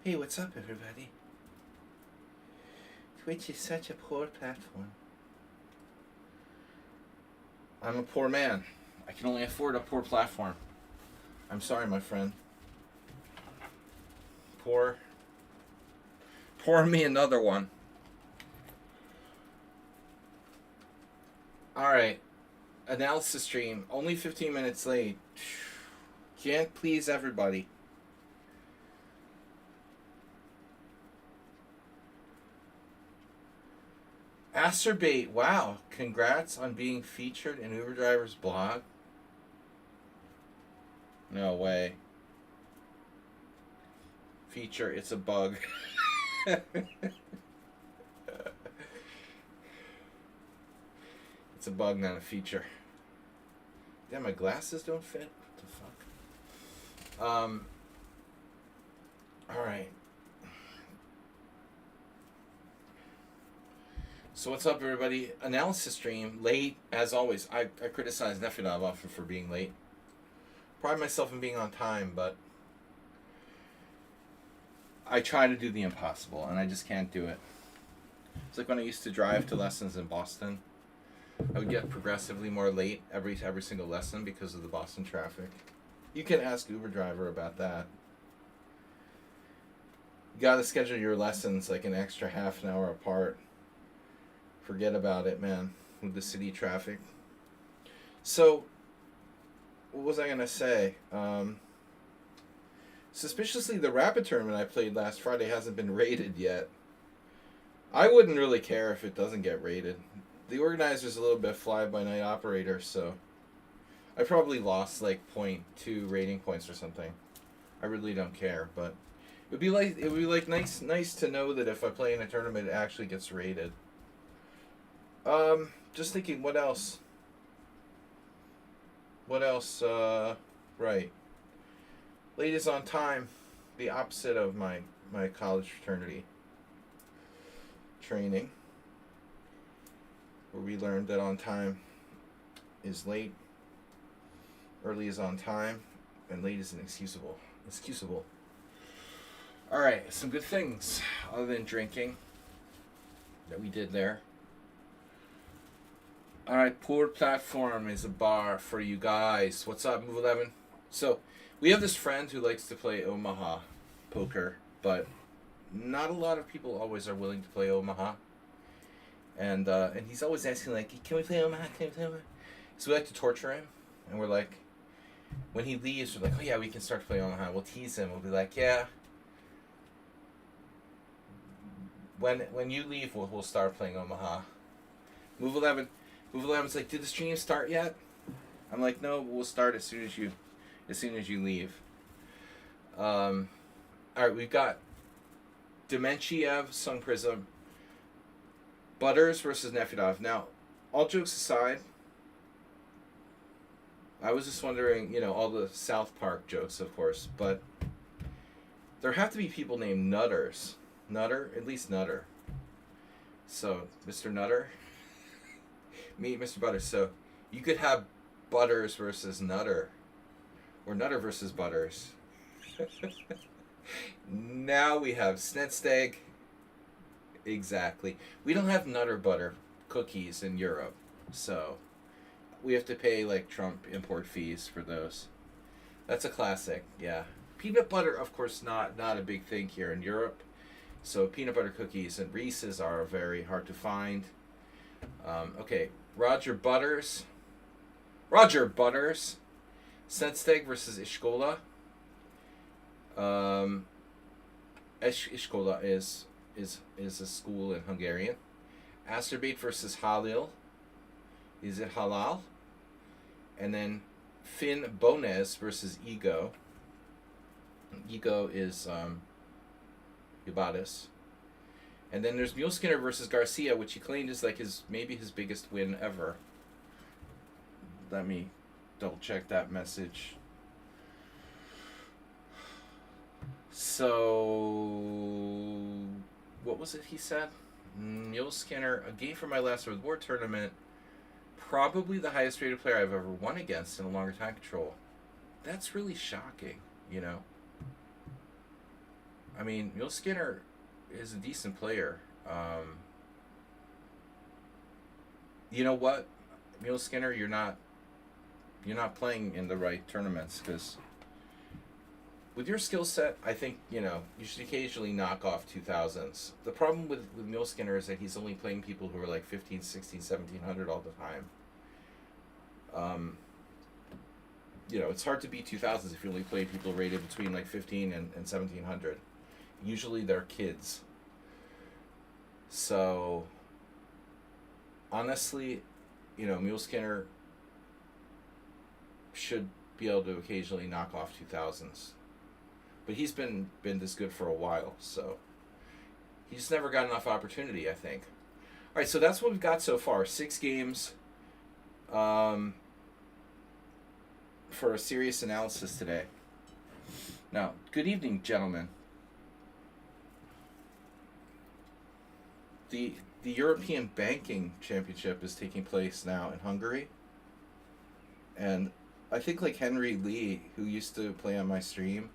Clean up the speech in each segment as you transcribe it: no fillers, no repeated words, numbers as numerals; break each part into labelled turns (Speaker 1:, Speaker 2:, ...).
Speaker 1: Hey, what's up, everybody? Twitch is such a poor platform. I'm a poor man. I can only afford a poor platform. I'm sorry, my friend. Pour me another one. Alright. Analysis stream. Only 15 minutes late. Can't please everybody. Acerbate. Wow. Congrats on being featured in Uber Driver's blog. No way. Feature. It's a bug. It's a bug, not a feature. Damn, my glasses don't fit. What the fuck? Alright. So what's up, everybody? Analysis stream. Late, as always. I criticize Nefedov often for being late. Pride myself in being on time, but I try to do the impossible, and I just can't do it. It's like when I used to drive to lessons in Boston. I would get progressively more late every single lesson because of the Boston traffic. You can ask Uber driver about that. You gotta schedule your lessons like an extra half an hour apart. Forget about it, man, with the city traffic. So, what was I gonna say? Suspiciously, the Rapid tournament I played last Friday hasn't been rated yet. I wouldn't really care if it doesn't get rated. The organizer's a little bit fly-by-night operator, so I probably lost like 0.2 rating points or something. I really don't care, but it would be like nice to know that if I play in a tournament, it actually gets rated. Just thinking, what else? Right. Late is on time, the opposite of my college fraternity training, where we learned that on time is late, early is on time, and late is inexcusable. Alright, some good things other than drinking that we did there. Alright, Poor Platform is a bar for you guys. What's up, Move 11? So, we have this friend who likes to play Omaha poker, but not a lot of people always are willing to play Omaha. And he's always asking, like, can we play Omaha? So we like to torture him. And we're like, when he leaves, we're like, oh yeah, we can start to play Omaha. We'll tease him. We'll be like, yeah. When you leave, we'll start playing Omaha. Move 11's like, did the stream start yet? I'm like, no, we'll start as soon as you leave. Alright, we've got Dementiev, Sun Prism, Butters versus Nefedov. Now, all jokes aside, I was just wondering, all the South Park jokes, of course, but there have to be people named Nutters. Nutter? At least Nutter. So, Mr. Nutter, meet Mr. Butters. So, you could have Butters versus Nutter, or Nutter versus Butters. Now we have Snedsteg. Exactly. We don't have Nutter Butter cookies in Europe, so we have to pay like Trump import fees for those. That's a classic, yeah. Peanut butter, of course, not a big thing here in Europe. So peanut butter cookies and Reese's are very hard to find. Okay, Roger Butters, Snedsteg versus Iskola. Iskola is a school in Hungarian. Acerbate versus Halil. Is it halal? And then Finn Bonez versus Ego. Ego is Ubadis. And then there's Mule Skinner versus Garcia, which he claimed is like maybe his biggest win ever. Let me double check that message. So, what was it he said? Mule Skinner, a game for my last reward tournament. Probably the highest rated player I've ever won against in a longer time control. That's really shocking, I mean, Mule Skinner is a decent player. You know what, Mule Skinner, you're not playing in the right tournaments because with your skill set, I think you should occasionally knock off 2000s. The problem with Mule Skinner is that he's only playing people who are like 15, 16, 1700 all the time. It's hard to beat 2000s if you only play people rated between like 15 and 1700. Usually they're kids. So, honestly, Mule Skinner should be able to occasionally knock off 2000s. But he's been this good for a while, so he's never got enough opportunity, I think. All right, so that's what we've got so far. 6 games for a serious analysis today. Now, good evening, gentlemen. The European Banking Championship is taking place now in Hungary. And I think like Henry Lee, who used to play on my stream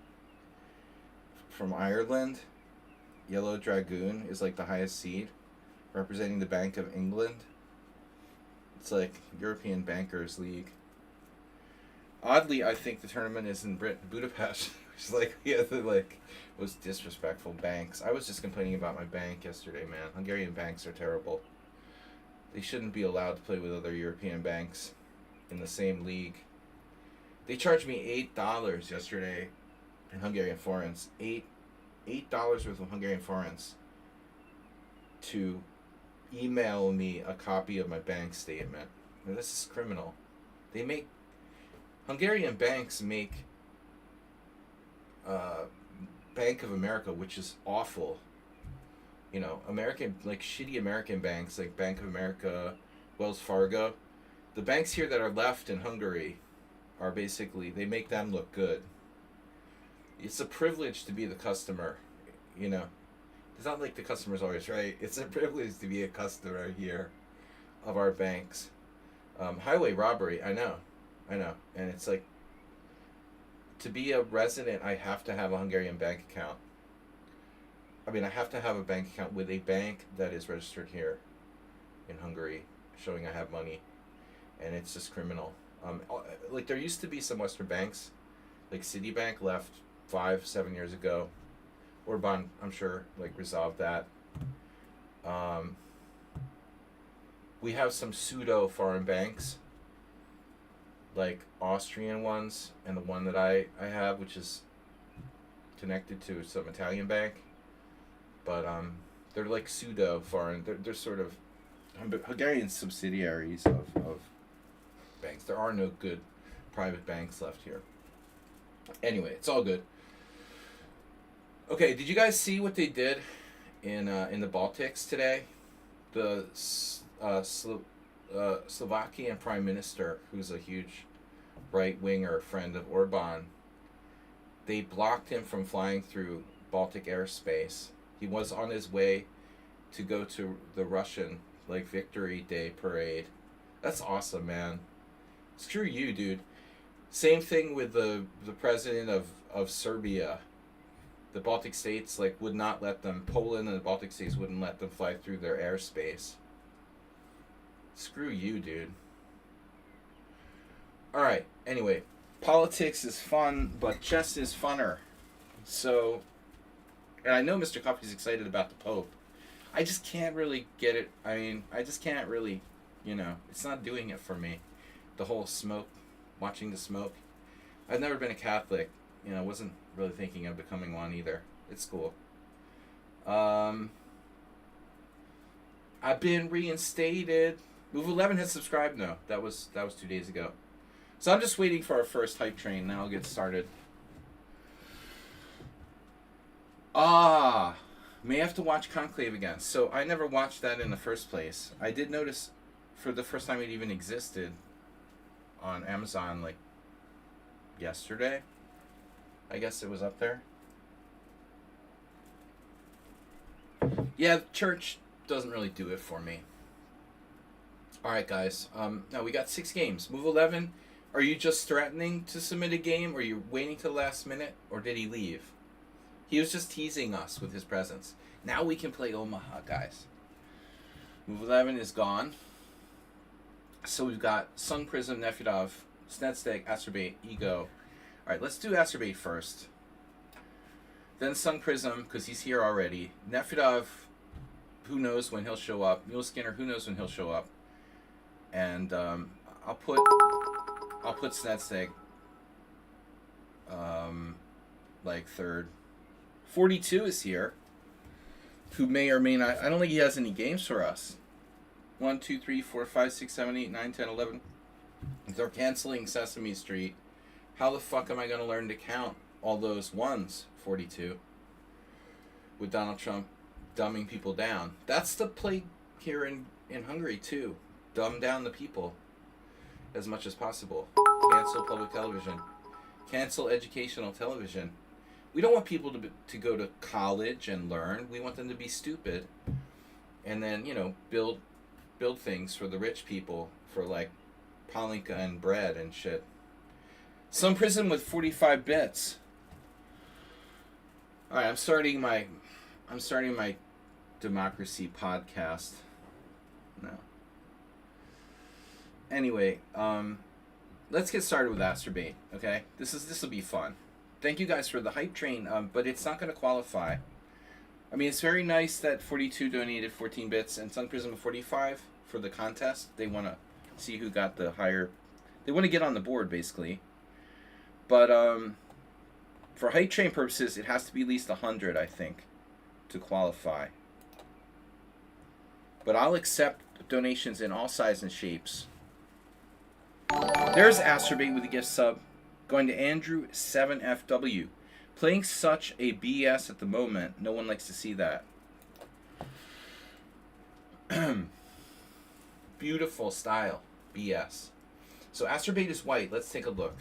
Speaker 1: from Ireland, Yellow Dragoon is like the highest seed, representing the Bank of England. It's like European Bankers League. Oddly, I think the tournament is in Budapest, which is like most disrespectful banks. I was just complaining about my bank yesterday, man. Hungarian banks are terrible. They shouldn't be allowed to play with other European banks in the same league. They charged me $8 yesterday in Hungarian forints. $8 worth of Hungarian forints to email me a copy of my bank statement. Now, this is criminal. Hungarian banks make Bank of America, which is awful. American, like shitty American banks, like Bank of America, Wells Fargo. The banks here that are left in Hungary are basically, they make them look good. It's a privilege to be the customer, It's not like the customer's always right. It's a privilege to be a customer here of our banks. Highway robbery, I know. And it's like, to be a resident, I have to have a Hungarian bank account. I mean, I have to have a bank account with a bank that is registered here in Hungary, showing I have money. And it's just criminal. Like, there used to be some Western banks, like Citibank left 5-7 years ago. Orban, I'm sure, resolved that. We have some pseudo foreign banks, like Austrian ones, and the one that I have, which is connected to some Italian bank. But they're like pseudo foreign. They're sort of Hungarian subsidiaries of banks. There are no good private banks left here. Anyway, it's all good. Okay, did you guys see what they did in the Baltics today? The Slovakian Prime Minister, who's a huge right-winger friend of Orban, they blocked him from flying through Baltic airspace. He was on his way to go to the Russian Victory Day parade. That's awesome, man. Screw you, dude. Same thing with the president of Serbia. The Baltic states would not let them. Poland and the Baltic states wouldn't let them fly through their airspace. Screw you, dude. Alright, anyway. Politics is fun, but chess is funner. So, and I know Mr. Coffee's excited about the Pope. I just can't really get it. I mean, I just can't really, it's not doing it for me. The whole smoke, watching the smoke. I've never been a Catholic. Wasn't really thinking of becoming one either. It's cool. I've been reinstated. Move 11 has subscribed. No, that was 2 days ago. So I'm just waiting for our first hype train. Now I'll get started. May have to watch Conclave again. So I never watched that in the first place. I did notice for the first time it even existed on Amazon yesterday. I guess it was up there. Yeah, church doesn't really do it for me. Alright, guys. Now we got 6 games. Move 11. Are you just threatening to submit a game? Or are you waiting till the last minute? Or did he leave? He was just teasing us with his presence. Now we can play Omaha, guys. Move 11 is gone. So we've got Sun Prism, Nefedov, Snedsteg, Astrobate, Ego. Alright, let's do Astrobate first. Then Sun Prism, because he's here already. Nefedov, who knows when he'll show up. Mule Skinner, who knows when he'll show up. And I'll put Snedsteg like third. 42 is here, who may or may not. I don't think he has any games for us. 1, 2, 3, 4, 5, 6, 7, 8, 9, 10, 11. If they're canceling Sesame Street, how the fuck am I going to learn to count all those ones? 42. With Donald Trump dumbing people down. That's the plague here in Hungary, too. Dumb down the people as much as possible. Cancel public television. Cancel educational television. We don't want people to go to college and learn. We want them to be stupid. And then, you know, build things for the rich people for like Palinka and bread and shit. Some prison with 45 bits. All right, I'm starting my democracy podcast. No. Anyway, let's get started with Astrobate. Okay, this will be fun. Thank you guys for the hype train, but it's not going to qualify. I mean, it's very nice that 42 donated 14 bits and Sun Prism 45 for the contest. They want to see who got the higher. They want to get on the board, basically. But for hype train purposes, it has to be at least 100, I think, to qualify. But I'll accept donations in all sizes and shapes. There's Astrobate with a gift sub. Going to Andrew 7FW. Playing such a BS at the moment. No one likes to see that. Beautiful style. BS. So Astrobate is white. Let's take a look.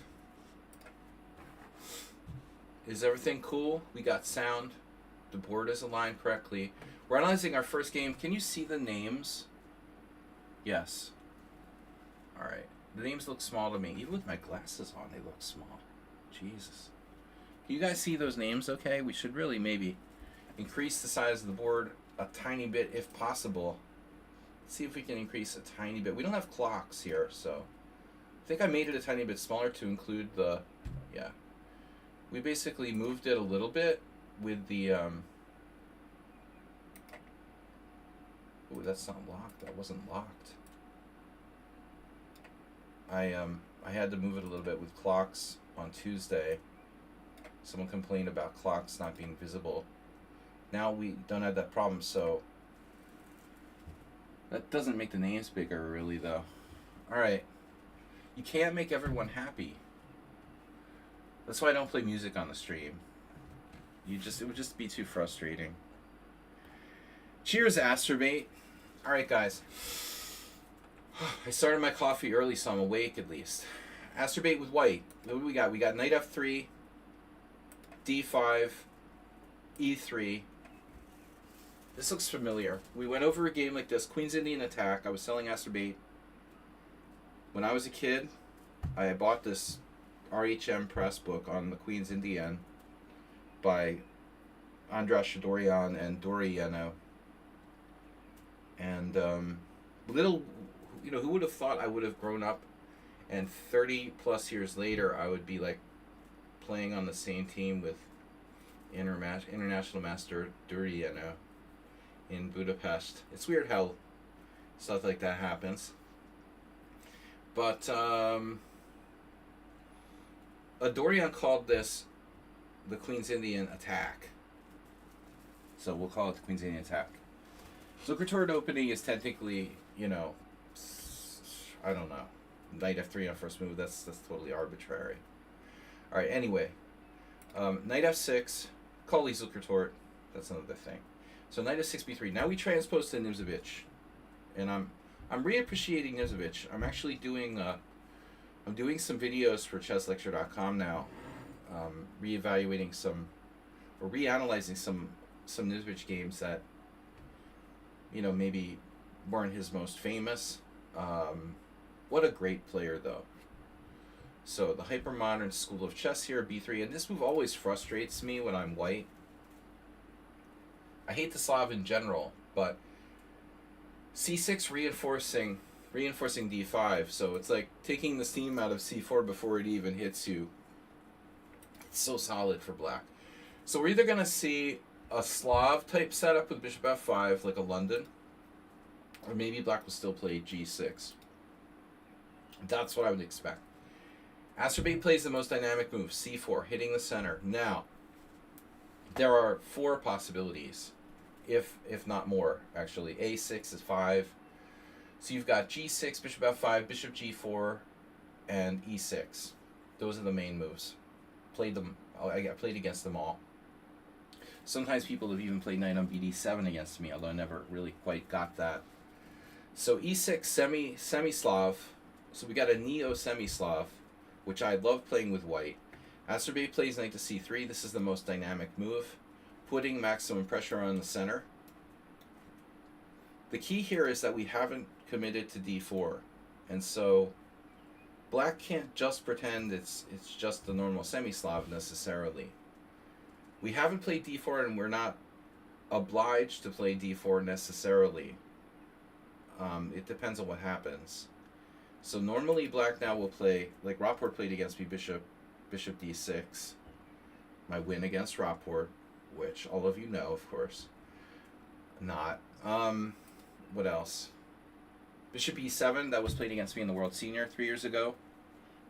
Speaker 1: Is everything cool? We got sound. The board is aligned correctly. We're analyzing our first game. Can you see the names? Yes. Alright. The names look small to me. Even with my glasses on, they look small. Jesus. Can you guys see those names okay? We should really maybe increase the size of the board a tiny bit if possible. Let's see if we can increase a tiny bit. We don't have clocks here, so I think I made it a tiny bit smaller to include the, yeah. We basically moved it a little bit with the, oh, that's not locked. That wasn't locked. I had to move it a little bit with clocks on Tuesday. Someone complained about clocks not being visible. Now we don't have that problem, so that doesn't make the names bigger, really, though. Alright. You can't make everyone happy. That's why I don't play music on the stream. It would just be too frustrating. Cheers, Astrobate. Alright, guys. I started my coffee early, so I'm awake at least. Astrobate with white. What do we got? We got knight f3, d5, e3. This looks familiar. We went over a game like this. Queen's Indian attack. I was selling Astrobate. When I was a kid, I bought this RHM press book on the Queen's Indian by Andras Shadorian and Dori Yeno. And who would have thought I would have grown up and 30 plus years later I would be like playing on the same team with international master Dori Yeno in Budapest. It's weird how stuff like that happens. But Dorian called this the Queen's Indian attack. So we'll call it the Queen's Indian attack. Zucker turret opening is technically, I don't know, knight f3 on first move. That's totally arbitrary. All right. Anyway, knight f6, call Zucker turret. That's another thing. So knight f6 b3. Now we transpose to Nimzovich, and I'm reappreciating Nimzovich. I'm actually doing I'm doing some videos for chesslecture.com now, reevaluating or reanalyzing some Nimzovich games that maybe weren't his most famous. What a great player, though. So the hypermodern school of chess here, b3, and this move always frustrates me when I'm white. I hate the Slav in general, but c6 reinforcing d5, so it's like taking the steam out of c4 before it even hits you. It's so solid for black. So we're either going to see a Slav type setup with bishop f5, like a London, or maybe black will still play g6. That's what I would expect. Astrobate plays the most dynamic move, c4, hitting the center. Now, there are 4 possibilities, if not more, actually. a6 is 5. So you've got g6, bishop f5, bishop g4, and e6. Those are the main moves. I played against them all. Sometimes people have even played knight on bd7 against me, although I never really quite got that. So e6 semi-Slav. So we got a neo-semi-Slav, which I love playing with white. Astrobate plays knight to c3. This is the most dynamic move, putting maximum pressure on the center. The key here is that we haven't committed to d4, and so black can't just pretend it's just the normal semi-Slav necessarily. We haven't played d4, and we're not obliged to play d4 necessarily. It depends on what happens. So normally black now will play, like Rapport played against me, bishop d6. My win against Rapport, which all of you know, of course. Not. What else? Bishop e7, that was played against me in the World Senior 3 years ago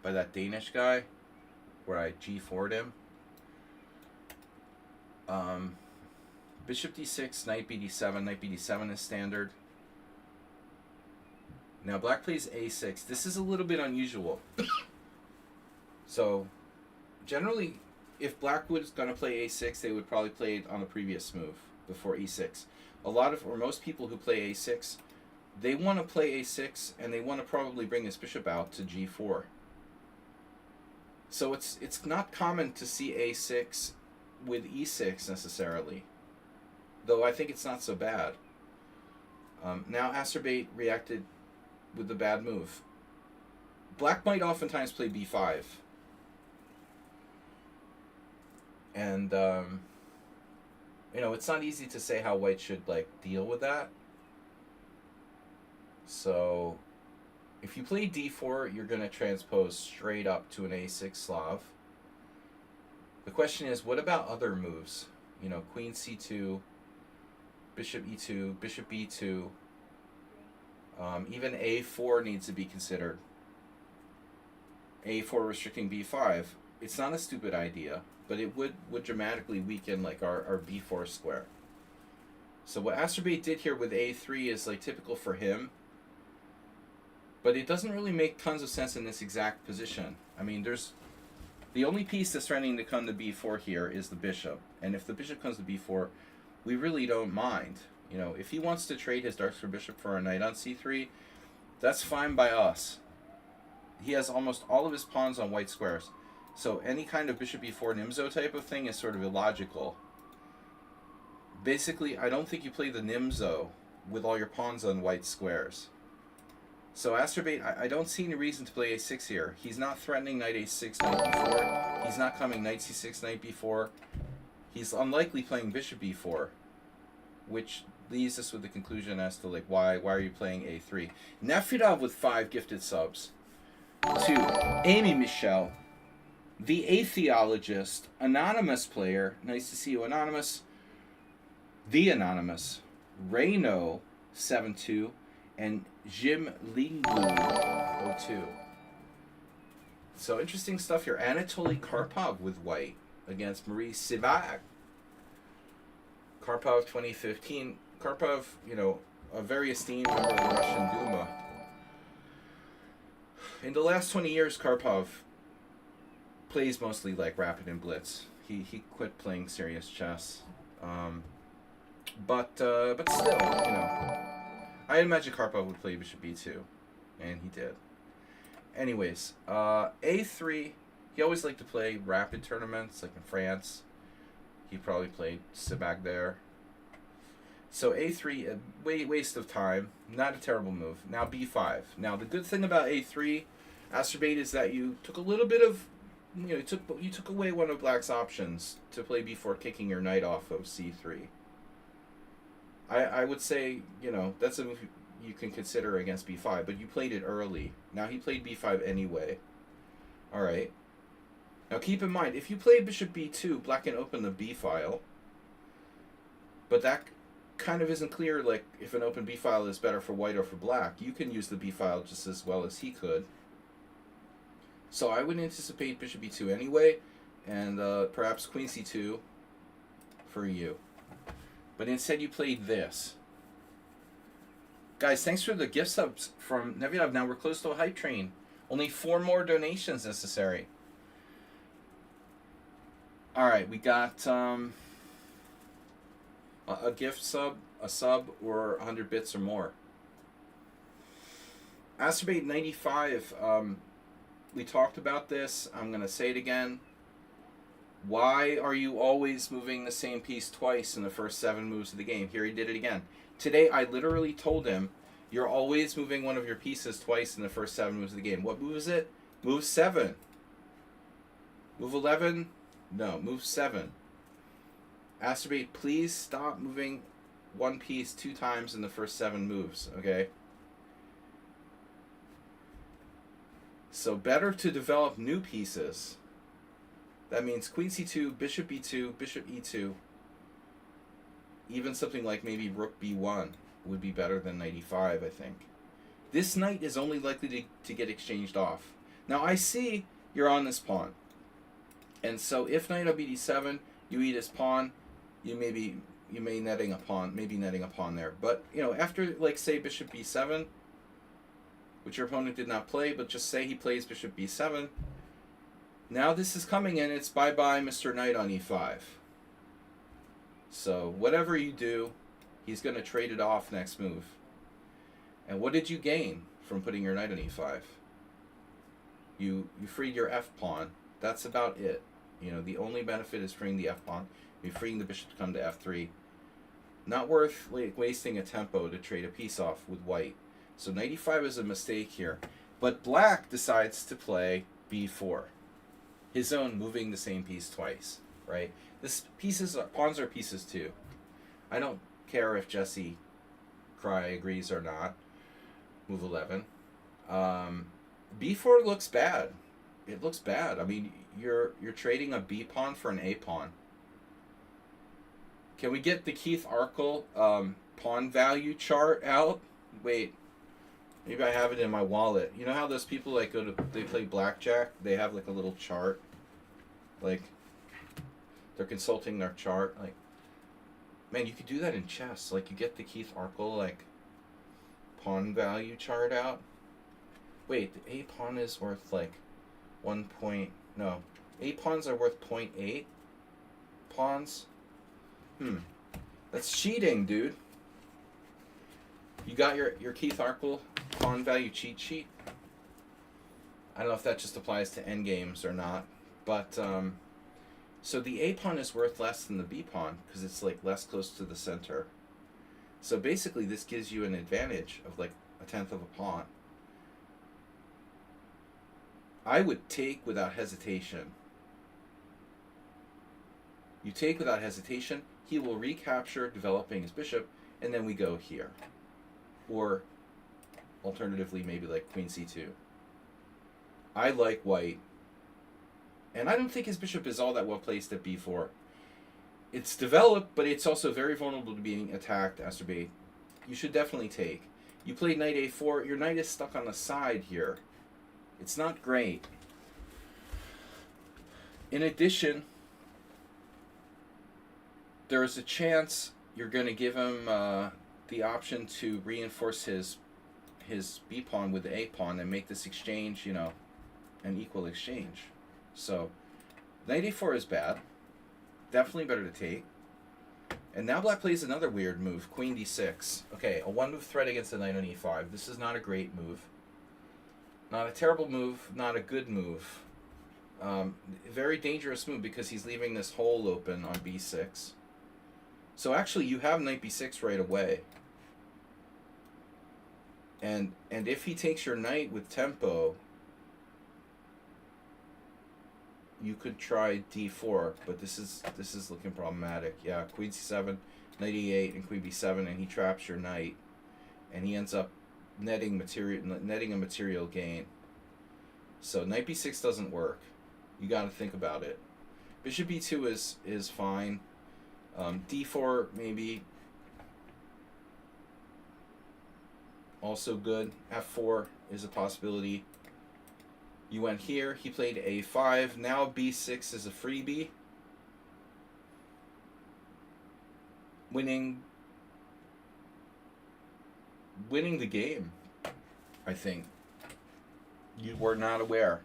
Speaker 1: by that Danish guy, where I g4'd him. Bishop d6, knight bd7. Knight bd7 is standard. Now black plays a6. This is a little bit unusual. So generally, if black was going to play a6, they would probably play it on the previous move before e6. Most people who play a6, they want to play a6, and they want to probably bring this bishop out to g4. So it's not common to see a6 with e6 necessarily, though I think it's not so bad. Now Astrobate reacted with the bad move. Black might oftentimes play b5. And, it's not easy to say how white should, deal with that. So, if you play d4, you're going to transpose straight up to an a6 Slav. The question is, what about other moves? Queen c2, bishop e2, bishop b2. Even a4 needs to be considered. a4 restricting b5. It's not a stupid idea, but it would dramatically weaken our b4 square. So what Astrobate did here with a3 is typical for him, but it doesn't really make tons of sense in this exact position. I mean, the only piece that's threatening to come to b4 here is the bishop, and if the bishop comes to b4, we really don't mind. If he wants to trade his dark square bishop for a knight on c3, that's fine by us. He has almost all of his pawns on white squares. So any kind of bishop e4 Nimzo type of thing is sort of illogical. Basically, I don't think you play the Nimzo with all your pawns on white squares. So Astrobate, I don't see any reason to play a6 here. He's not threatening knight a6, knight b4. He's not coming knight c6, knight b4. He's unlikely playing bishop e4, which leaves us with the conclusion as to why are you playing a3. Nefirov with 5 gifted subs. 2, Amy Michelle, the atheologist, anonymous player. Nice to see you, anonymous. The anonymous, Reno 72, and Jim Lingu 02. So interesting stuff here. Anatoly Karpov with white against Marie Sivak. Karpov 2015. Karpov, a very esteemed member of the Russian Duma. In the last 20 years, Karpov plays mostly rapid and blitz. He quit playing serious chess. But still, I imagine Karpov would play bishop b2, and he did. Anyways, a3, he always liked to play rapid tournaments, like in France. He probably played Sibak there. So a3, a waste of time. Not a terrible move. Now b5. Now the good thing about a3, Astrobate, is that you took a little bit of, you took away one of black's options to play b4, kicking your knight off of c3. I would say, that's a move you can consider against b5, but you played it early. Now he played b5 anyway. All right. Now keep in mind, if you play bishop b2, black can open the b file, but that kind of isn't clear, like, if an open b file is better for white or for black. You can use the b file just as well as he could. So I would anticipate bishop b2 anyway, and perhaps queen c2 for you. But instead you played this. Guys, thanks for the gift subs from Nevyov. Now we're close to a hype train. Only 4 more donations necessary. Alright, we got a gift sub, a sub, or 100 bits or more. Astrobate 95, we talked about this. I'm going to say it again. Why are you always moving the same piece twice in the first 7 moves of the game? Here he did it again. Today I literally told him, you're always moving one of your pieces twice in the first 7 moves of the game. What move is it? Move 7. Move 11? No, move 7. Astrobate, please stop moving one piece 2 times in the first 7 moves, okay? So better to develop new pieces. That means queen c2, bishop b2, bishop e2. Even something like maybe rook b1 would be better than knight e5, I think. This knight is only likely to get exchanged off. Now I see you're on this pawn. And so if knight on bd7, you eat his pawn, you may netting a pawn, there. But, after, like, say bishop b7, which your opponent did not play, but just say he plays bishop b7, now this is coming in, it's bye-bye Mr. Knight on e5. So whatever you do, he's going to trade it off next move. And what did you gain from putting your knight on e5? You freed your f-pawn. That's about it. The only benefit is freeing the f-pawn. You're freeing the bishop to come to f3. Not worth wasting a tempo to trade a piece off with white. So knight e5 is a mistake here. But black decides to play b4. His own moving the same piece twice, right? Pawns are pieces too. I don't care if Jesse Cry agrees or not. Move 11. b4 looks bad. It looks bad. I mean, you're trading a b pawn for an a pawn. Can we get the Keith Arkle pawn value chart out? Wait. Maybe I have it in my wallet. You know how those people they play blackjack? They have like a little chart. Like, they're consulting their chart. Like, man, you could do that in chess. Like, you get the Keith Arkle pawn value chart out. Wait, the a pawn is worth like 1 point. No, a pawns are worth 0.8 pawns. That's cheating, dude. You got your Keith Arkle pawn value cheat sheet. I don't know if that just applies to endgames or not, but so the a pawn is worth less than the b pawn because it's like less close to the center. So basically, this gives you an advantage of like 1/10 of a pawn. I would take without hesitation. You take without hesitation. He will recapture, developing his bishop, and then we go here. Or, alternatively, maybe like queen c2. I like white. And I don't think his bishop is all that well placed at b4. It's developed, but it's also very vulnerable to being attacked, Astrobate. You should definitely take. You played knight a4. Your knight is stuck on the side here. It's not great. In addition, there's a chance you're going to give him the option to reinforce his b pawn with the a pawn and make this exchange, an equal exchange. So, knight a4 is bad. Definitely better to take. And now black plays another weird move, queen d6. Okay, a 1-move threat against the knight on e5. This is not a great move. Not a terrible move, not a good move. Very dangerous move because he's leaving this hole open on b6. So actually you have knight b6 right away. And if he takes your knight with tempo, you could try d4, but this is looking problematic. Yeah, queen c7, knight e8 and queen b7, and he traps your knight, and he ends up netting a material gain. So knight b6 doesn't work. You got to think about it. Bishop b2 is fine. D4 maybe also good. F4 is a possibility. You went here. He played a5. Now b6 is a freebie. Winning the game, I think. You were not aware.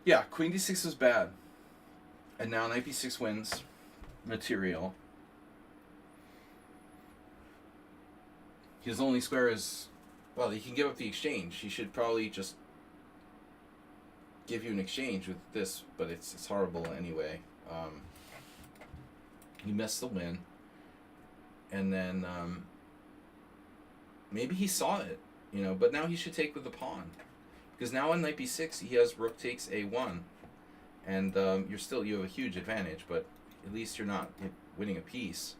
Speaker 1: Yeah, queen d6 was bad. And now knight b6 wins material. His only square is, well, he can give up the exchange. He should probably just give you an exchange with this, but it's horrible anyway. He missed the win. And then maybe he saw it, but now he should take with the pawn. Because now on knight b6, he has rook takes a1. And you have a huge advantage, but at least you're not winning a piece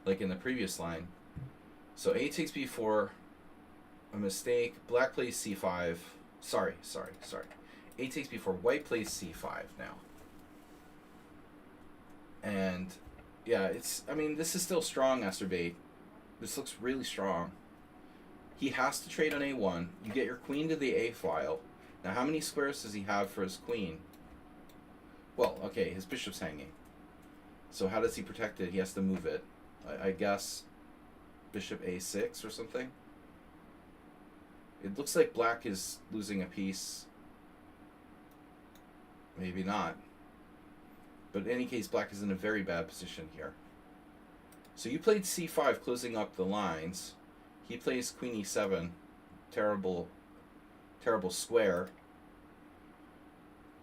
Speaker 1: like in the previous line. So a takes b4, a mistake. Black plays c5. Sorry. A takes b4. White plays c5 now. And yeah, this is still strong, Asterbate. This looks really strong. He has to trade on a1. You get your queen to the a file. Now, how many squares does he have for his queen? Well, okay, his bishop's hanging. So how does he protect it? He has to move it. I guess bishop a6 or something. It looks like black is losing a piece. Maybe not. But in any case, black is in a very bad position here. So you played c5, closing up the lines. He plays queen e7. Terrible square.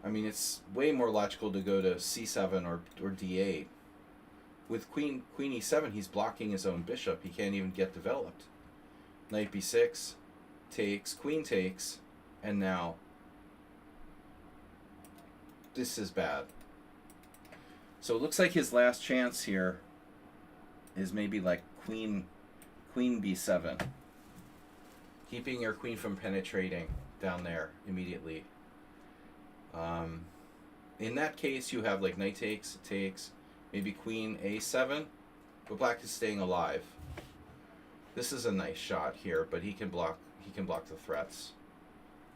Speaker 1: I mean, it's way more logical to go to c7 or d8. With queen e7, he's blocking his own bishop. He can't even get developed. Knight b6 takes, queen takes, and now this is bad. So it looks like his last chance here is maybe like queen b7. Keeping your queen from penetrating down there immediately. In that case, you have like knight takes, maybe queen a7, but black is staying alive. This is a nice shot here, but he can block the threats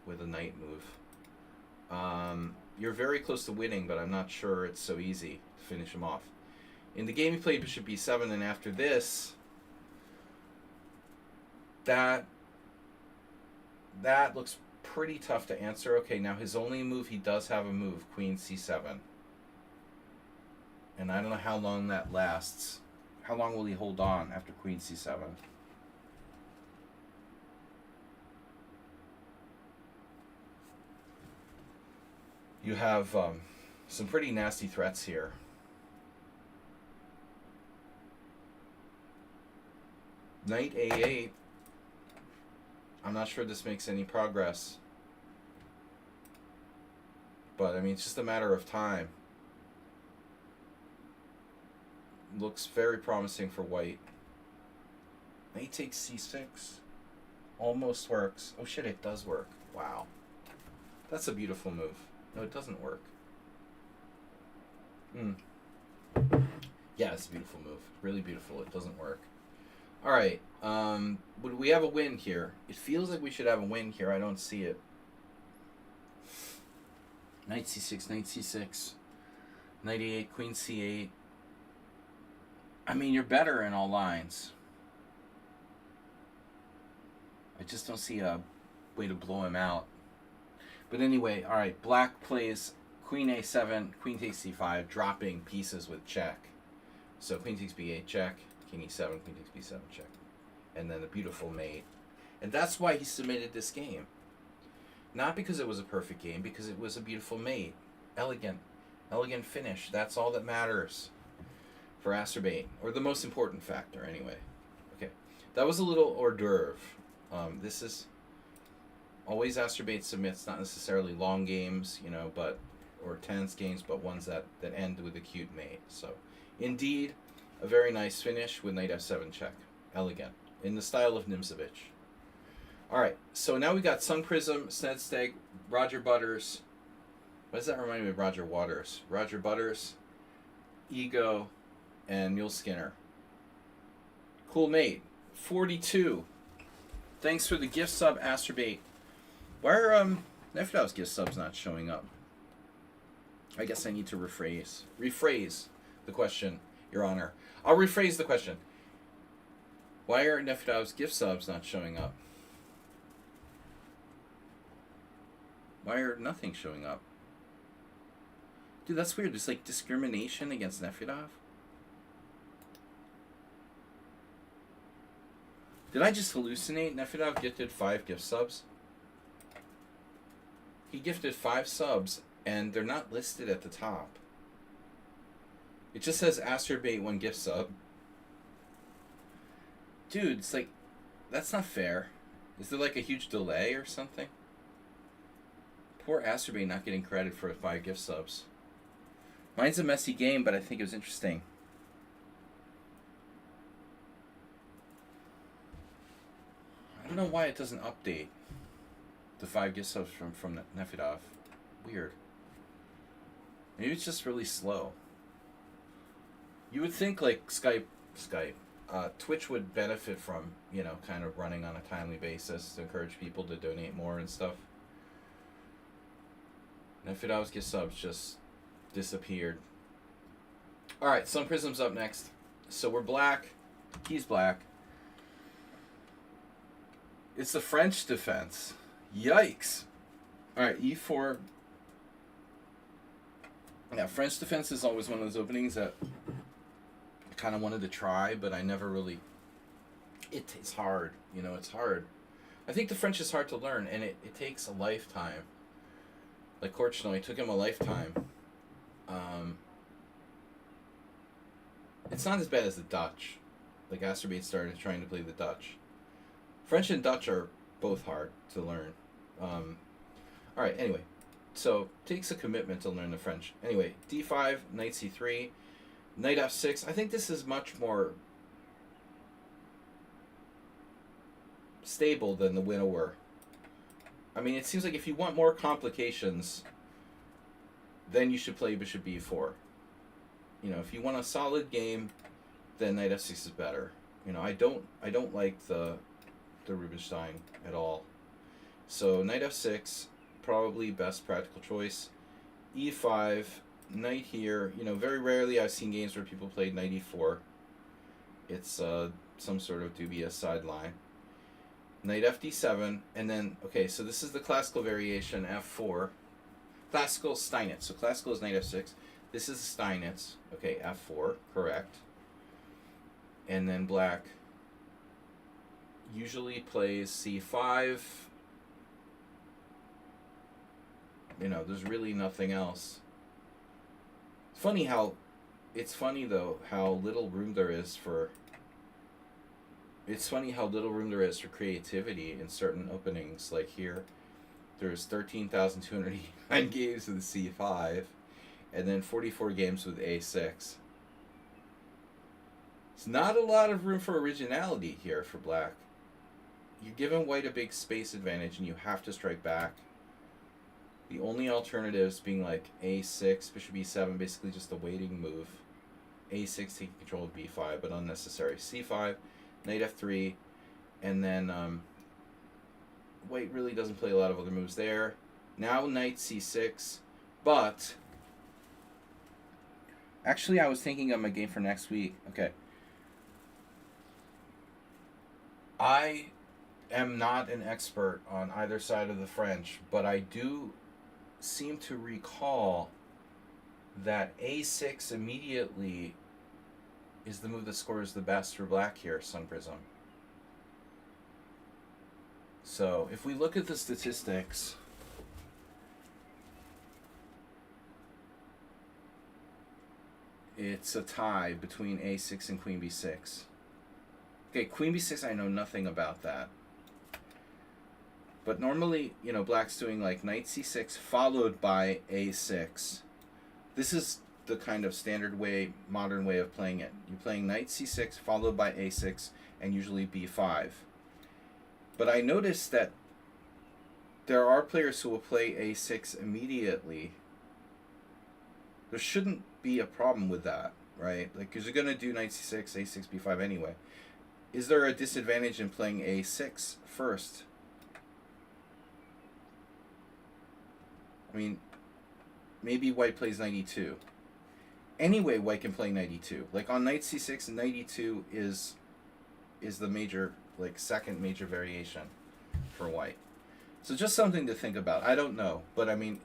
Speaker 1: with a knight move. You're very close to winning, but I'm not sure it's so easy to finish him off. In the game, he played bishop b7, and after this, that looks pretty tough to answer. Okay, now his only move, he does have a move, queen c7. And I don't know how long that lasts. How long will he hold on after queen c7? You have some pretty nasty threats here. Knight a8. I'm not sure this makes any progress. But, I mean, it's just a matter of time. Looks very promising for white. Knight takes c6. Almost works. Oh shit, it does work. Wow. That's a beautiful move. No, it doesn't work. Yeah, it's a beautiful move. Really beautiful. It doesn't work. Alright. We have a win here. It feels like we should have a win here. I don't see it. Knight c6, knight c6. Knight e8, queen c8. I mean, you're better in all lines. I just don't see a way to blow him out. But anyway, alright, black plays queen a7, queen takes c5, dropping pieces with check. So queen takes b8, check, king e7, queen takes b7, check. And then a beautiful mate. And that's why he submitted this game. Not because it was a perfect game, because it was a beautiful mate. Elegant finish. That's all that matters for Asterbate, or the most important factor anyway. Okay, that was a little hors d'oeuvre. This is always Asterbate submits, not necessarily long games, or tense games, but ones that end with a cute mate. So Indeed, a very nice finish with knight f7 check. Elegant. In the style of Nimzovich. Alright, so now we got Sun Prism, Snedsteg, Roger Butters. Why does that remind me of Roger Waters? Roger Butters, Ego, and Mule Skinner. Cool mate. 42. Thanks for the gift sub, Asterbait. Why are Nefdov's gift subs not showing up? I guess I need to rephrase the question, Your Honor. I'll rephrase the question. Why are Nefdov's gift subs not showing up? Why are nothing showing up? Dude, that's weird. There's like discrimination against Nefdov. Did I just hallucinate? Nefdov gifted 5 gift subs. He gifted 5 subs, and they're not listed at the top. It just says Asterbait 1 gift sub. Dude, it's like, that's not fair. Is there like a huge delay or something? Poor Asterbait not getting credit for 5 gift subs. Mine's a messy game, but I think it was interesting. I don't know why it doesn't update the 5 gift subs from Nefdov. Weird. Maybe it's just really slow. You would think like Twitch would benefit from, you know, kind of running on a timely basis to encourage people to donate more and stuff. Nefdov's gift subs just disappeared. Alright, Sun Prism's up next. So we're black. He's black. It's the French defense. Yikes. Alright, e4. Yeah, French defense is always one of those openings that I kind of wanted to try, but I never really... It's hard. You know, it's hard. I think the French is hard to learn, and it takes a lifetime. Like Korchnoi, it took him a lifetime. It's not as bad as the Dutch. Like Asterbait started trying to play the Dutch. French and Dutch are both hard to learn. Alright, anyway. So, takes a commitment to learn the French. Anyway, d5, knight c3, knight f6. I think this is much more stable than the winnower. I mean, it seems like if you want more complications, then you should play bishop b4. You know, if you want a solid game, then knight f6 is better. You know, I don't like the Rubinstein at all. So knight f6, probably best practical choice. e5, knight here. You know, very rarely I've seen games where people played knight e4. It's some sort of dubious sideline. Knight fd7, and then, okay, so this is the classical variation, f4. Classical Steinitz. So classical is knight f6. This is Steinitz. Okay, f4, correct. And then black usually plays c5. You know, there's really nothing else. It's funny though how little room there is for creativity in certain openings. Like here, there's 13,289 games with c5, and then 44 games with a6. It's not a lot of room for originality here for black. You're giving white a big space advantage, and you have to strike back. The only alternatives being like a6, bishop e7, basically just a waiting move. a6 taking control of b5, but unnecessary. c5, knight f3, and then white really doesn't play a lot of other moves there. Now knight c6, but actually I was thinking of my game for next week. Okay. I am not an expert on either side of the French, but I do seem to recall that a6 immediately is the move that scores the best for black here, Sun Prism. So if we look at the statistics, it's a tie between a6 and queen b6. Okay, queen b6, I know nothing about that. But normally, you know, black's doing like knight c6 followed by a6. This is the kind of standard way, modern way of playing it. You're playing knight c6 followed by a6 and usually b5. But I noticed that there are players who will play a6 immediately. There shouldn't be a problem with that, right? Like, because you're going to do knight c6, a6, b5 anyway. Is there a disadvantage in playing a6 first? I mean, maybe white plays knight e2. Anyway, white can play knight e2. Like, on knight c6, knight e2 is the major, like, second major variation for white. So just something to think about. I don't know, but I mean,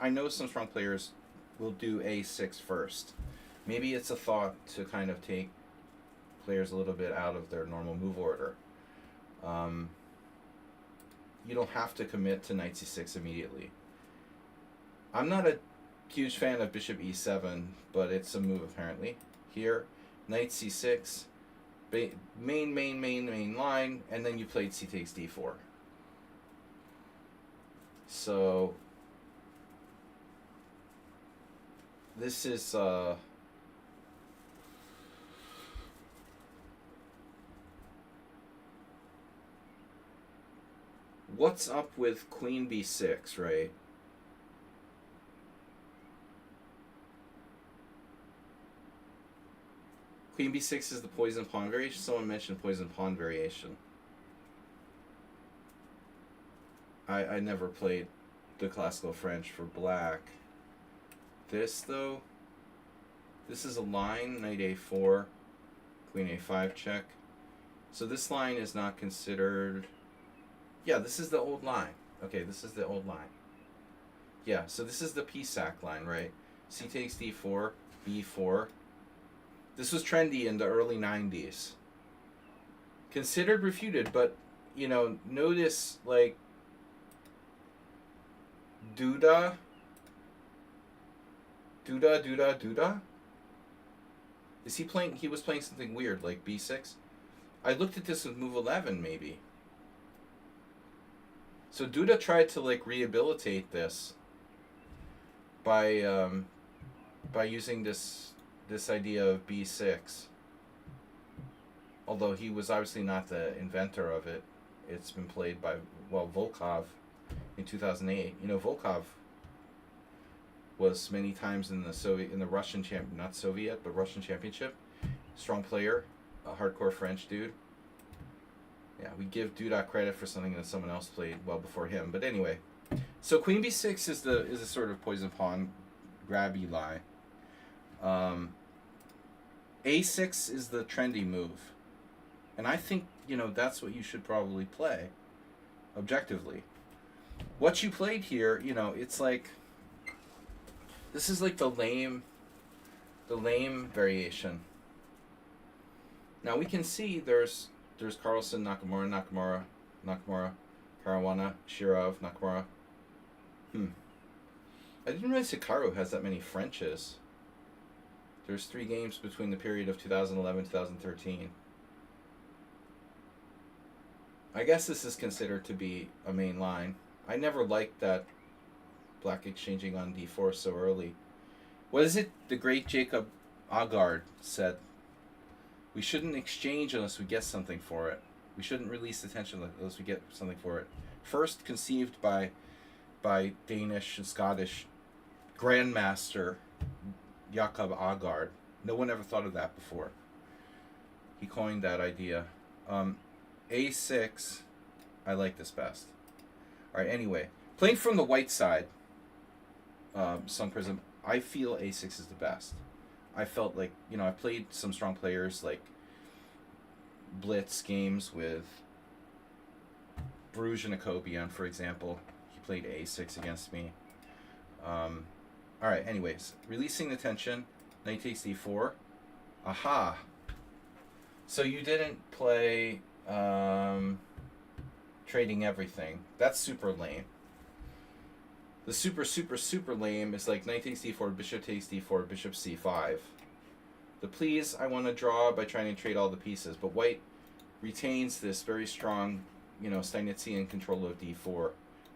Speaker 1: I know some strong players will do a6 first. Maybe it's a thought to kind of take players a little bit out of their normal move order. You don't have to commit to knight c6 immediately. I'm not a huge fan of bishop e7, but it's a move apparently. Here, knight c6, main line, and then you played c takes d4. So this is what's up with queen b6, right? Queen b6 is the poison pawn variation. Someone mentioned poison pawn variation. I never played the classical French for black. This, though, this is a line, knight a4, queen a5 check. So this line is not considered... Yeah, this is the old line. Okay, this is the old line. Yeah, so this is the P-sac line, right? C takes d4, b4. This was trendy in the early 90s. Considered refuted, but, you know, notice, like, Duda. Is he playing? He was playing something weird, like b6. I looked at this with move 11, maybe. So Duda tried to, like, rehabilitate this by using this idea of b6. Although he was obviously not the inventor of it. It's been played by, well, Volkov in 2008. You know, Volkov was many times in the Russian Russian championship. Strong player, a hardcore French dude. Yeah, we give Duda credit for something that someone else played well before him. But anyway, so queen b6 is a sort of poison pawn grabby lie. A6 is the trendy move, and I think, you know, that's what you should probably play objectively. What you played here, you know, it's like, this is like the lame variation. Now we can see there's Carlsen, Nakamura, Caruana, Shirov, Nakamura. I didn't realize Hikaru has that many Frenches. There's 3 games between the period of 2011 2013. I guess this is considered to be a main line. I never liked that black exchanging on d4 so early. What is it the great Jacob Agard said? We shouldn't exchange unless we get something for it. We shouldn't release the tension unless we get something for it. First conceived by Danish and Scottish Grandmaster Jacob Agard. No one ever thought of that before. He coined that idea. A6, I like this best. Alright, anyway. Playing from the white side, Sun Prism, I feel A6 is the best. I felt like, you know, I played some strong players like Blitz games with Bruges and Akobian, for example. He played A6 against me. Alright, anyways. Releasing the tension. Knight takes d4. Aha! So you didn't play trading everything. That's super lame. The super lame is like knight takes d4, bishop takes d4, bishop c5. The please I want to draw by trying to trade all the pieces, but white retains this very strong, you know, Steinitzian control of d4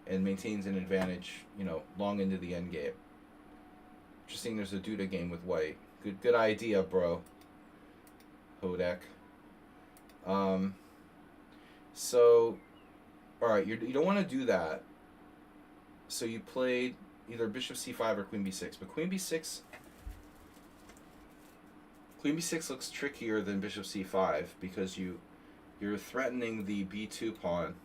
Speaker 1: and maintains an advantage, you know, long into the endgame. Interesting, there's a Duda game with white. Good idea, bro. Hodek. So, alright, you don't want to do that. So you played either bishop c5 or queen b6. But queen b6 looks trickier than bishop c5 because you're threatening the b2 pawn.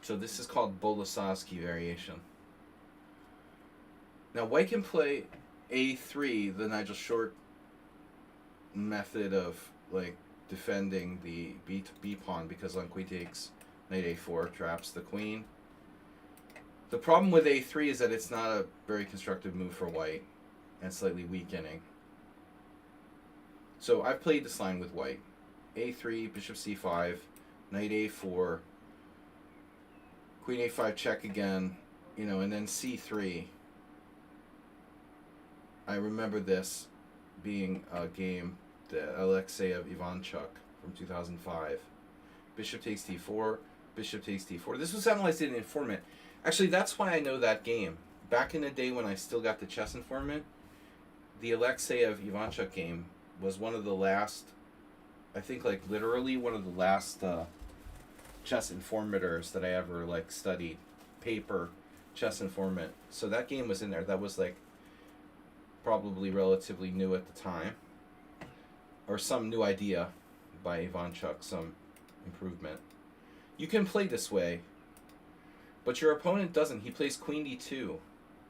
Speaker 1: So this is called SLADGIE variation. Now white can play a3, the Nigel Short method of like defending the b pawn, because on queen takes, knight a4 traps the queen. The problem with a3 is that it's not a very constructive move for white and slightly weakening. So I've played this line with white. a3, bishop c5, knight a4, queen a5 check again, you know, and then c3. I remember this being a game, the Alexei of Ivanchuk from 2005. Bishop takes d4, bishop takes d4. This was analyzed in Informant. Actually, that's why I know that game. Back in the day when I still got the Chess Informant, the Alexei of Ivanchuk game was one of the last, I think like literally one of the last chess informators that I ever like studied. Paper Chess Informant. So that game was in there. That was like probably relatively new at the time. Or some new idea by Ivanchuk, some improvement. You can play this way, but your opponent doesn't. He plays queen d2,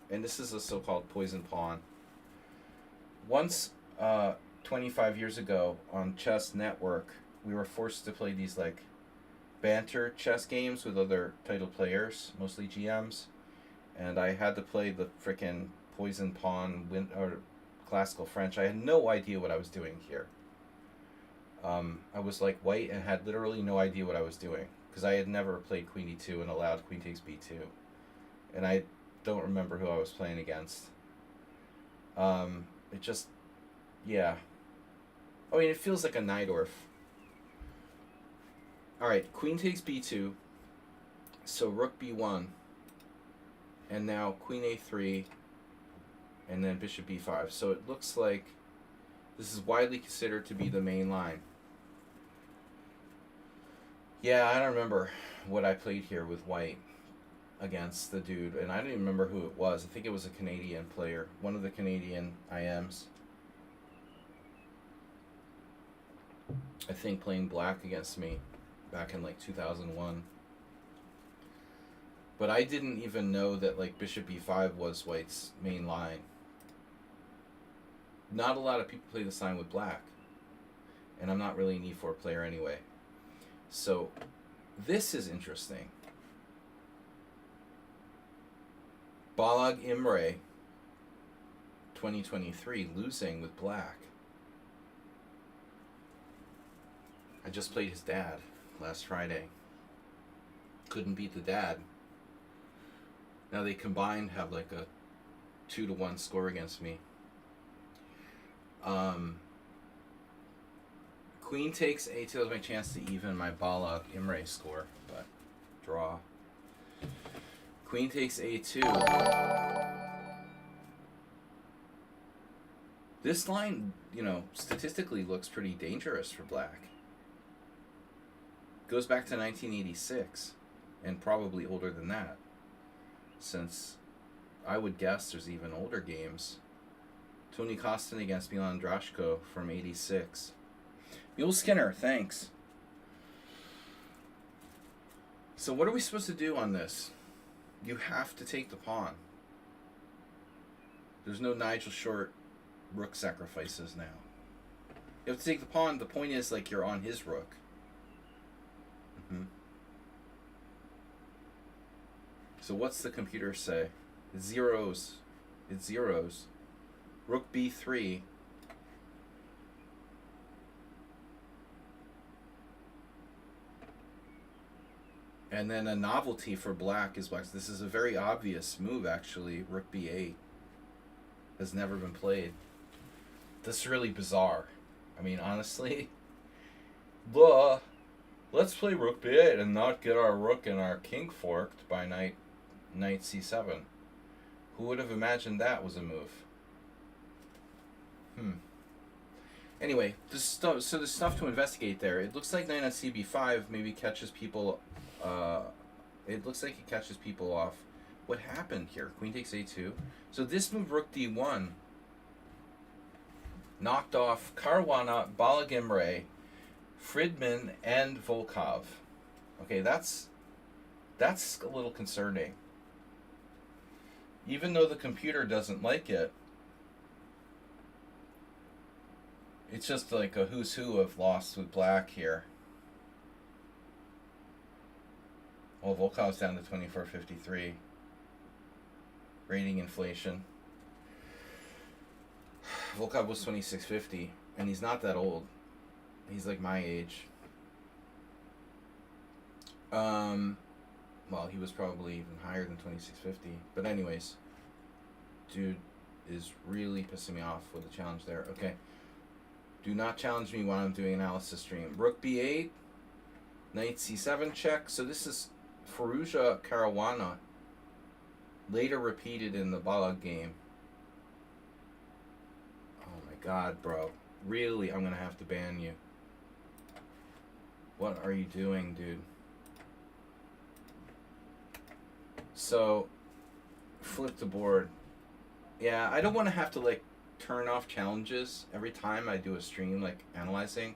Speaker 1: and this is a so-called poison pawn. Once, 25 years ago on Chess Network, we were forced to play these like banter chess games with other title players, mostly GMs, and I had to play the frickin' poison pawn or classical French. I had no idea what I was doing here. I was like white and had literally no idea what I was doing because I had never played queen e2 and allowed queen takes b2, and I don't remember who I was playing against. It just, yeah. I mean, it feels like a Najdorf. Alright, queen takes b2, so rook b1, and now queen a3, and then bishop b5. So it looks like this is widely considered to be the main line. Yeah, I don't remember what I played here with white against the dude, and I don't even remember who it was. I think it was a Canadian player, one of the Canadian IMs. I think playing black against me back in like 2001. But I didn't even know that like bishop b5 was white's main line. Not a lot of people play this line with black, and I'm not really an e4 player anyway. So this is interesting. Balag Imre 2023 losing with black. I just played his dad last Friday. Couldn't beat the dad. Now they combined have like a 2-1 score against me. Queen takes a2 was my chance to even my Balag Imre score, but draw. Queen takes a2. This line, you know, statistically looks pretty dangerous for black. Goes back to 1986, and probably older than that, since I would guess there's even older games. Tony Kostin against Milan Drashko from 86. Mule Skinner, thanks. So what are we supposed to do on this? You have to take the pawn. There's no Nigel Short rook sacrifices now. You have to take the pawn. The point is, like, you're on his rook. So what's the computer say? It's zeros. It's zeros. Rook b3. And then a novelty for black is black. This is a very obvious move, actually. Rook b8 has never been played. This is really bizarre. I mean, honestly, blah. Let's play rook b8 and not get our rook and our king forked by knight Knight c7. Who would have imagined that was a move? Anyway, so there's stuff to investigate there. It looks like knight on cb5 maybe catches people. It looks like it catches people off. What happened here? Queen takes a2. So this move, rook d1, knocked off Caruana, Balaguemre, Friedman, and Volkov. Okay, that's a little concerning. Even though the computer doesn't like it, it's just like a who's who of lost with black here. Well, Volkov's down to 24.53. Rating inflation. Volkov was 26.50, and he's not that old. He's like my age. Well, he was probably even higher than 26.50. But anyways, dude is really pissing me off with the challenge there. Okay. Do not challenge me while I'm doing analysis stream. Rook b8, knight c7 check. So this is Firouzja Caruana, later repeated in the Balag game. Oh my god, bro. Really, I'm going to have to ban you. What are you doing, dude? So, flip the board. Yeah, I don't want to have to, like, turn off challenges every time I do a stream, like, analyzing.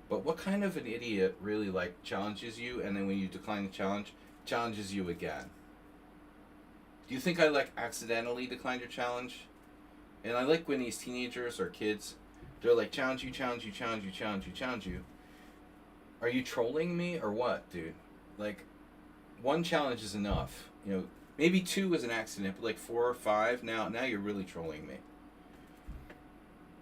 Speaker 1: But what kind of an idiot really, like, challenges you, and then when you decline the challenge, challenges you again? Do you think I, like, accidentally declined your challenge? And I like when these teenagers or kids, they're like, challenge you, challenge you, challenge you, challenge you, challenge you. Are you trolling me or what, dude? Like, one challenge is enough. You know, maybe 2 was an accident, but like 4 or 5, now you're really trolling me.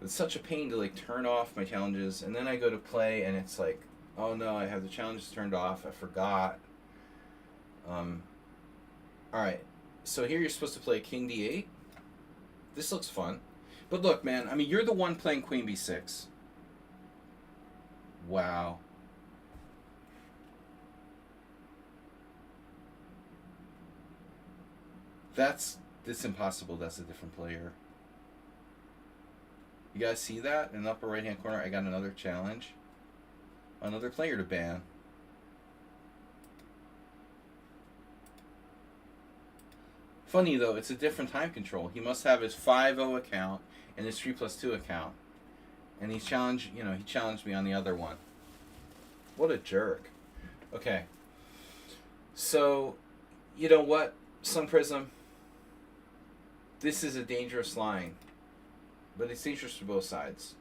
Speaker 1: It's such a pain to, like, turn off my challenges, and then I go to play, and it's like, oh no, I have the challenges turned off, I forgot. Alright, so here you're supposed to play king d8. This looks fun. But look, man, I mean, you're the one playing queen b6. Wow. That's impossible. That's a different player. You guys see that? In the upper right hand corner, I got another challenge. Another player to ban. Funny though, it's a different time control. He must have his 5-0 account and his 3+2 account. And he challenged me on the other one. What a jerk. Okay. So, you know what, Sun Prism? This is a dangerous line. But it's dangerous for both sides.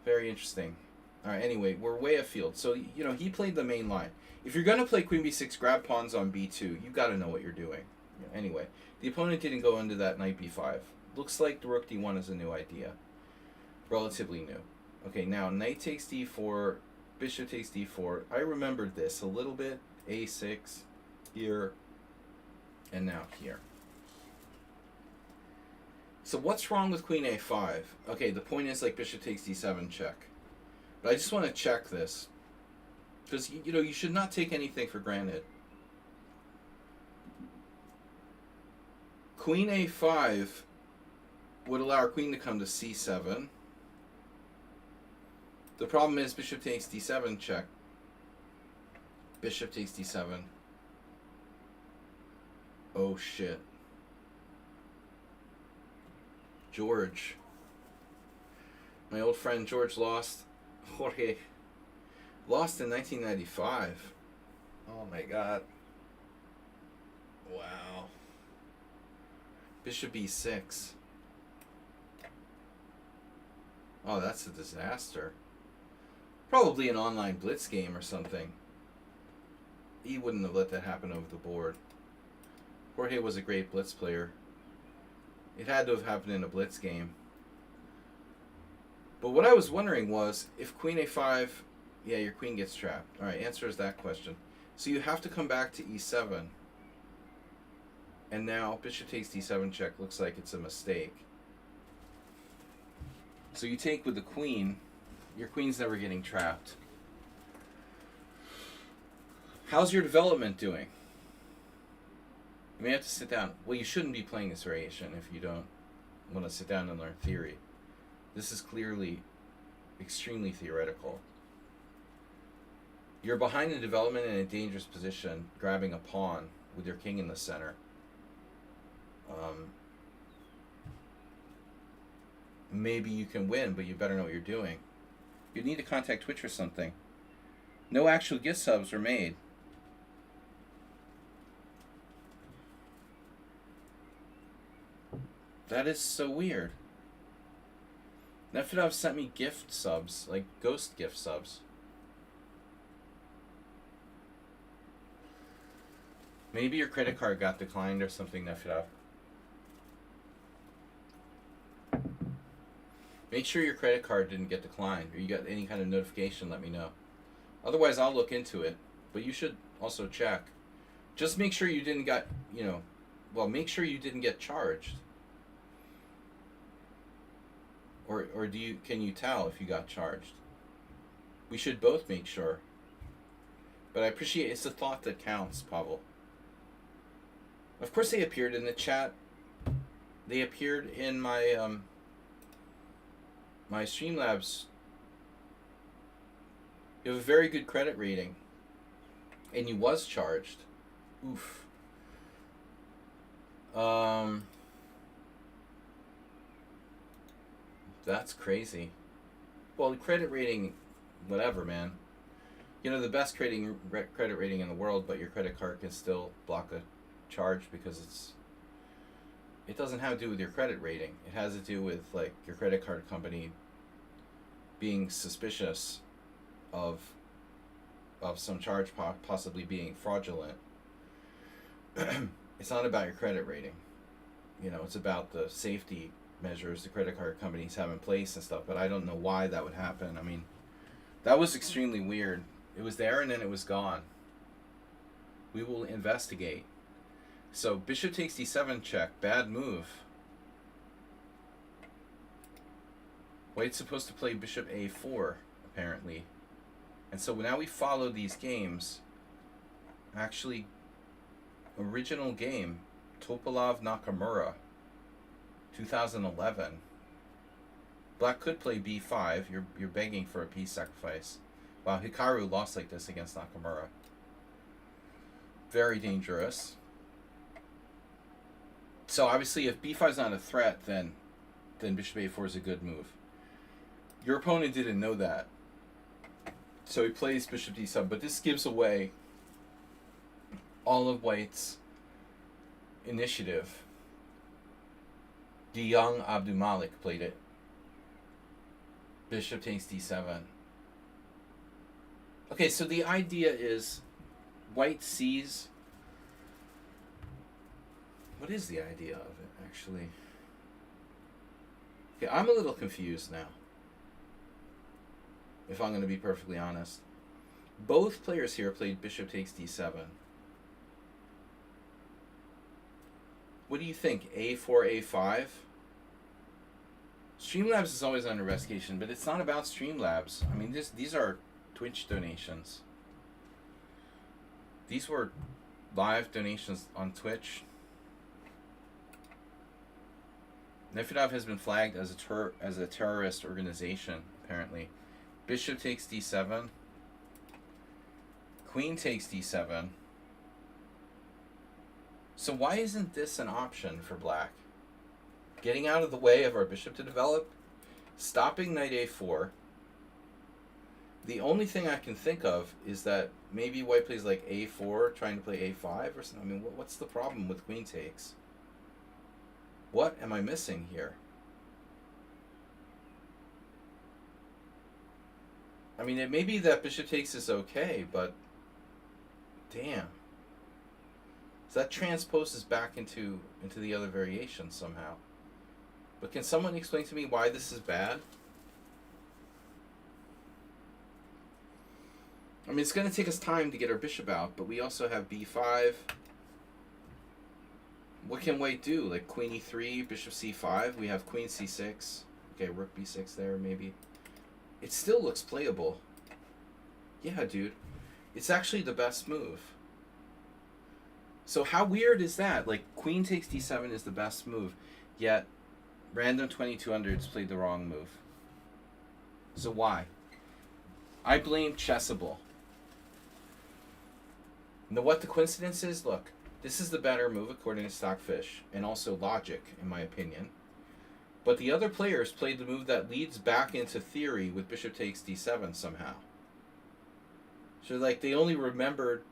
Speaker 1: Very interesting. Alright, anyway, we're way afield. So, you know, he played the main line. If you're going to play queen b6, grab pawns on b2, you've got to know what you're doing. Anyway, the opponent didn't go into that knight b5. Looks like the rook d1 is a new idea. Relatively new. Okay, now knight takes d4, bishop takes d4. I remembered this a little bit. a6, here, and now here. So what's wrong with queen a5? Okay, the point is, like, bishop takes d7 check. But I just want to check this. Because, you know, you should not take anything for granted. Queen a5 would allow our queen to come to c7. The problem is bishop takes d7 check. Bishop takes d7. Oh shit. George. My old friend George lost. Jorge. Lost in 1995. Oh my god. Wow. Bishop e6. Oh, that's a disaster. Probably an online blitz game or something. He wouldn't have let that happen over the board. Jorge was a great blitz player. It had to have happened in a blitz game. But what I was wondering was, if queen a5, yeah, your queen gets trapped. Alright, answer is that question. So you have to come back to e7. And now bishop takes d7 check looks like it's a mistake. So you take with the queen. Your queen's never getting trapped. How's your development doing? You may have to sit down. Well, you shouldn't be playing this variation if you don't want to sit down and learn theory. This is clearly extremely theoretical. You're behind in development in a dangerous position, grabbing a pawn with your king in the center. Maybe you can win, but you better know what you're doing. You need to contact Twitch or something. No actual gift subs were made. That is so weird. Nefedov sent me gift subs, like ghost gift subs. Maybe your credit card got declined or something, Nefedov. Make sure your credit card didn't get declined or you got any kind of notification, let me know. Otherwise, I'll look into it. But you should also check. Just make sure you didn't get, make sure you didn't get charged. Or can you tell if you got charged? We should both make sure. But I appreciate it's the thought that counts, Pavel. Of course they appeared in the chat. They appeared in my my Streamlabs. You have a very good credit rating. And you was charged. Oof. That's crazy. Well, credit rating, whatever, man. The best credit rating in the world, but your credit card can still block a charge because it doesn't have to do with your credit rating. It has to do with like your credit card company being suspicious of some charge possibly being fraudulent. It's not about your credit rating. It's about the safety measures the credit card companies have in place and stuff, but I don't know why that would happen. I mean, that was extremely weird. It was there and then it was gone. We will investigate. So bishop takes d7 check. Bad move. White's supposed to play bishop a4, apparently. And so now we follow these games. Actually, original game, Topalov Nakamura, 2011. Black could play b5. You're begging for a piece sacrifice. Wow, Hikaru lost like this against Nakamura. Very dangerous. So obviously, if b5 is not a threat, then bishop a4 is a good move. Your opponent didn't know that, so he plays bishop d7. But this gives away all of White's initiative. The young Abdumalik played it. Bishop takes d7. Okay, so the idea is White sees... What is the idea of it, actually? Okay, I'm a little confused now, if I'm going to be perfectly honest. Both players here played bishop takes d7. What do you think? a4, a5? Streamlabs is always under investigation, but it's not about Streamlabs. I mean, these are Twitch donations. These were live donations on Twitch. Nefedov has been flagged as a terrorist organization, apparently. Bishop takes d7. Queen takes d7. So why isn't this an option for black? Getting out of the way of our bishop to develop, stopping knight a4. The only thing I can think of is that maybe white plays like a4, trying to play a5 or something. I mean, what's the problem with queen takes? What am I missing here? I mean, it may be that bishop takes is okay, but damn. So that transposes back into the other variation somehow. But can someone explain to me why this is bad? I mean, it's going to take us time to get our bishop out, but we also have b5. What can white do? Like queen e3, bishop c5. We have queen c6. Okay, rook b6 there, maybe. It still looks playable. Yeah, dude. It's actually the best move. So how weird is that? Like, queen takes d7 is the best move, yet random 2200s played the wrong move. So why? I blame Chessable. Now, what the coincidence is? Look, this is the better move according to Stockfish, and also logic, in my opinion. But the other players played the move that leads back into theory with bishop takes d7 somehow. So, like, they only remembered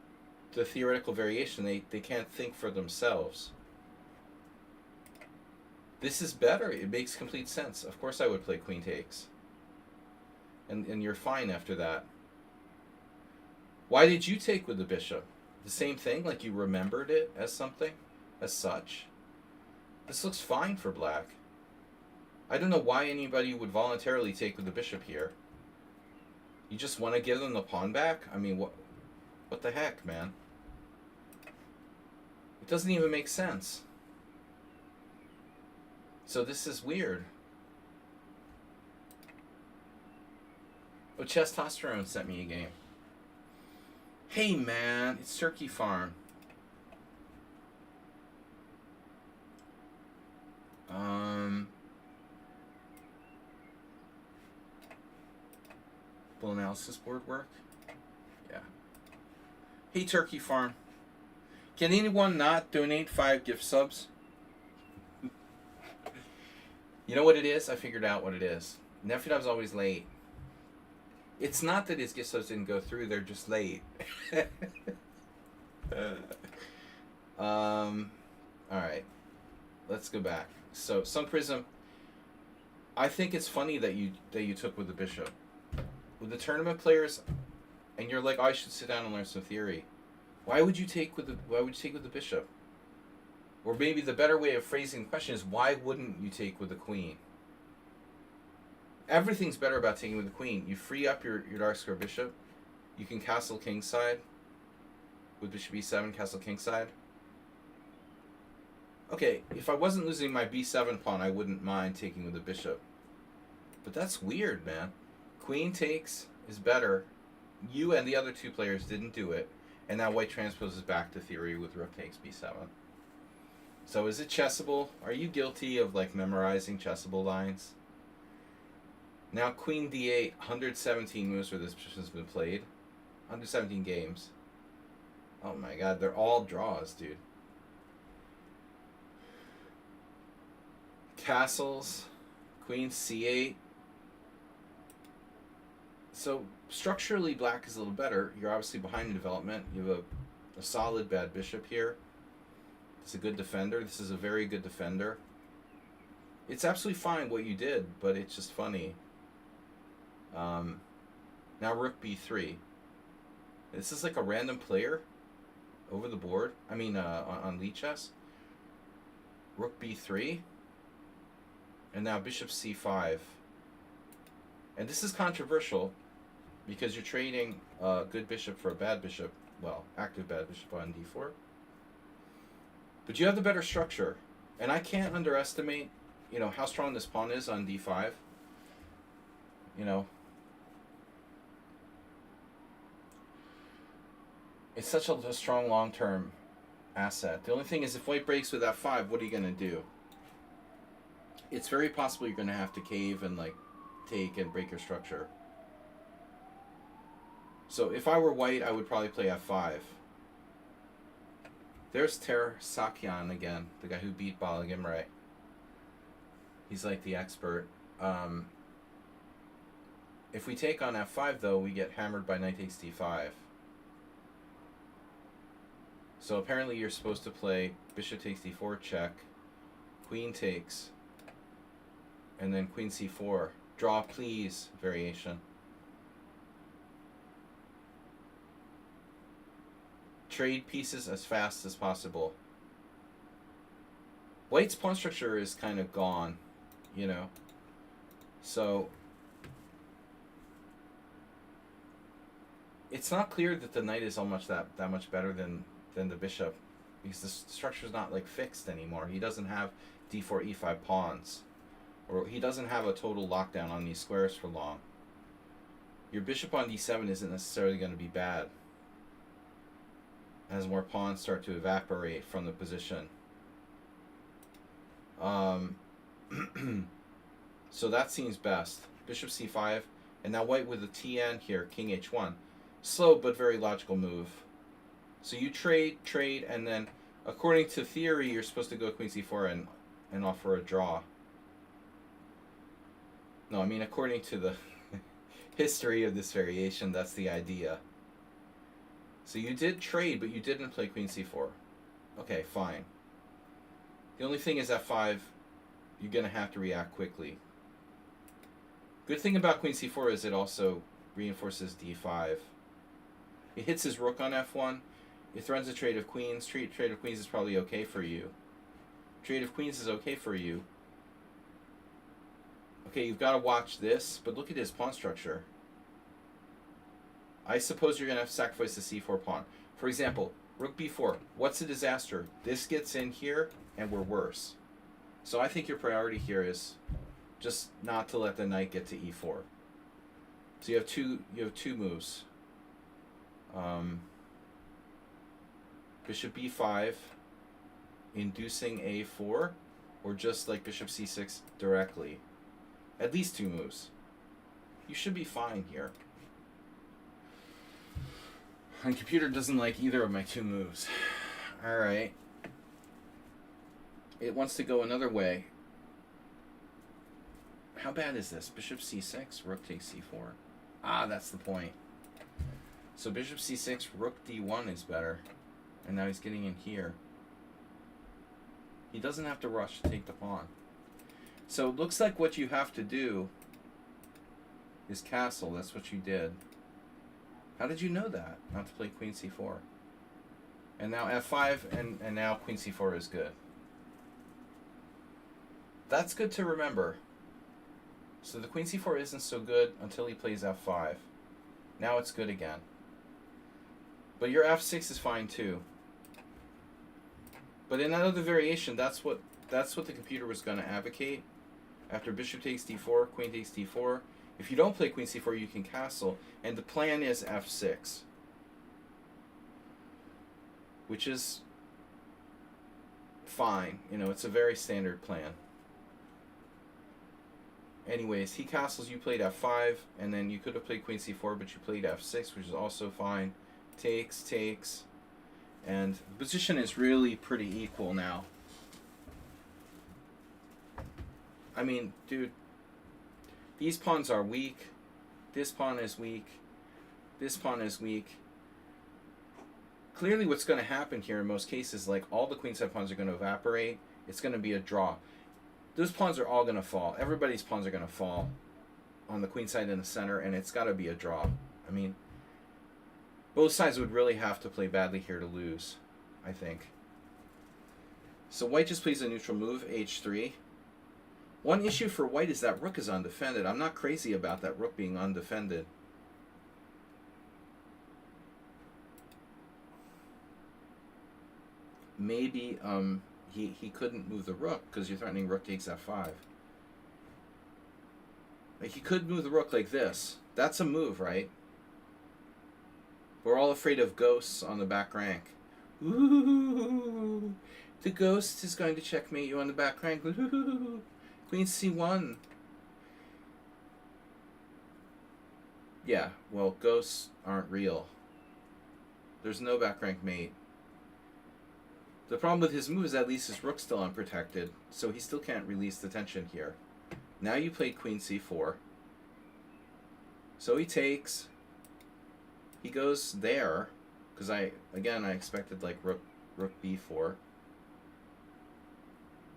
Speaker 1: the theoretical variation. They can't think for themselves. This is better. It makes complete sense. Of course I would play queen takes. And you're fine after that. Why did you take with the bishop? The same thing? Like you remembered it as something? As such? This looks fine for black. I don't know why anybody would voluntarily take with the bishop here. You just want to give them the pawn back? I mean, what the heck, man? It doesn't even make sense. So this is weird. Oh, Testosterone sent me a game. Hey, man, it's Turkey Farm. Will analysis board work? Yeah. Hey, Turkey Farm. Can anyone not donate 5 gift subs? You know what it is? I figured out what it is. Nephiudob's always late. It's not that his gift subs didn't go through, they're just late. Alright. Let's go back. So, Sun Prism, I think it's funny that you took with the bishop. With the tournament players, and you're like, oh, I should sit down and learn some theory. Why would you take with the bishop? Or maybe the better way of phrasing the question is, why wouldn't you take with the queen? Everything's better about taking with the queen. You free up your dark square bishop. You can castle kingside with bishop e7, castle kingside. Okay, if I wasn't losing my b7 pawn, I wouldn't mind taking with the bishop. But that's weird, man. Queen takes is better. You and the other 2 players didn't do it. And now white transposes back to theory with rook takes b7. So is it chessable? Are you guilty of like memorizing chessable lines? Now queen d8, 117 moves where this position has been played. 117 games. Oh my god, they're all draws, dude. Castles, queen c8. So structurally black is a little better. You're obviously behind in development. You have a solid bad bishop here. It's a good defender. This is a very good defender. It's absolutely fine what you did, but it's just funny. Now rook b3. This is like a random player over the board. I mean, on lead chess. Rook b3. And now bishop c5. And this is controversial because you're trading a good bishop for a bad bishop. Well, active bad bishop on d4. But you have the better structure. And I can't underestimate, how strong this pawn is on d5. It's such a strong long-term asset. The only thing is if white breaks with f5, what are you going to do? It's very possible you're going to have to cave and take and break your structure. So if I were white, I would probably play f5. There's Sakyan again, the guy who beat Bala Gimrai. He's like the expert. If we take on f5, though, we get hammered by knight takes d5. So apparently you're supposed to play bishop takes d4 check, queen takes, and then queen c4. Draw please variation. Trade pieces as fast as possible. White's pawn structure is kind of gone, So it's not clear that the knight is almost that much better than the bishop, because the structure is not fixed anymore. He doesn't have d4 e5 pawns, or he doesn't have a total lockdown on these squares for long. Your bishop on d7 isn't necessarily going to be bad. as more pawns start to evaporate from the position. So that seems best. Bishop c5, and now white with the TN here, king h1. Slow but very logical move. So you trade, and then according to theory, you're supposed to go queen c4 and offer a draw. No, I mean according to the history of this variation, that's the idea. So you did trade, but you didn't play queen c4. Okay, fine. The only thing is f5, you're going to have to react quickly. Good thing about queen c4 is it also reinforces d5. It hits his rook on f1. It threatens a trade of queens. Trade of queens is probably okay for you. Trade of queens is okay for you. Okay, you've got to watch this, but look at his pawn structure. I suppose you're going to have to sacrifice the c4 pawn. For example, rook b4. What's a disaster? This gets in here, and we're worse. So I think your priority here is just not to let the knight get to e4. So you have two moves. Bishop b5, inducing a4, or just like bishop c6 directly. At least two moves. You should be fine here. My computer doesn't like either of my two moves. Alright. It wants to go another way. How bad is this? Bishop c6, rook takes c4. Ah, that's the point. So bishop c6, rook d1 is better. And now he's getting in here. He doesn't have to rush to take the pawn. So it looks like what you have to do is castle. That's what you did. How did you know that? Not to play queen c4. And now f5, and now queen c4 is good. That's good to remember. So the queen c4 isn't so good until he plays f5. Now it's good again. But your f6 is fine too. But in another variation, that's what the computer was going to advocate. After bishop takes d4, queen takes d4. If you don't play queen c4, you can castle. And the plan is f6. Which is fine. You know, it's a very standard plan. Anyways, he castles, you played f5, and then you could have played queen c4, but you played f6, which is also fine. Takes, and the position is really pretty equal now. I mean, dude, these pawns are weak. This pawn is weak. This pawn is weak. Clearly what's going to happen here in most cases, like all the queenside pawns are going to evaporate. It's going to be a draw. Those pawns are all going to fall. Everybody's pawns are going to fall on the queenside in the center, and it's got to be a draw. I mean, both sides would really have to play badly here to lose, I think. So white just plays a neutral move, h3. One issue for white is that rook is undefended. I'm not crazy about that rook being undefended. Maybe he couldn't move the rook because you're threatening rook takes f5. Like, he could move the rook like this. That's a move, right? We're all afraid of ghosts on the back rank. Ooh, the ghost is going to checkmate you on the back rank. Ooh, queen c1. Yeah, well, ghosts aren't real. There's no back rank mate. The problem with his move is at least his rook's still unprotected, so he still can't release the tension here. Now you played queen c4. So he takes. He goes there, because I expected like rook b4.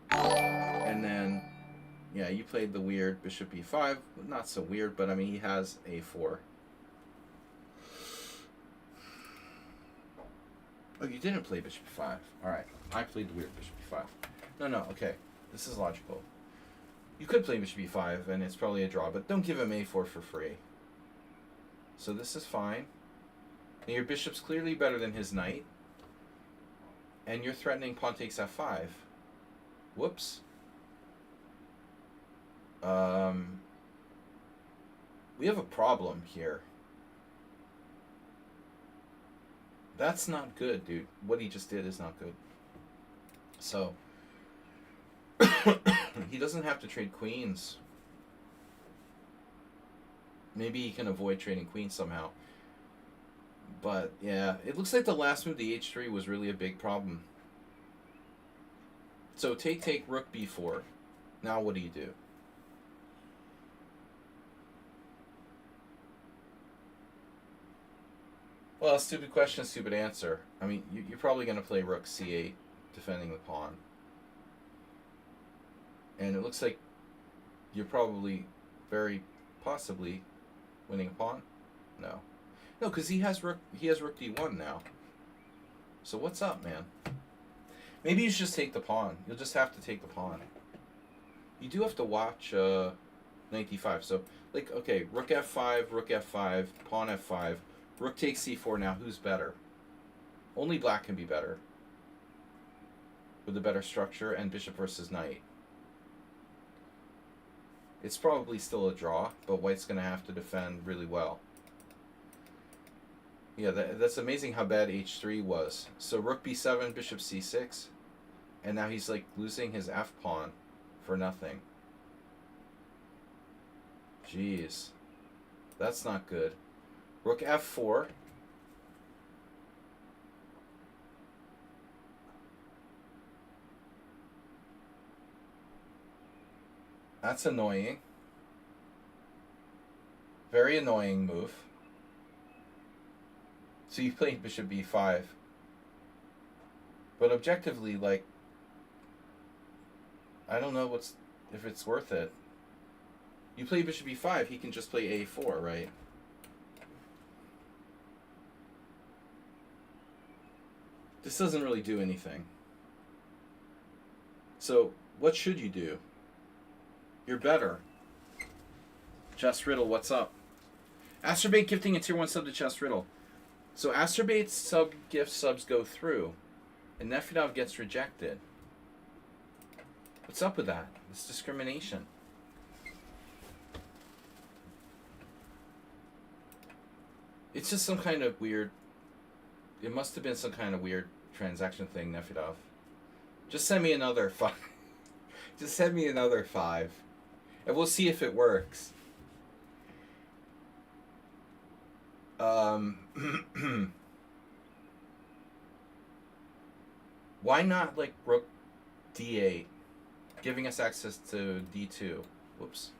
Speaker 1: And then, yeah, you played the weird bishop e5. Not so weird, but I mean, he has a4. Oh, you didn't play bishop e5. Alright, I played the weird bishop e5. No, okay. This is logical. You could play bishop e5, and it's probably a draw, but don't give him a4 for free. So this is fine. Now your bishop's clearly better than his knight. And you're threatening pawn takes f5. Whoops. We have a problem here. That's not good, dude. What he just did is not good. So, he doesn't have to trade queens. Maybe he can avoid trading queens somehow. But, yeah, it looks like the last move, the h3, was really a big problem. So, take, rook b4. Now what do you do? Well, stupid question, stupid answer. I mean, you're probably going to play rook c8, defending the pawn. And it looks like you're probably, very possibly, winning a pawn? No. No, because he has rook d1 now. So what's up, man? Maybe you should just take the pawn. You'll just have to take the pawn. You do have to watch knight d5. So, like, okay, rook f5, pawn f5, rook takes c4 now. Who's better? Only black can be better. With a better structure and bishop versus knight. It's probably still a draw, but white's going to have to defend really well. Yeah, that's amazing how bad h3 was. So rook b7, bishop c6, and now he's like losing his f-pawn for nothing. Jeez. That's not good. Rook f4. That's annoying. Very annoying move. So you played bishop b5. But objectively, like, I don't know if it's worth it. You play bishop b5, he can just play a4, right? This doesn't really do anything. So, what should you do? You're better. Chess Riddle, what's up? Asterbait gifting a tier 1 sub to Chess Riddle. So Asterbait's subs go through, and Nefedov gets rejected. What's up with that? It's discrimination. It's just some kind of weird... It must have been some kind of weird transaction thing, Nefedov. Just send me another 5. Just send me another 5. And we'll see if it works. Why not, like, rook d8, giving us access to d2? Whoops.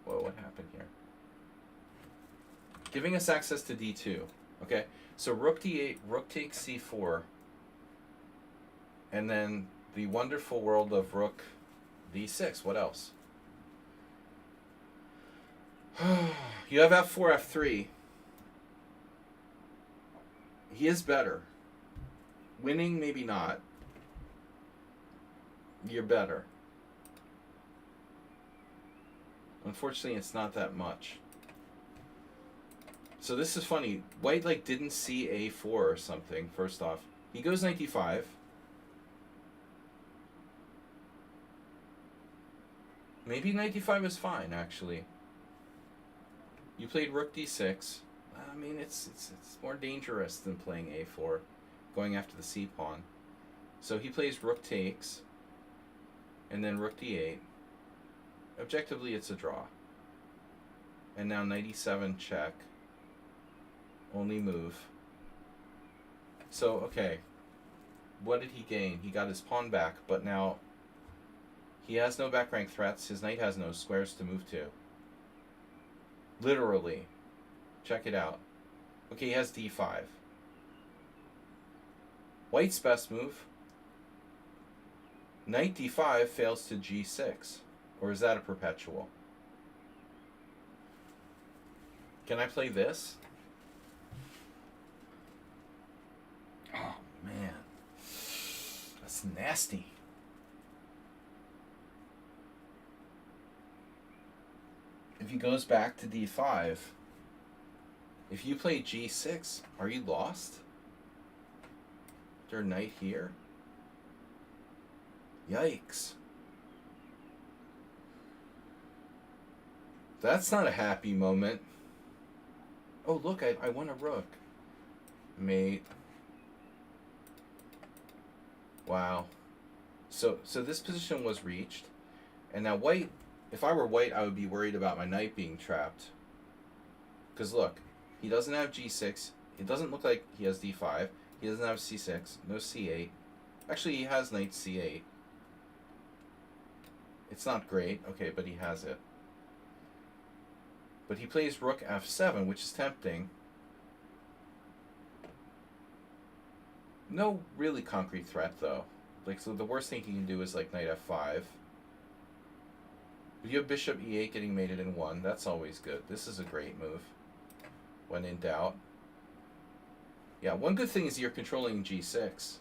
Speaker 1: Whoa, what happened here? Giving us access to d2. Okay, so rook d8, rook takes c4, and then the wonderful world of rook d6. What else? You have f4, f3. He is better. Winning, maybe not. You're better. Unfortunately, it's not that much. So this is funny. White, like, didn't see a4 or something, first off. He goes knight d5. Maybe knight d5 is fine, actually. You played rook d6. I mean, it's more dangerous than playing a4, going after the c-pawn. So he plays rook takes, and then rook d8. Objectively, it's a draw. And now knight e7 check. Only move. So, okay. What did he gain? He got his pawn back, but now he has no back rank threats. His knight has no squares to move to. Literally. Check it out. Okay, he has d5. White's best move. Knight d5 fails to g6. Or is that a perpetual? Can I play this? Oh, man. That's nasty. If he goes back to d5, if you play g6, are you lost? Is there a knight here? Yikes. That's not a happy moment. Oh, look, I won a rook. mate. Wow. So this position was reached. And now white, if I were white, I would be worried about my knight being trapped. Because look, he doesn't have g6. It doesn't look like he has d5. He doesn't have c6. No c8. Actually, he has knight c8. It's not great. Okay, but he has it. But he plays rook f7, which is tempting. No really concrete threat, though. Like, so the worst thing he can do is, like, knight f5. But you have bishop e8 getting mated in 1. That's always good. This is a great move. When in doubt. Yeah, one good thing is you're controlling g6.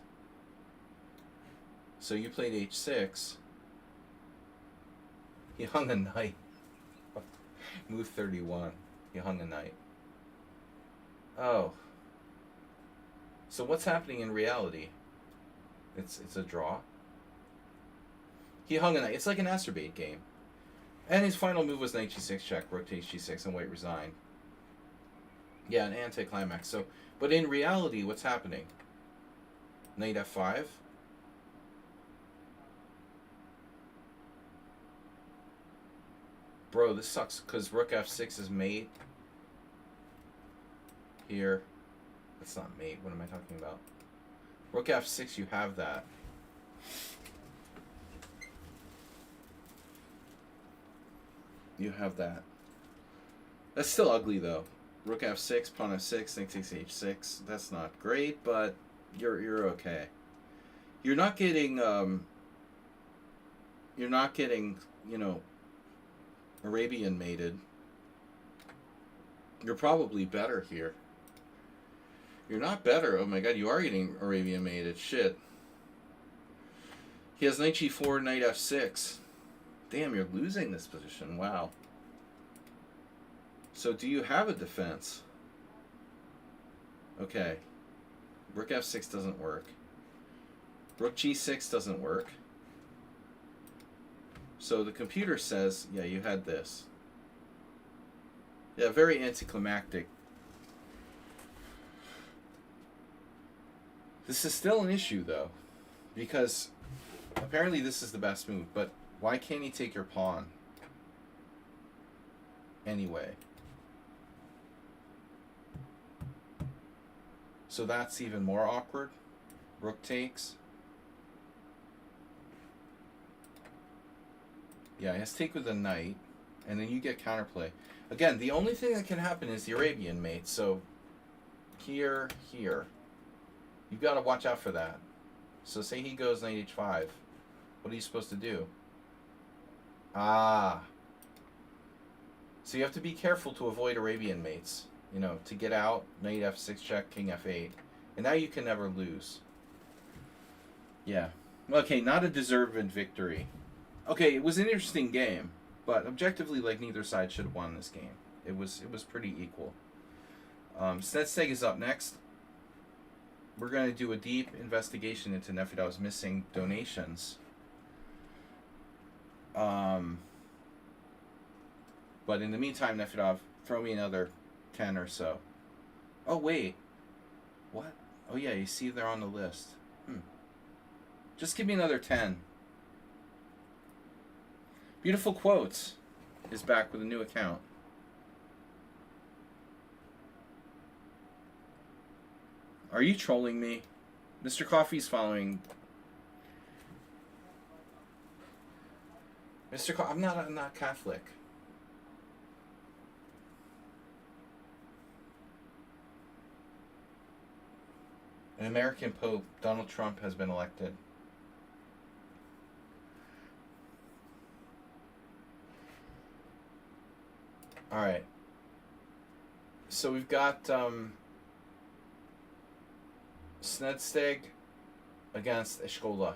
Speaker 1: So you played h6. He hung a knight. Move 31. He hung a knight. Oh. So what's happening in reality? It's a draw. He hung a knight. It's like an acerbate game. And his final move was knight g6 check, rook takes g6, and white resigned. Yeah, an anticlimax. So, but in reality, what's happening? Knight f5. Bro, this sucks because rook f6 is mate. Here. That's not mate. What am I talking about? Rook f6, you have that. You have that. That's still ugly though. Rook f6, pawn f6, knight takes h6. That's not great, but you're okay. You're not getting you know, Arabian mated. You're probably better here. You're not better. Oh my god, you are getting Arabian mated. Shit. He has knight g4, knight f6. Damn, you're losing this position. Wow. So do you have a defense? Okay. Rook f6 doesn't work. Rook g6 doesn't work. So the computer says, yeah, you had this. Yeah, very anticlimactic. This is still an issue, though, because apparently this is the best move, but why can't he take your pawn? Anyway. So that's even more awkward. Rook takes. Yeah, he has to take with a knight, and then you get counterplay. Again, the only thing that can happen is the Arabian mate, so here. You've got to watch out for that. So say he goes knight h5. What are you supposed to do? Ah. So you have to be careful to avoid Arabian mates. You know, to get out, knight f6 check, king f8. And now you can never lose. Yeah. Okay, not a deserved victory. Okay, it was an interesting game, but objectively, like, neither side should have won this game. It was pretty equal. SLADGIE is up next. We're going to do a deep investigation into Nefidov's missing donations. But in the meantime, Nefidov, throw me another 10 or so. Oh, wait. What? Oh, yeah, you see they're on the list. Just give me another 10. Beautiful Quotes is back with a new account. Are you trolling me? Mr. Coffee's following. Mr. I'm not Catholic. An American Pope, Donald Trump, has been elected. All right. So we've got SLADGIE against Escola.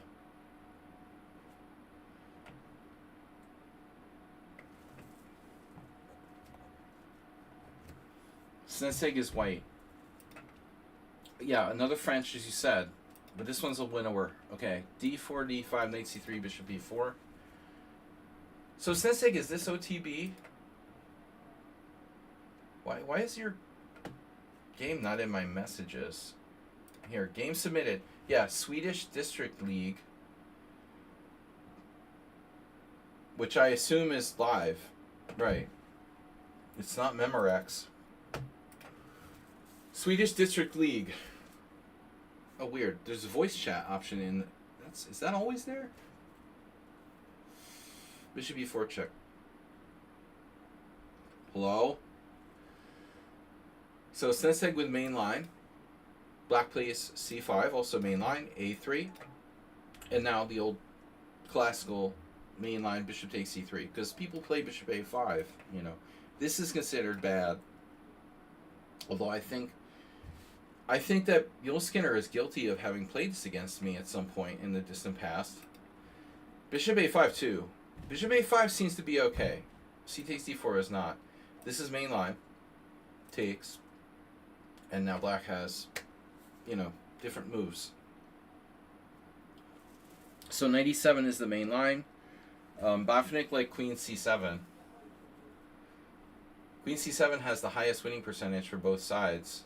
Speaker 1: SLADGIE is white. Yeah, another French, as you said. But this one's a winnower. Okay, d4, d5, knight c3, bishop b4. So SLADGIE, is this OTB? Why is your Game not in my messages. Here, game submitted. Yeah, Swedish District League, which I assume is live. Right. It's not Memorex. Swedish District League. Oh, weird. There's a voice chat option in. Is that always there? Bishop e4 check. Hello? So Senseg with main line. Black plays c5, also main line, a3. And now the old classical main line, bishop takes c3. Because people play bishop a5, you know. This is considered bad. Although I think that Yul Skinner is guilty of having played this against me at some point in the distant past. Bishop a5 too. Bishop a5 seems to be okay. C takes d4 is not. This is main line. Takes. And now black has, you know, different moves. So knight e7 is the main line. Botvinnik like queen c7. Queen c7 has the highest winning percentage for both sides.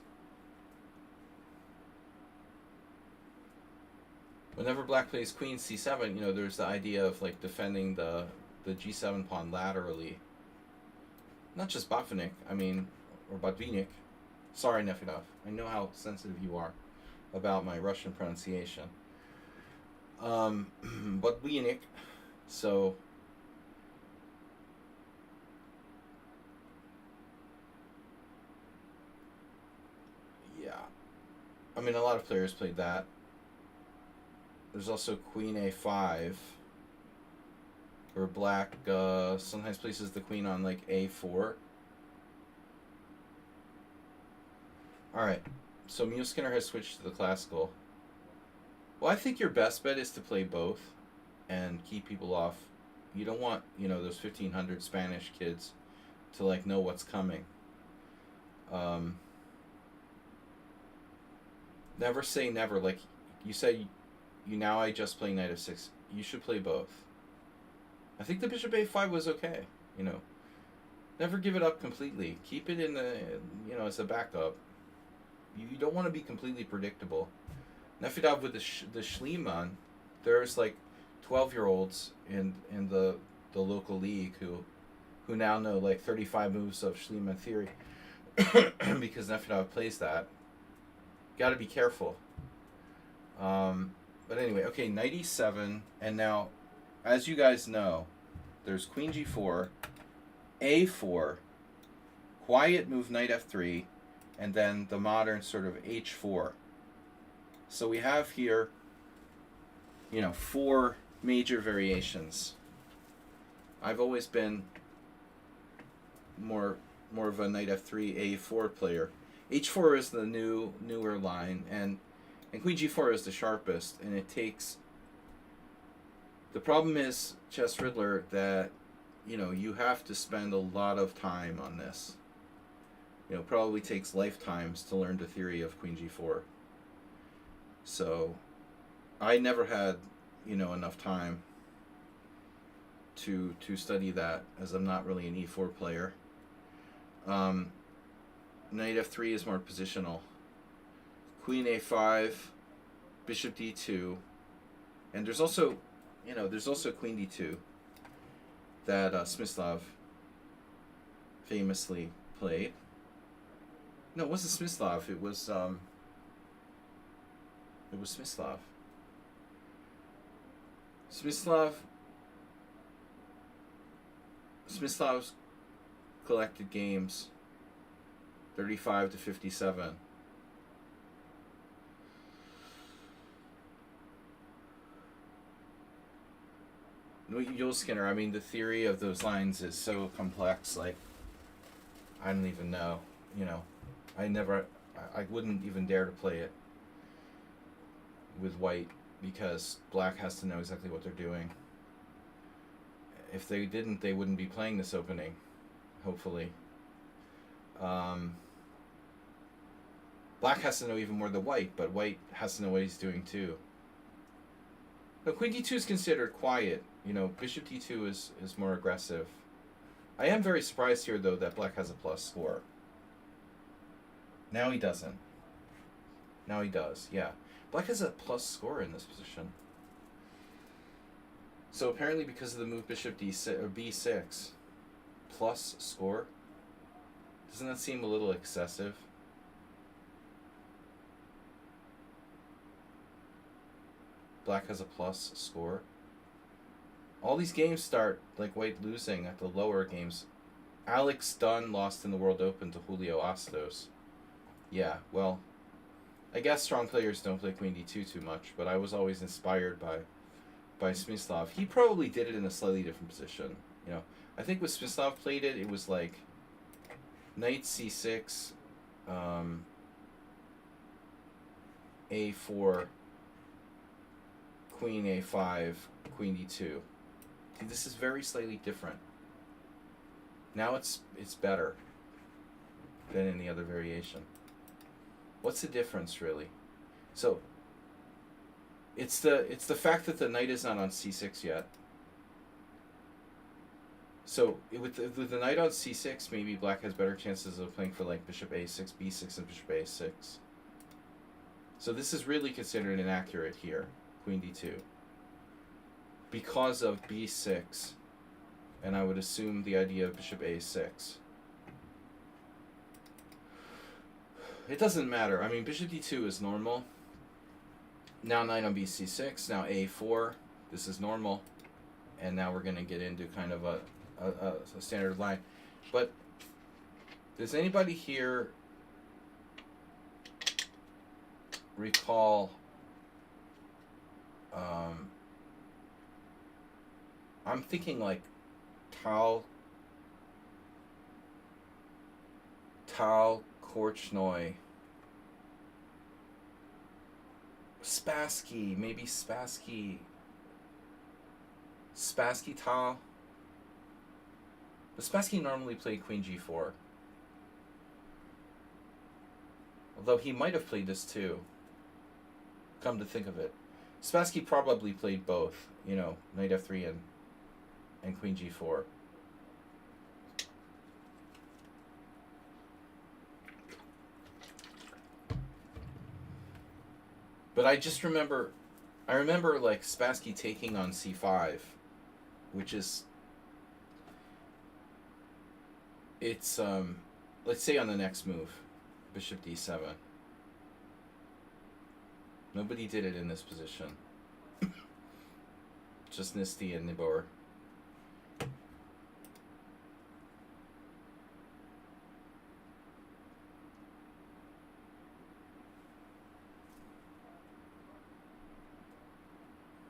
Speaker 1: Whenever black plays queen c7, you know, there's the idea of like defending the g7 pawn laterally. Not just Botvinnik, I mean, or Botvinnik. Sorry, Nefedov. I know how sensitive you are about my Russian pronunciation. Botvinnik. So yeah. I mean, a lot of players played that. There's also queen a5, where black sometimes places the queen on like a4. Alright, so Yul Skinner has switched to the classical. Well, I think your best bet is to play both and keep people off. You don't want, you know, those 1,500 Spanish kids to like know what's coming. Never say never. Like you said, I just play knight f6. You should play both. I think the bishop a5 was okay. You know, never give it up completely. Keep it in the, you know, as a backup. You don't want to be completely predictable. Nefedov with the Schliemann, there's like 12-year-olds in the local league who now know like 35 moves of Schliemann theory because Nefedov plays that. Got to be careful. But anyway, okay, knight e7, and now, as you guys know, there's queen g4, a4, quiet move knight f3, and then the modern sort of h4. So we have here, you know, 4 major variations. I've always been more of a knight f3, a4 player. h4 is the newer line, and queen g4 is the sharpest, and it takes... The problem is, Chess Riddler, that, you know, you have to spend a lot of time on this. You know, probably takes lifetimes to learn the theory of queen g4. So, I never had, you know, enough time to study that, as I'm not really an e4 player. Knight f3 is more positional. Queen a5, bishop d2, and there's also, you know, there's also queen d2 that Smyslov famously played. No, it wasn't Smyslov. It was Smyslov. Smyslov's collected games 35 to 57. Yul Skinner, I mean, the theory of those lines is so complex, like, I don't even know, you know. I wouldn't even dare to play it with white, because black has to know exactly what they're doing. If they didn't, they wouldn't be playing this opening, hopefully. Black has to know even more than white, but white has to know what he's doing too. No, queen d2 is considered quiet. You know, bishop d2 is more aggressive. I am very surprised here, though, that black has a plus score. Now he doesn't. Now he does, yeah. Black has a plus score in this position. So apparently because of the move bishop d6 or b6 plus score, doesn't that seem a little excessive? Black has a plus score. All these games start like white losing at the lower games. Alex Dunn lost in the World Open to Julio Astos. Yeah, well, I guess strong players don't play Queen D2 too much, but I was always inspired by Smyslov. He probably did it in a slightly different position. You know, I think when Smyslov played it, it was like Knight C6, A4, Queen A5, Queen D2. See, this is very slightly different. Now it's better than in the other variation. What's the difference, really? So it's the fact that the knight is not on c6 yet. So with the knight on c6, maybe black has better chances of playing for like bishop a6, b6, and bishop a6. So this is really considered inaccurate here, queen d2, because of b6, and I would assume the idea of bishop a6. It doesn't matter. I mean, bishop d2 is normal. Now knight on bc6, now a4. This is normal. And now we're going to get into kind of a standard line. But does anybody here recall... I'm thinking like Tal Korchnoi, Spassky, maybe Spassky Tal. But Spassky normally played queen g4. Although he might have played this too. Come to think of it. Spassky probably played both, you know, knight f3 and queen g4. But I just remember, like Spassky taking on c5, which is, it's, let's say on the next move, bishop d7. Nobody did it in this position. Just Nisty and Nibor.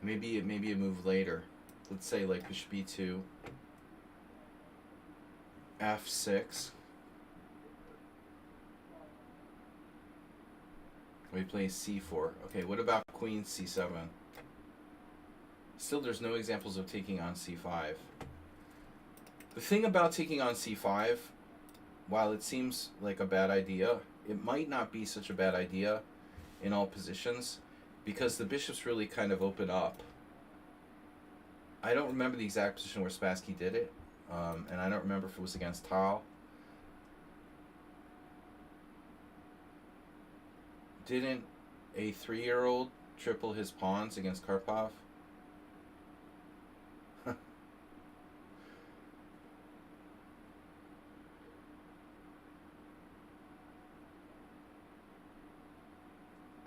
Speaker 1: Maybe a move later. Let's say like bishop e2, f6. We play c4. Okay, what about queen c7? Still, there's no examples of taking on c5. The thing about taking on c5, while it seems like a bad idea, it might not be such a bad idea in all positions, because the bishops really kind of open up. I don't remember the exact position where Spassky did it, and I don't remember if it was against Tal. Didn't a 3-year-old triple his pawns against Karpov?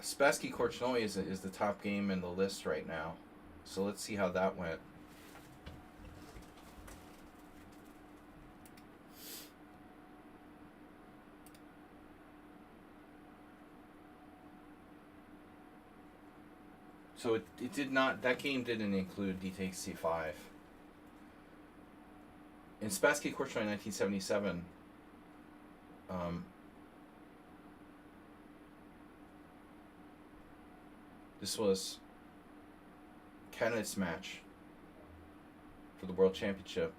Speaker 1: Spassky Korchnoi is the top game in the list right now. So let's see how that went. So it did not, that game didn't include d takes c5. In Spassky Korchnoi 1977, this was candidates match for the World Championship.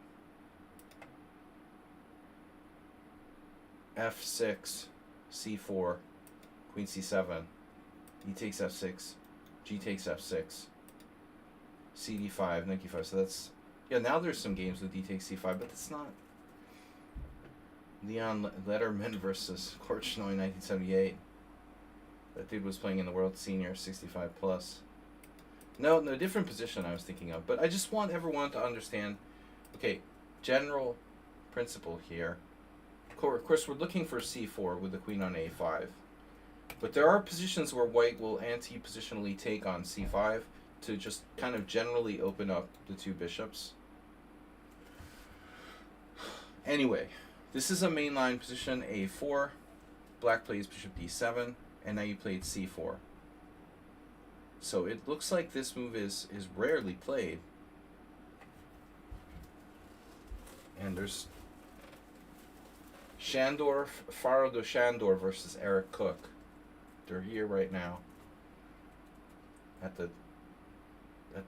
Speaker 1: f6, c4, queen c7, e takes f6, g takes f6, cd5, knight e5. So that's, yeah, now there's some games with d takes c5, but it's Leon Letterman versus Korchnoi 1978. That dude was playing in the World Senior 65 plus. No, different position I was thinking of. But I just want everyone to understand, okay, general principle here. Of course, we're looking for c4 with the queen on a5. But there are positions where white will anti-positionally take on c5 to just kind of generally open up the two bishops. Anyway, this is a mainline position, a4. Black plays bishop d7, and now you played c4. So it looks like this move is rarely played. And there's Faro do Shandor versus Eric Cook. They're here right now at the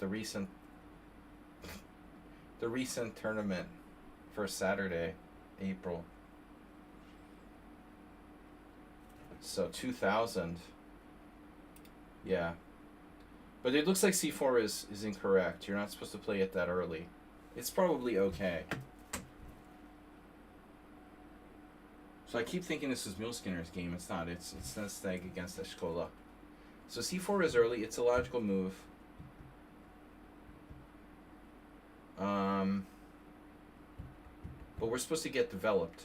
Speaker 1: recent tournament for Saturday, April. So 2000. Yeah. But it looks like c4 is incorrect. You're not supposed to play it that early. It's probably okay. So I keep thinking this is Muleskinner's game. It's not. It's Nesteg against Eshkola. So c4 is early. It's a logical move. But we're supposed to get developed.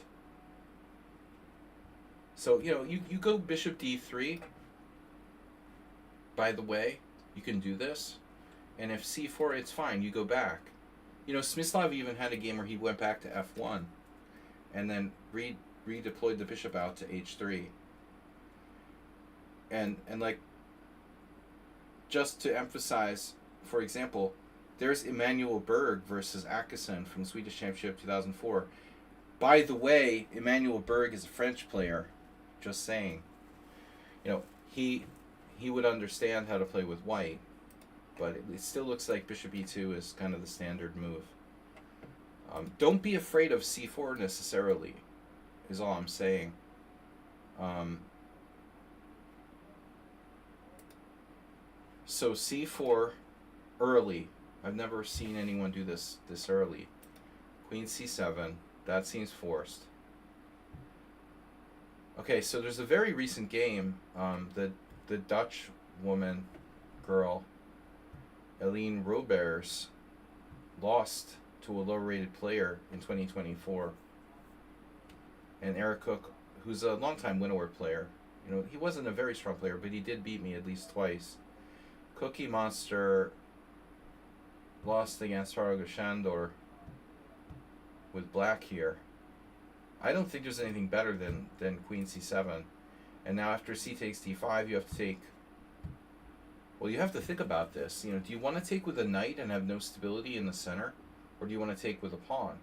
Speaker 1: So, you go bishop d3. By the way, you can do this. And if c4, it's fine. You go back. Smyslov even had a game where he went back to f1 and then redeployed the bishop out to h3. And like, just to emphasize, for example, there's Emanuel Berg versus Akison from Swedish Championship 2004. By the way, Emanuel Berg is a French player. Just saying. He would understand how to play with white, but it still looks like bishop e2 is kind of the standard move. Don't be afraid of c4 necessarily, is all I'm saying. So c4 early. I've never seen anyone do this early. Queen c7. That seems forced. Okay, so there's a very recent game. The Dutch girl, Eline Roberts, lost to a low-rated player in 2024. And Eric Cook, who's a longtime Winnower player, he wasn't a very strong player, but he did beat me at least twice. Cookie Monster lost against Faro do Shandor with black here. I don't think there's anything better than queen c7. And now after c takes d5, you have to take... Well, you have to think about this. Do you want to take with a knight and have no stability in the center? Or do you want to take with a pawn?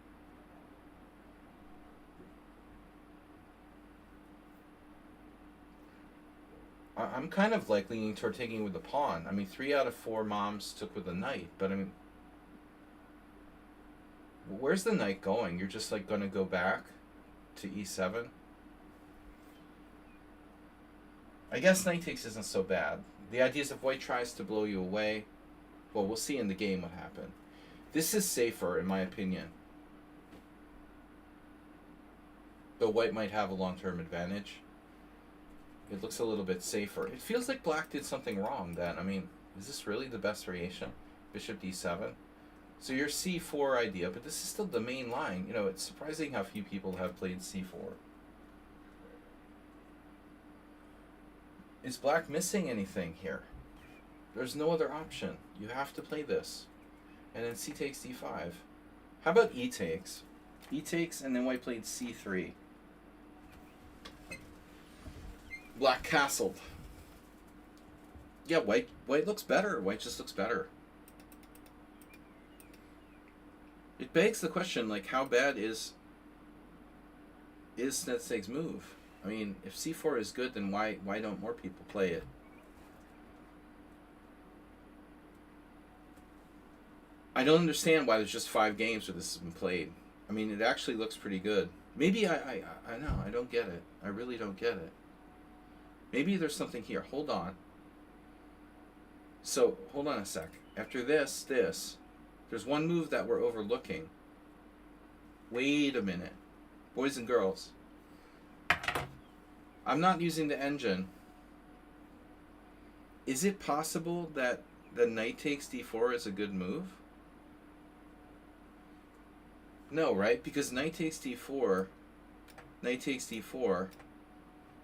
Speaker 1: I'm kind of like leaning toward taking with the pawn. 3 out of 4 moms took with the knight, but where's the knight going? You're just like going to go back to e7? I guess knight takes isn't so bad. The idea is if white tries to blow you away, well, we'll see in the game what happened. This is safer, in my opinion. Though white might have a long-term advantage. It looks a little bit safer. It feels like black did something wrong then. Is this really the best variation? Bishop d7. So your c4 idea, but this is still the main line. It's surprising how few people have played c4. Is black missing anything here? There's no other option. You have to play this. And then c takes d5. How about e takes? E takes, and then white played c3. Black castled. Yeah, white looks better. White just looks better. It begs the question, like, how bad is Snetseg's move? If c4 is good, then why don't more people play it? I don't understand why there's just 5 games where this has been played. It actually looks pretty good. Maybe I know, I don't get it. I really don't get it. Maybe there's something here. Hold on. So, hold on a sec. After this, there's one move that we're overlooking. Wait a minute. Boys and girls, I'm not using the engine. Is it possible that the knight takes d4 is a good move? No, right? Because knight takes d4, knight takes d4,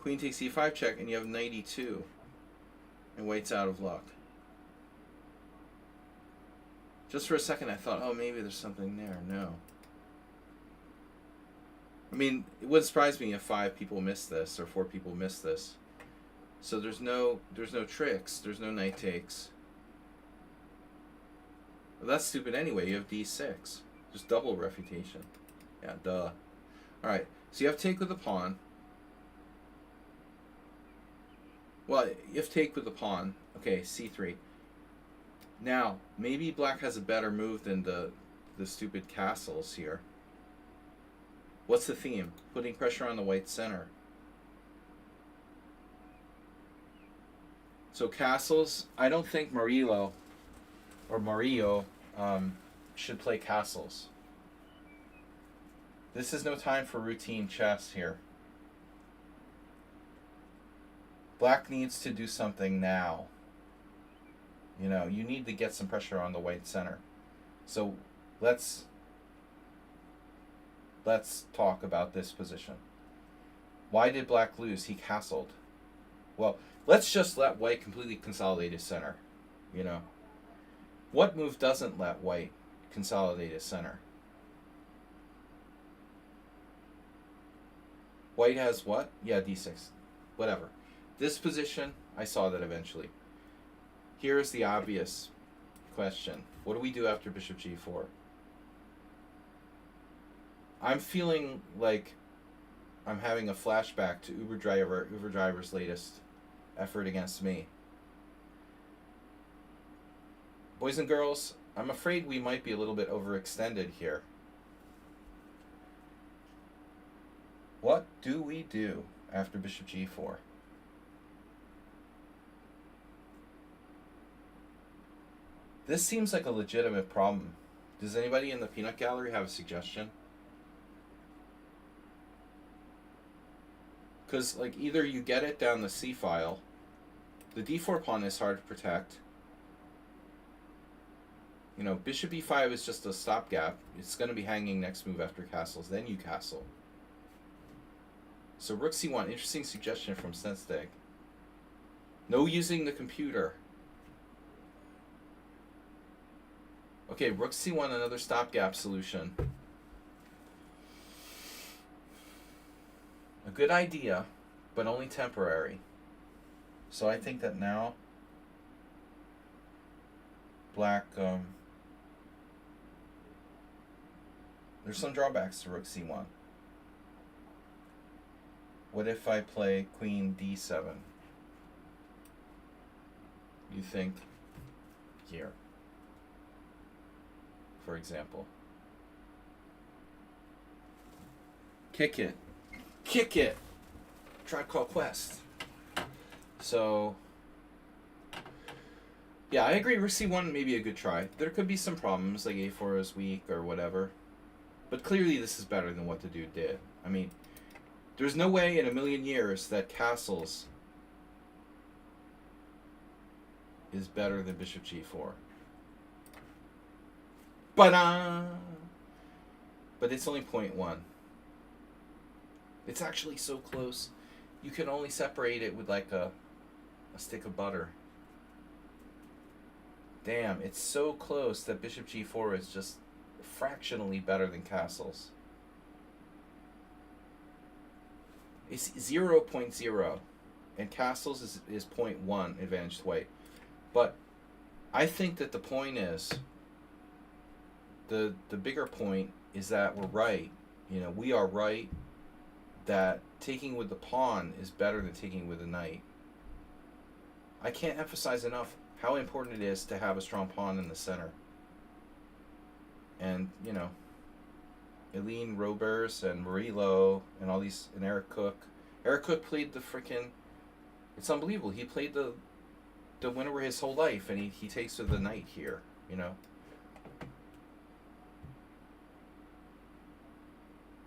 Speaker 1: queen takes e5 check, and you have knight e2. And white's out of luck. Just for a second I thought, oh, maybe there's something there. No. I mean, it wouldn't surprise me if 5 people missed this, or 4 people missed this. So there's no tricks. There's no knight takes. Well, that's stupid anyway. You have d6. Just double refutation. Yeah, duh. Alright, so you have take with the pawn. Well, you have take with the pawn. Okay, c3. Now, maybe black has a better move than the stupid castles here. What's the theme? Putting pressure on the white center. So castles, I don't think Murillo should play castles. This is no time for routine chess here. Black needs to do something now. You know, you need to get some pressure on the white center. So let's talk about this position. Why did black lose? He castled. Well, let's just let white completely consolidate his center. You know, what move doesn't let white consolidate his center? White has what? Yeah, d6. Whatever. This position, I saw that eventually. Here's the obvious question. What do we do after bishop g4? I'm feeling like I'm having a flashback to Uber Driver's latest effort against me. Boys and girls, I'm afraid we might be a little bit overextended here. What do we do after bishop g4? This seems like a legitimate problem. Does anybody in the peanut gallery have a suggestion? Because, like, either you get it down the c file, the d4 pawn is hard to protect. You know, bishop e5 is just a stopgap. It's going to be hanging next move after castles, then you castle. So rook c1, interesting suggestion from Sensdag. No using the computer. Okay, rook c1, another stopgap solution. A good idea, but only temporary. So I think that now black, there's some drawbacks to rook c1. What if I play queen d7? You think here, for example. Kick it. Kick it! Tribe Called Quest. So, yeah, I agree. Rook c1 may be a good try. There could be some problems, like a4 is weak or whatever. But clearly this is better than what the dude did. I mean, there's no way in a million years that castles is better than bishop g4. But it's only 0.1. It's actually so close, you can only separate it with like a stick of butter. Damn, it's so close that bishop g4 is just fractionally better than castles. It's 0.0, and castles is 0.1 advantage to white. But I think that the point is, the bigger point is that we're right. You know, we are right that taking with the pawn is better than taking with the knight. I can't emphasize enough how important it is to have a strong pawn in the center. And, you know, Eileen Robers and Murillo and all these, and Eric Cook. Eric Cook played the freaking, it's unbelievable. He played the winner his whole life, and he takes with the knight here, you know.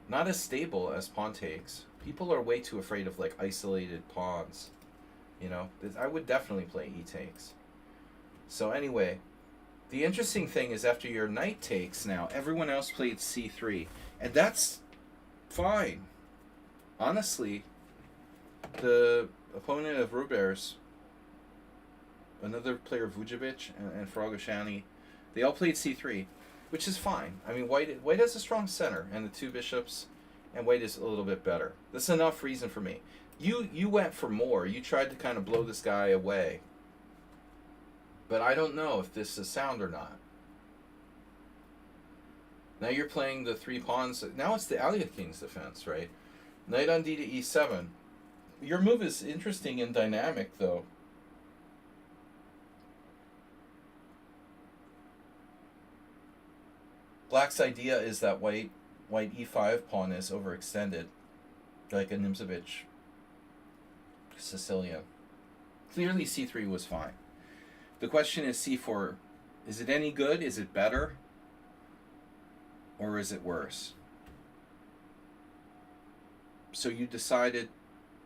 Speaker 1: not as stable as pawn takes. People are way too afraid of like isolated pawns. You know, I would definitely play e takes. So anyway, the interesting thing is after your knight takes now, everyone else played c3. And that's fine. Honestly, the opponent of Robert's, another player Vujovic and Faragoshani, they all played c3, which is fine. I mean, white has a strong center and the two bishops, and white is a little bit better. That's enough reason for me. You went for more. You tried to kind of blow this guy away. But I don't know if this is sound or not. Now you're playing the three pawns. Now it's the Allied King's defense, right? Knight on d to e7. Your move is interesting and dynamic, though. Black's idea is that white e5 pawn is overextended, like a Nimzovich Sicilian. Clearly c3 was fine. The question is c4. Is it any good? Is it better? Or is it worse? So you decided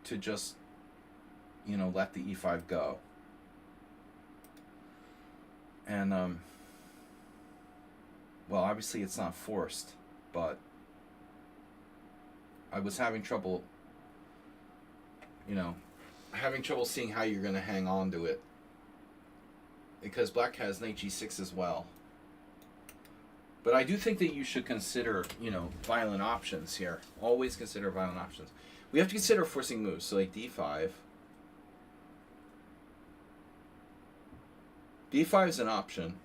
Speaker 1: to just, you know, let the e5 go. And, well, obviously it's not forced, but I was having trouble, you know, seeing how you're going to hang on to it. Because black has knight g6 as well. But I do think that you should consider, you know, violent options here. Always consider violent options. We have to consider forcing moves. So like d5. d5 is an option.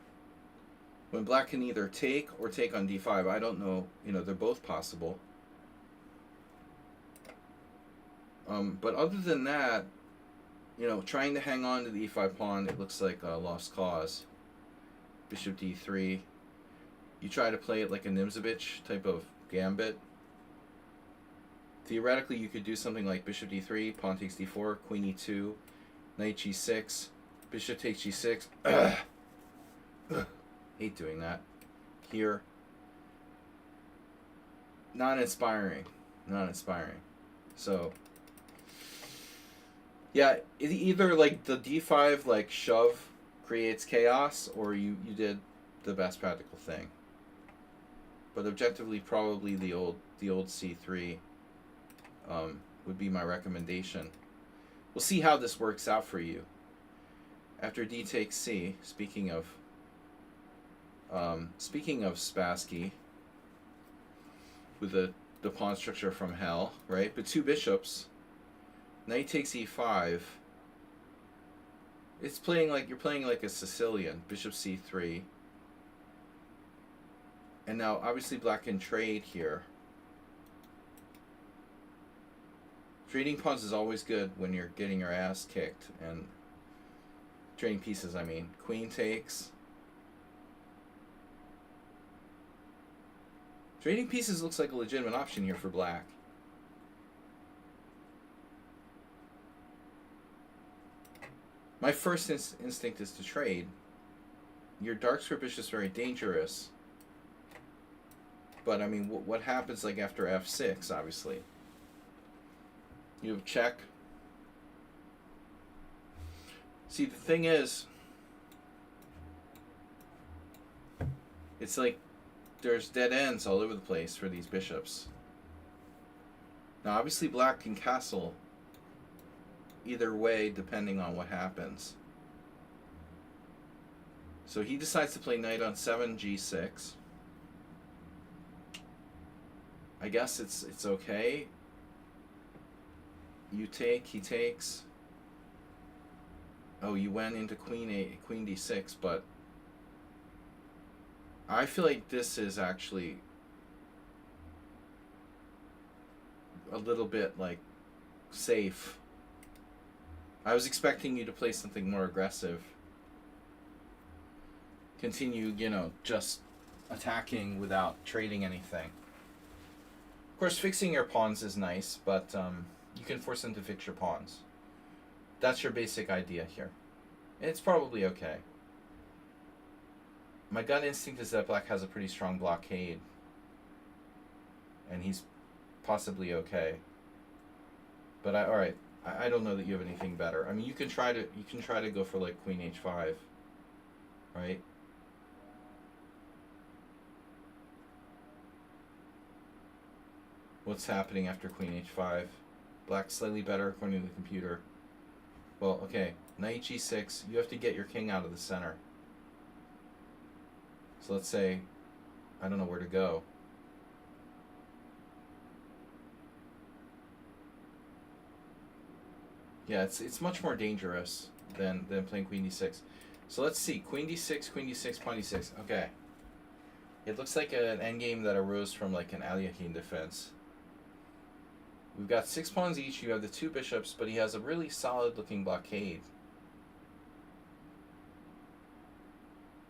Speaker 1: When black can either take or take on d5. I don't know. You know, they're both possible. But other than that, you know, trying to hang on to the e5 pawn, it looks like a lost cause. Bishop d3. You try to play it like a Nimzovich type of gambit. Theoretically, you could do something like bishop d3, pawn takes d4, queen e2, knight g6, bishop takes g6. Hate doing that. Here. Not inspiring. Not inspiring. So, yeah, either like the d5 like shove creates chaos, or you did the best practical thing. But objectively, probably the old c3 would be my recommendation. We'll see how this works out for you. After d takes c, speaking of Spassky, with the pawn structure from hell, right? But two bishops. Knight takes e5. It's playing like you're playing like a Sicilian. Bishop c3. And now, obviously, black can trade here. Trading pawns is always good when you're getting your ass kicked. And trading pieces, I mean. Queen takes. Trading pieces looks like a legitimate option here for black. My first instinct is to trade. Your dark square bishop is very dangerous. But, I mean, what happens, like, after f6, obviously? You have check. See, the thing is, it's like there's dead ends all over the place for these bishops. Now, obviously, black can castle either way, depending on what happens. So he decides to play knight on 7 g6. I guess it's okay. You take, he takes. Oh, you went into queen d6, but I feel like this is actually a little bit like safe. I was expecting you to play something more aggressive. Continue, you know, just attacking without trading anything. Of course, fixing your pawns is nice, but you can force them to fix your pawns. That's your basic idea here. It's probably okay. My gut instinct is that black has a pretty strong blockade. And he's possibly okay. But all right, I don't know that you have anything better. I mean, you can try to go for like queen h5, right? What's happening after queen h5? Black slightly better according to the computer. Well, okay, knight g6. You have to get your king out of the center. So let's say, I don't know where to go. Yeah, it's much more dangerous than playing queen d6. So let's see, queen d6, queen d6, pawn d6. Okay. It looks like an endgame that arose from like an Alekhine defense. We've got 6 pawns each. You have the 2 bishops, but he has a really solid-looking blockade.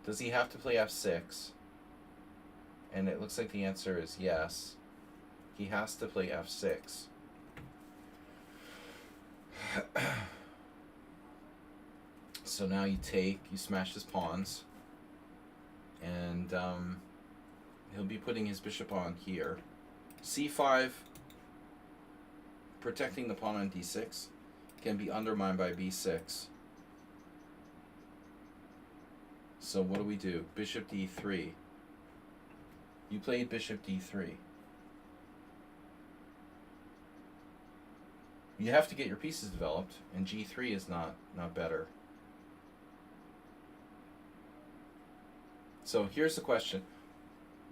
Speaker 1: Does he have to play f6? And it looks like the answer is yes. He has to play f6. So now you smash his pawns, and he'll be putting his bishop on here. c5, protecting the pawn on d6, can be undermined by b6. So what do? Bishop d3. You played bishop d3. You have to get your pieces developed, and g3 is not better. So here's the question.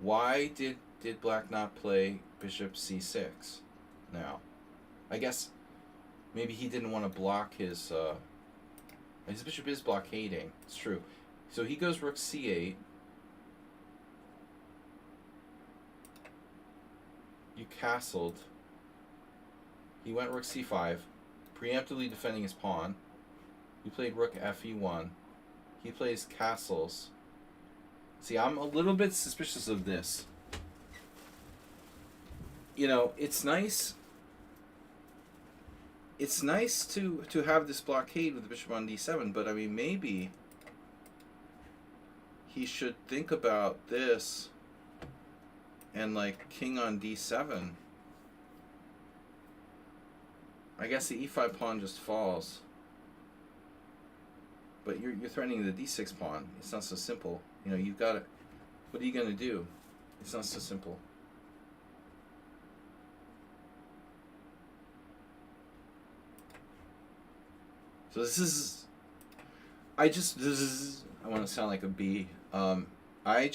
Speaker 1: Why did black not play bishop c6 now? I guess maybe he didn't want to block his bishop is blockading. It's true. So he goes rook c8. You castled. He went rook c5, preemptively defending his pawn. You played rook fe1. He plays castles. See, I'm a little bit suspicious of this. You know, it's nice. It's nice to have this blockade with the bishop on d7, but I mean, maybe he should think about this and like king on d7. I guess the e5 pawn just falls. But you're threatening the d6 pawn. It's not so simple. You know, you've got to... What are you going to do? It's not so simple. So this is... I want to sound like a bee. I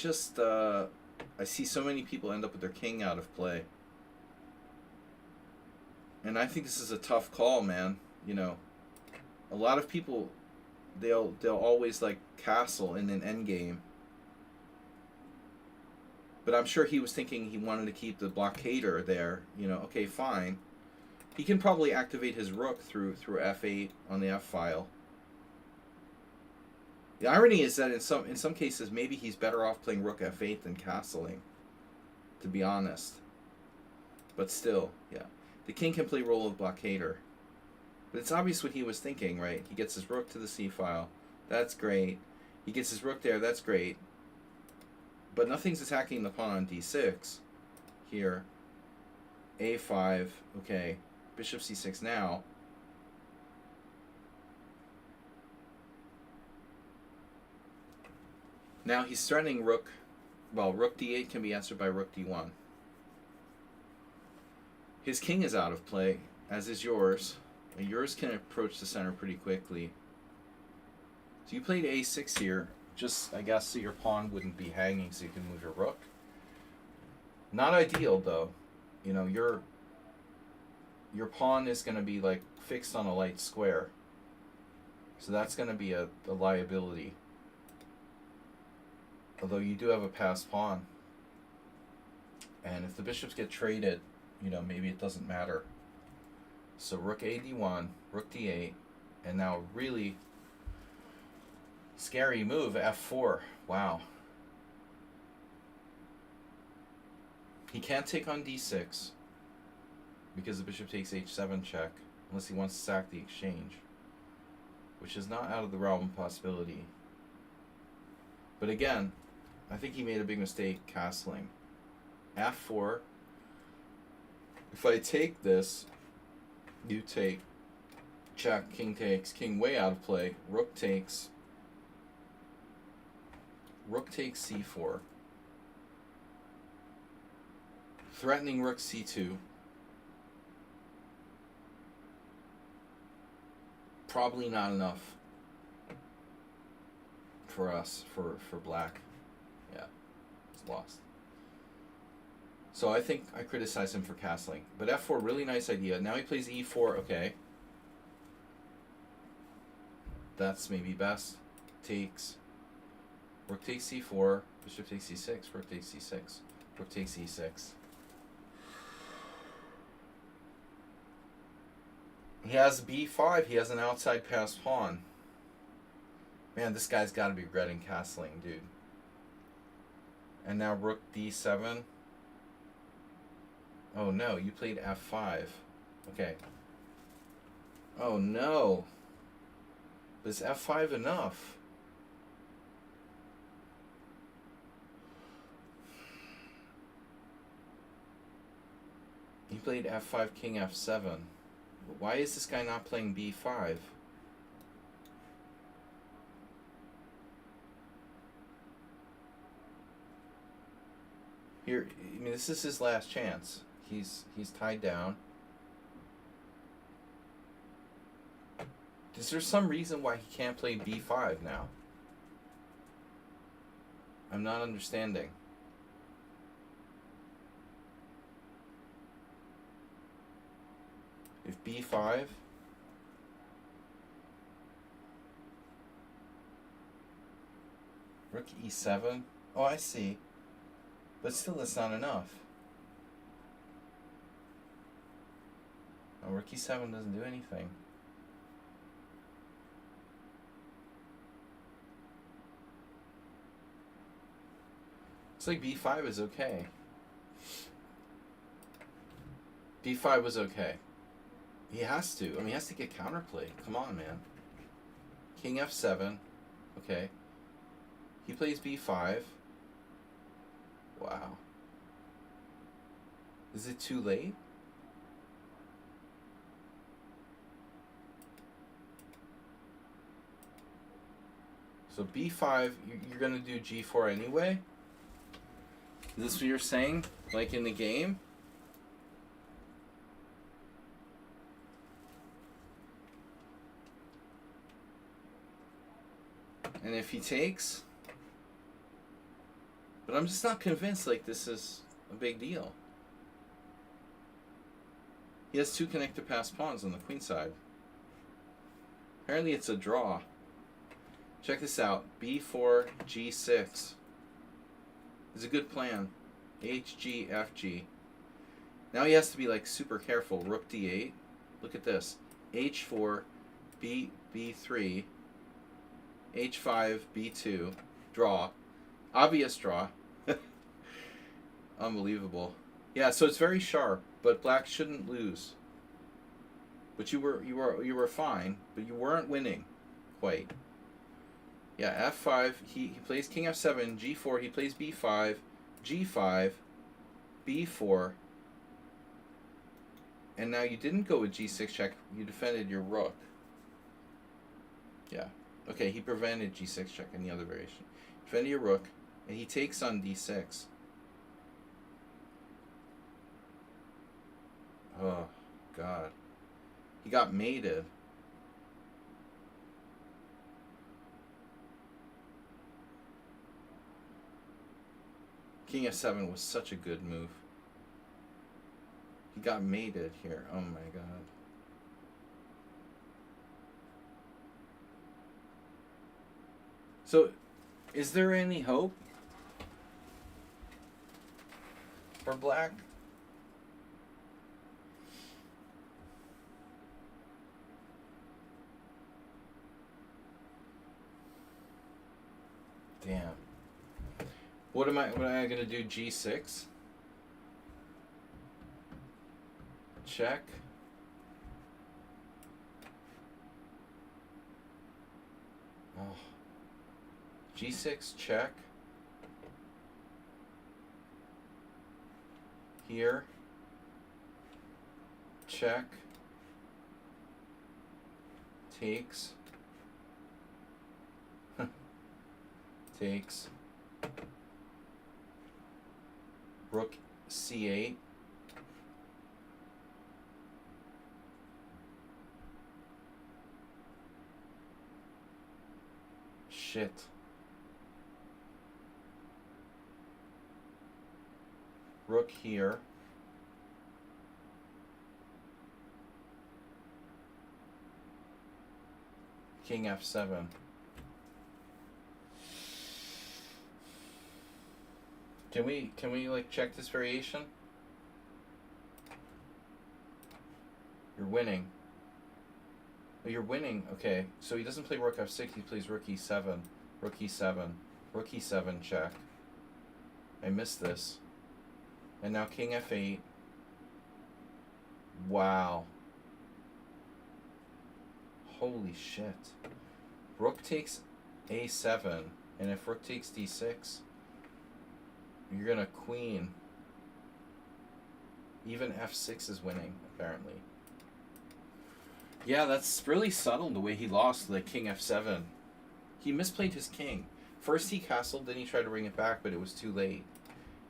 Speaker 1: see so many people end up with their king out of play. And I think this is a tough call, man. You know, a lot of people, they'll always like castle in an endgame. But I'm sure he was thinking he wanted to keep the blockader there. You know, okay, fine. He can probably activate his rook through f8 on the f file. The irony is that in some cases maybe he's better off playing rook f8 than castling, to be honest. But still, yeah. The king can play role of blockader. But it's obvious what he was thinking, right? He gets his rook to the c file. That's great. He gets his rook there. That's great. But nothing's attacking the pawn on d6 here. a5. Okay. Bishop c6 now. Now he's threatening rook. Well, rook d8 can be answered by rook d1. His king is out of play, as is yours. And yours can approach the center pretty quickly. So you played a6 here, just, I guess, so your pawn wouldn't be hanging so you can move your rook. Not ideal, though. You know, your pawn is going to be, like, fixed on a light square. So that's going to be a liability. Although you do have a passed pawn. And if the bishops get traded, you know, maybe it doesn't matter. So rook ad1, rook d8, and now really scary move, f4. Wow. He can't take on d6 because the bishop takes h7 check, unless he wants to sack the exchange, which is not out of the realm of possibility. But again, I think he made a big mistake castling. f4. If I take this, you take check, king takes, king way out of play, rook takes c4, threatening rook c2, probably not enough for us, for black. Yeah, it's lost. So I think I criticize him for castling. But f4, really nice idea. Now he plays e4, okay. That's maybe best. Takes. Rook takes c4, bishop takes c6, rook takes c6, rook takes e6. He has b5, he has an outside passed pawn. Man, this guy's got to be regretting castling, dude. And now rook d7. Oh no, you played f5. Okay. Oh no. But is f5 enough? He played f5, king f7. Why is this guy not playing b5? Here, I mean, this is his last chance. He's tied down. Is there some reason why he can't play b5 now? I'm not understanding. If b5, rook e7. Oh, I see. But still, that's not enough. Oh, rook e7 doesn't do anything. Looks like b5 is okay. b5 was okay. He has to. I mean, he has to get counterplay. Come on, man. King f7. Okay. He plays b5. Wow. Is it too late? So b5, you're going to do g4 anyway? Is this what you're saying? Like in the game? And if he takes... But I'm just not convinced like this is a big deal. He has two connected passed pawns on the queen side. Apparently it's a draw. Check this out. b4, g6. Is a good plan. hg, fg. Now he has to be like super careful. Rook d8. Look at this. h4, b3, h5, b2. Draw. Obvious draw. Unbelievable. Yeah, so it's very sharp, but black shouldn't lose. But you were fine, but you weren't winning quite. Yeah, f5, he plays king f7, g4, he plays b5, g5, b4. And now you didn't go with g6 check, you defended your rook. Yeah. Okay, he prevented g6 check in the other variation. Defended your rook, and he takes on d6. Oh, God. He got mated. King f7 was such a good move. He got mated here. Oh my God. So, is there any hope for black? Damn. What am I gonna do? G6? Check. Oh. G6 check. Here. check, takes, takes, rook c8, shit, rook here, king f7. Can we like check this variation? You're winning. Oh, you're winning. Okay, so he doesn't play rook f6. He plays rook e7, rook e7, rook e7 check. I missed this. And now king f8. Wow. Holy shit. Rook takes a7, and if rook takes d6, you're gonna queen. Even f6 is winning, apparently. Yeah, that's really subtle the way he lost like king f7. He misplayed his king. First he castled, then he tried to bring it back, but it was too late.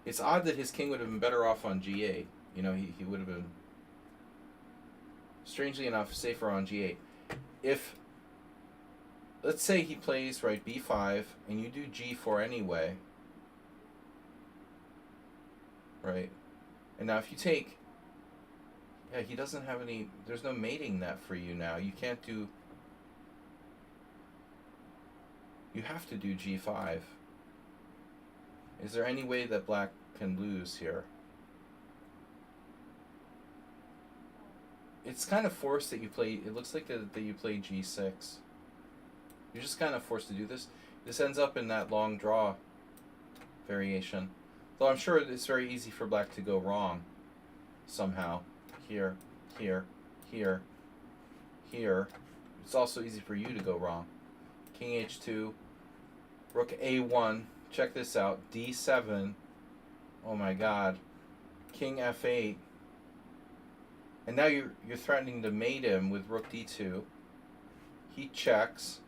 Speaker 1: It's odd that his king would have been better off on g8. You know, he would have been, strangely enough, safer on g8. If, let's say he plays, right, b5, and you do g4 anyway, right? And now if you take, yeah, he doesn't have any, there's no mating net for you now. You can't do, you have to do g5. Is there any way that black can lose here? It's kind of forced that you play, it looks like that you play g6. You're just kind of forced to do this. This ends up in that long draw variation. Though I'm sure it's very easy for black to go wrong somehow. Here, here, here, here. It's also easy for you to go wrong. King h2, rook a1. Check this out. d7. Oh my god. King f8. And now you're threatening to mate him with rook d2. He checks.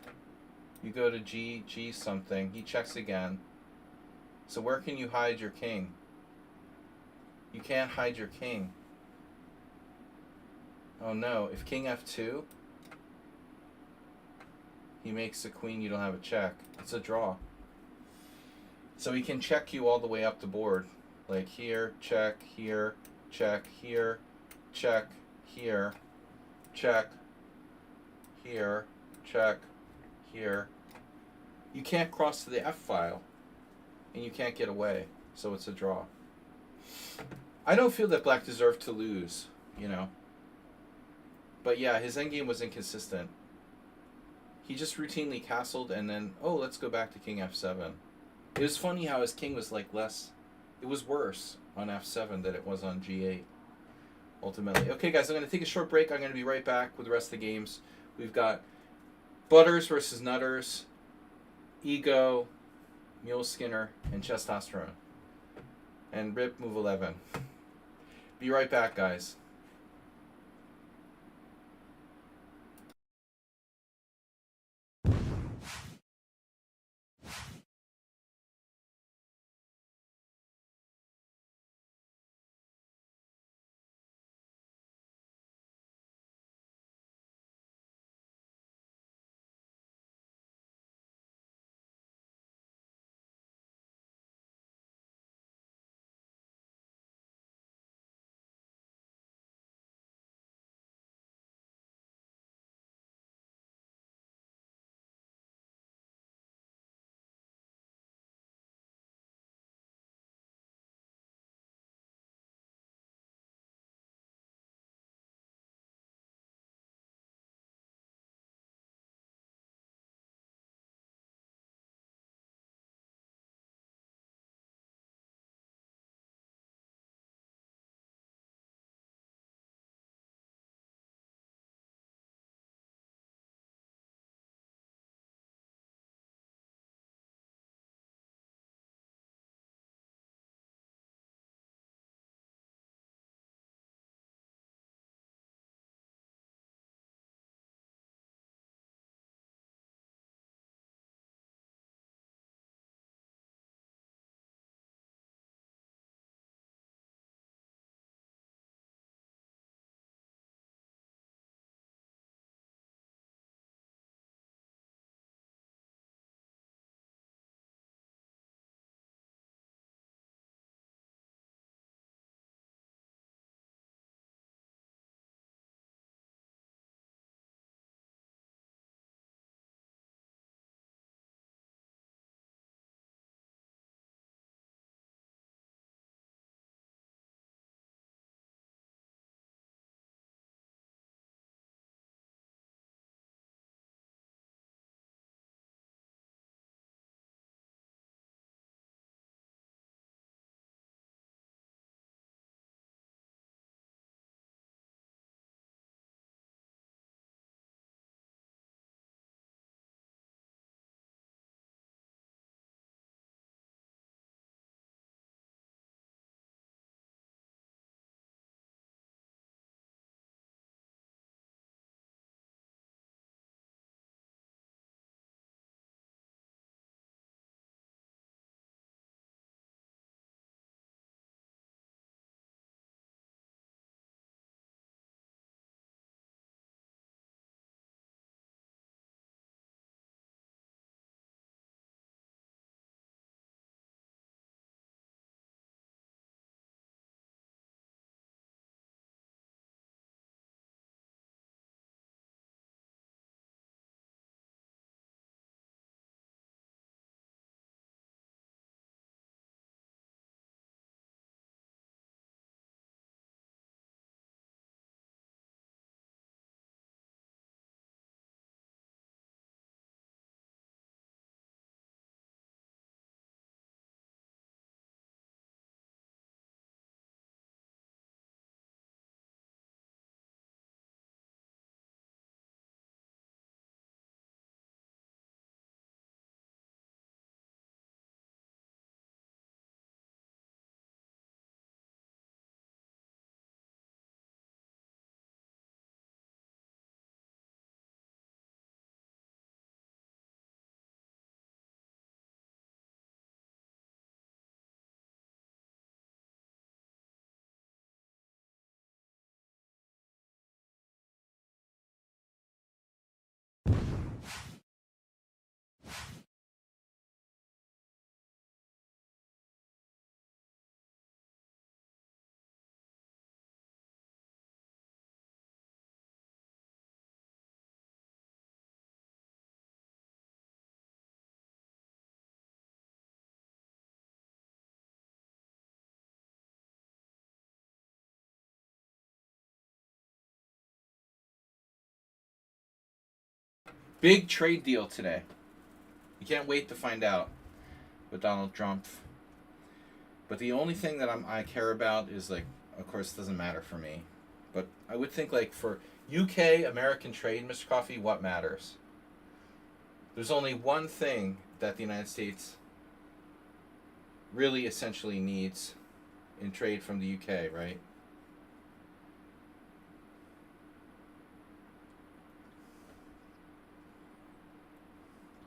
Speaker 1: You go to g something. He checks again. So where can you hide your king? You can't hide your king. Oh no, if king f2, he makes the queen, you don't have a check. It's a draw. So he can check you all the way up the board. Like here, check, here, check, here, check, here, check, here, check, here. You can't cross to the F file, and you can't get away, so it's a draw. I don't feel that black deserved to lose, you know. But yeah, his endgame was inconsistent. He just routinely castled, and then, oh, let's go back to king f7. It was funny how his king was like less, it was worse on f7 than it was on g8, ultimately. Okay, guys, I'm going to take a short break. I'm going to be right back with the rest of the games. We've got Butters versus Nutters, Ego, Mule Skinner, and Testosterone. And Rip Move 11. Be right back, guys. Big trade deal today. You can't wait to find out with Donald Trump. But the only thing that I care about is, like, of course, it doesn't matter for me. But I would think, like, for UK, American trade, Mr. Coffee, what matters? There's only one thing that the United States really essentially needs in trade from the UK, right?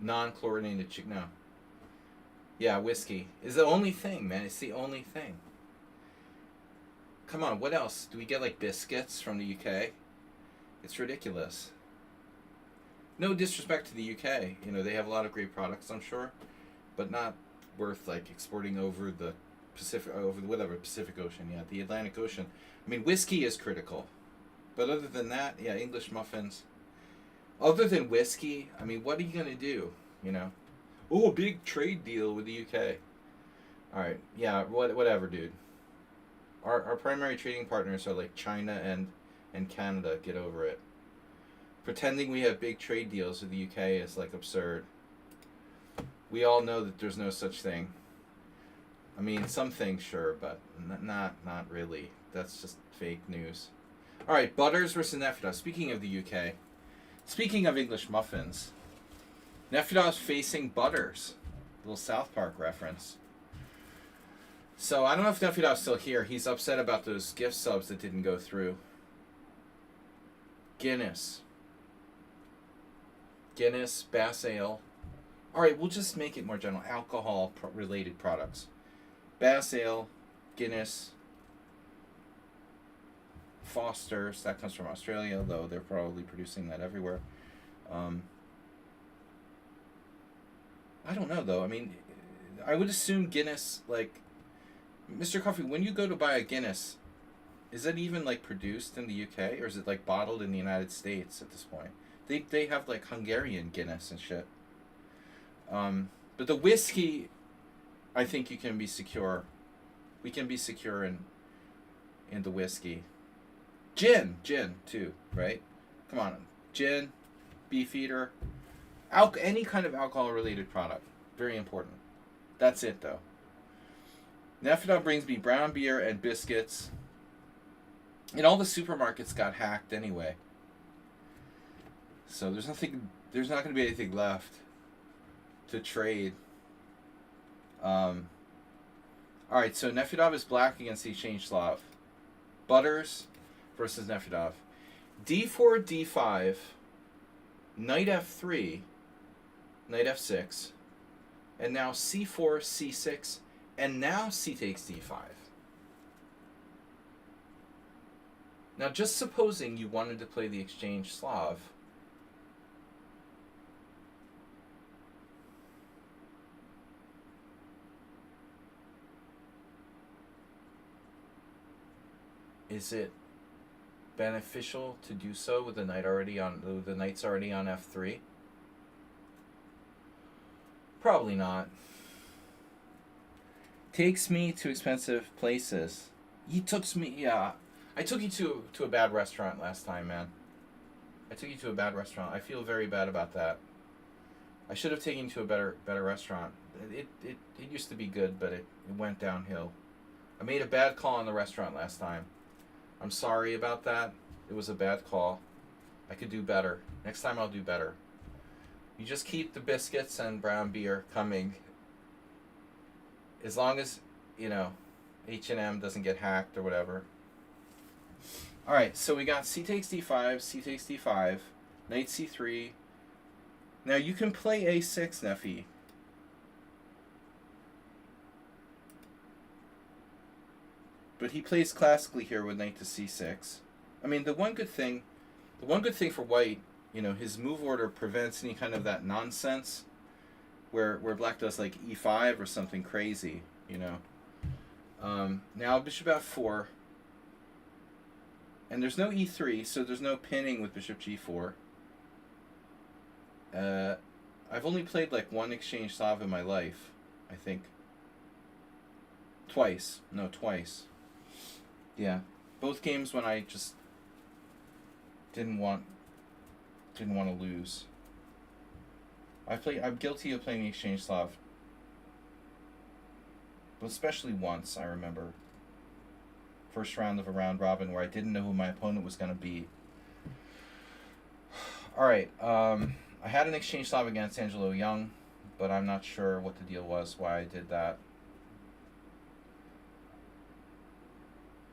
Speaker 1: Non-chlorinated chicken. No. Yeah, whiskey is the only thing, man. It's the only thing. Come on, what else? Do we get, like, biscuits from the UK? It's ridiculous. No disrespect to the UK. You know, they have a lot of great products, I'm sure, but not worth, like, exporting over the Pacific, over the whatever, Pacific Ocean, yeah, the Atlantic Ocean. I mean, whiskey is critical. But other than that, yeah, English muffins. Other than whiskey, I mean, what are you going to do, you know? Oh, a big trade deal with the UK. All right, yeah, whatever, dude. Our primary trading partners are like China and Canada. Get over it. Pretending we have big trade deals with the UK is, like, absurd. We all know that there's no such thing. I mean, some things, sure, but not really. That's just fake news. All right, Butters versus Nefida. Speaking of the UK, speaking of English muffins, Nefida's facing Butters. Little South Park reference. So I don't know if Nefida's still here. He's upset about those gift subs that didn't go through. Guinness, Bass Ale. All right, we'll just make it more general. Alcohol-related products. Bass Ale, Guinness, Foster's. That comes from Australia, though they're probably producing that everywhere. I don't know, though. I mean, I would assume Guinness, like, Mr. Coffee, when you go to buy a Guinness, is it even, like, produced in the UK, or is it, like, bottled in the United States at this point? They have, like, Hungarian Guinness and shit. But the whiskey, I think you can be secure. We can be secure in the whiskey. Gin, too, right? Come on. Gin, Beefeater, any kind of alcohol-related product. Very important. That's it, though. Nefida brings me brown beer and biscuits. And all the supermarkets got hacked anyway. So there's not going to be anything left to trade. Alright, so Nefidov is black against the Exchange Slav. Butters versus Nefidov. D4, D5, Knight F3, Knight F6, and now C4, C6, and now C takes D5. Now, just supposing you wanted to play the Exchange Slav, is it beneficial to do so with the knight already on the knight's already on F3? Probably not. Takes me to expensive places. He took me, yeah. I took you to a bad restaurant last time, man. I took you to a bad restaurant. I feel very bad about that. I should have taken you to a better restaurant. It used to be good, but it went downhill. I made a bad call on the restaurant last time. I'm sorry about that. It was a bad call. I could do better. Next time I'll do better. You just keep the biscuits and brown beer coming. As long as, you know, H&M doesn't get hacked or whatever. Alright, so we got C takes D5, C takes D5, Knight C3. Now you can play A6, Neffy. But he plays classically here with Knight to C6. I mean, the one good thing for White, you know, his move order prevents any kind of that nonsense where Black does like E5 or something crazy, you know. Now Bishop F4. And there's no E3, so there's no pinning with Bishop G4. I've only played like one Exchange Slav in my life, I think. Twice. Yeah. Both games when I just didn't want to lose. I'm guilty of playing the Exchange Slav. But especially once, I remember. First round of a round robin where I didn't know who my opponent was going to be. Alright, I had an Exchange Slav against Angelo Young, but I'm not sure what the deal was, why I did that.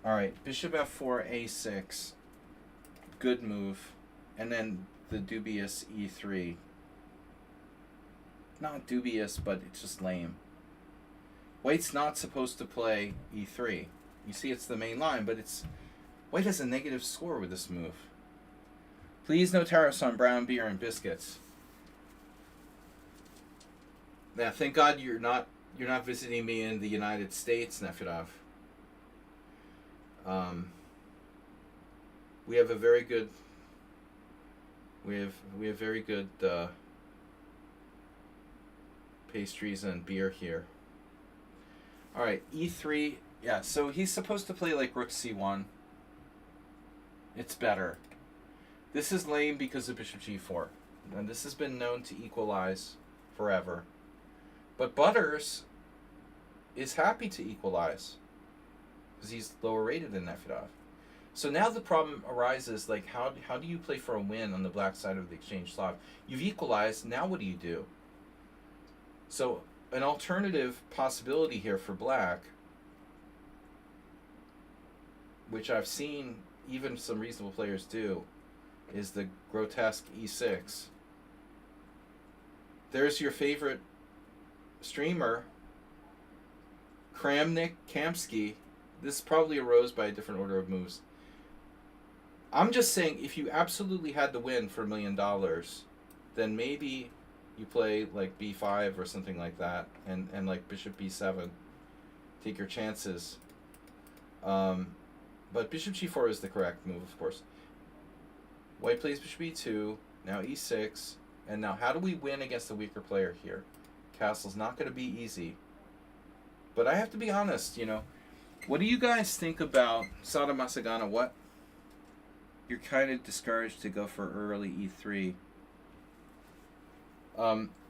Speaker 1: Alright, bishop f4, a6. Good move. And then the dubious e3. Not dubious, but it's just lame. White's not supposed to play e3. You see it's the main line, but it's... White has a negative score with this move. Please no tariffs on brown beer and biscuits. Now, thank God you're not visiting me in the United States, Nefedov. We have a very good... We have very good pastries and beer here. Alright, e3. Yeah, so he's supposed to play like rook c1. It's better. This is lame because of bishop g4. And this has been known to equalize forever. But Butters is happy to equalize because he's lower rated than Nefedov. So now the problem arises, like, how do you play for a win on the black side of the Exchange Slav? You've equalized, now what do you do? So an alternative possibility here for black, which I've seen even some reasonable players do, is the grotesque e6. There's your favorite streamer, Kramnik Kamsky. This probably arose by a different order of moves. I'm just saying, if you absolutely had to win for $1 million, then maybe you play like b5 or something like that, and like bishop b7. Take your chances. But bishop g4 is the correct move, of course. White plays bishop e2, now e6, and now how do we win against a weaker player here? Castle's not going to be easy. But I have to be honest, you know. What do you guys think about Sada Masagana? What? You're kind of discouraged to go for early e3.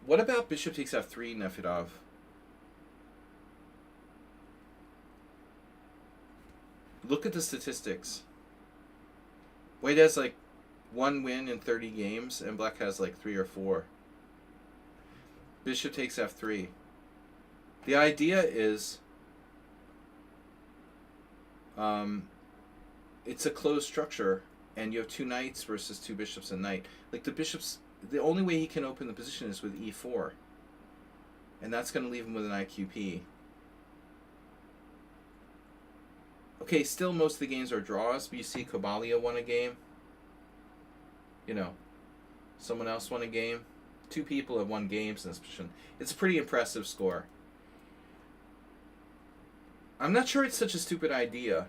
Speaker 1: What about bishop takes f3, Nefedov? Look at the statistics. White has like 1 win in 30 games, and black has like 3 or 4. Bishop takes f3. The idea is it's a closed structure, and you have 2 knights versus 2 bishops and knight. Like the bishops, the only way he can open the position is with e4, and that's going to leave him with an IQP. Okay, still most of the games are draws, but you see Kobalia won a game. You know, someone else won a game. 2 people have won games in this position. It's a pretty impressive score. I'm not sure it's such a stupid idea.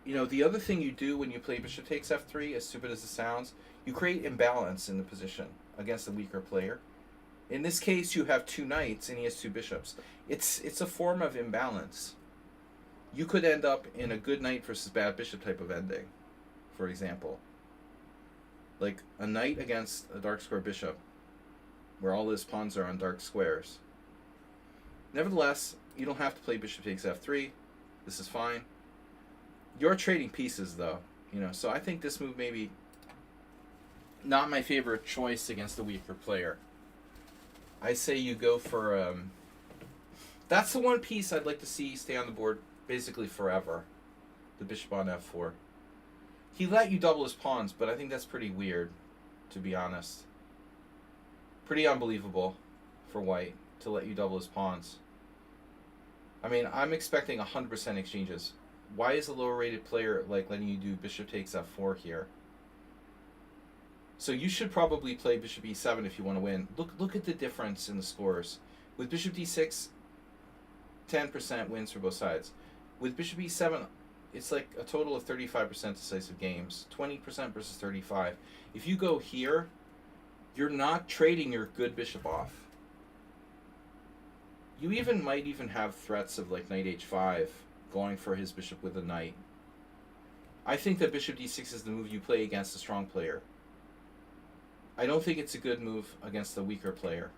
Speaker 1: You know, the other thing you do when you play bishop takes f3, as stupid as it sounds, you create imbalance in the position against a weaker player. In this case, you have 2 knights and he has 2 bishops. It's a form of imbalance. You could end up in a good knight versus bad bishop type of ending, for example. Like a knight against a dark square bishop, where all his pawns are on dark squares. Nevertheless, you don't have to play bishop takes f3. This is fine. You're trading pieces, though, you know. So I think this move may be not my favorite choice against a weaker player. I say you go for that's the one piece I'd like to see stay on the board basically forever. The bishop on f4. He let you double his pawns, but I think that's pretty weird, to be honest. Pretty unbelievable for white to let you double his pawns. I mean, I'm expecting 100% exchanges. Why is a lower rated player like letting you do bishop takes f4 here? So you should probably play bishop e7 if you want to win. Look at the difference in the scores. With bishop d6, 10% wins for both sides. With bishop e7, it's like a total of 35% decisive games. 20% versus 35. If you go here, you're not trading your good bishop off. You might even have threats of like knight h5, going for his bishop with a knight. I think that bishop d6 is the move you play against a strong player. I don't think it's a good move against the weaker player.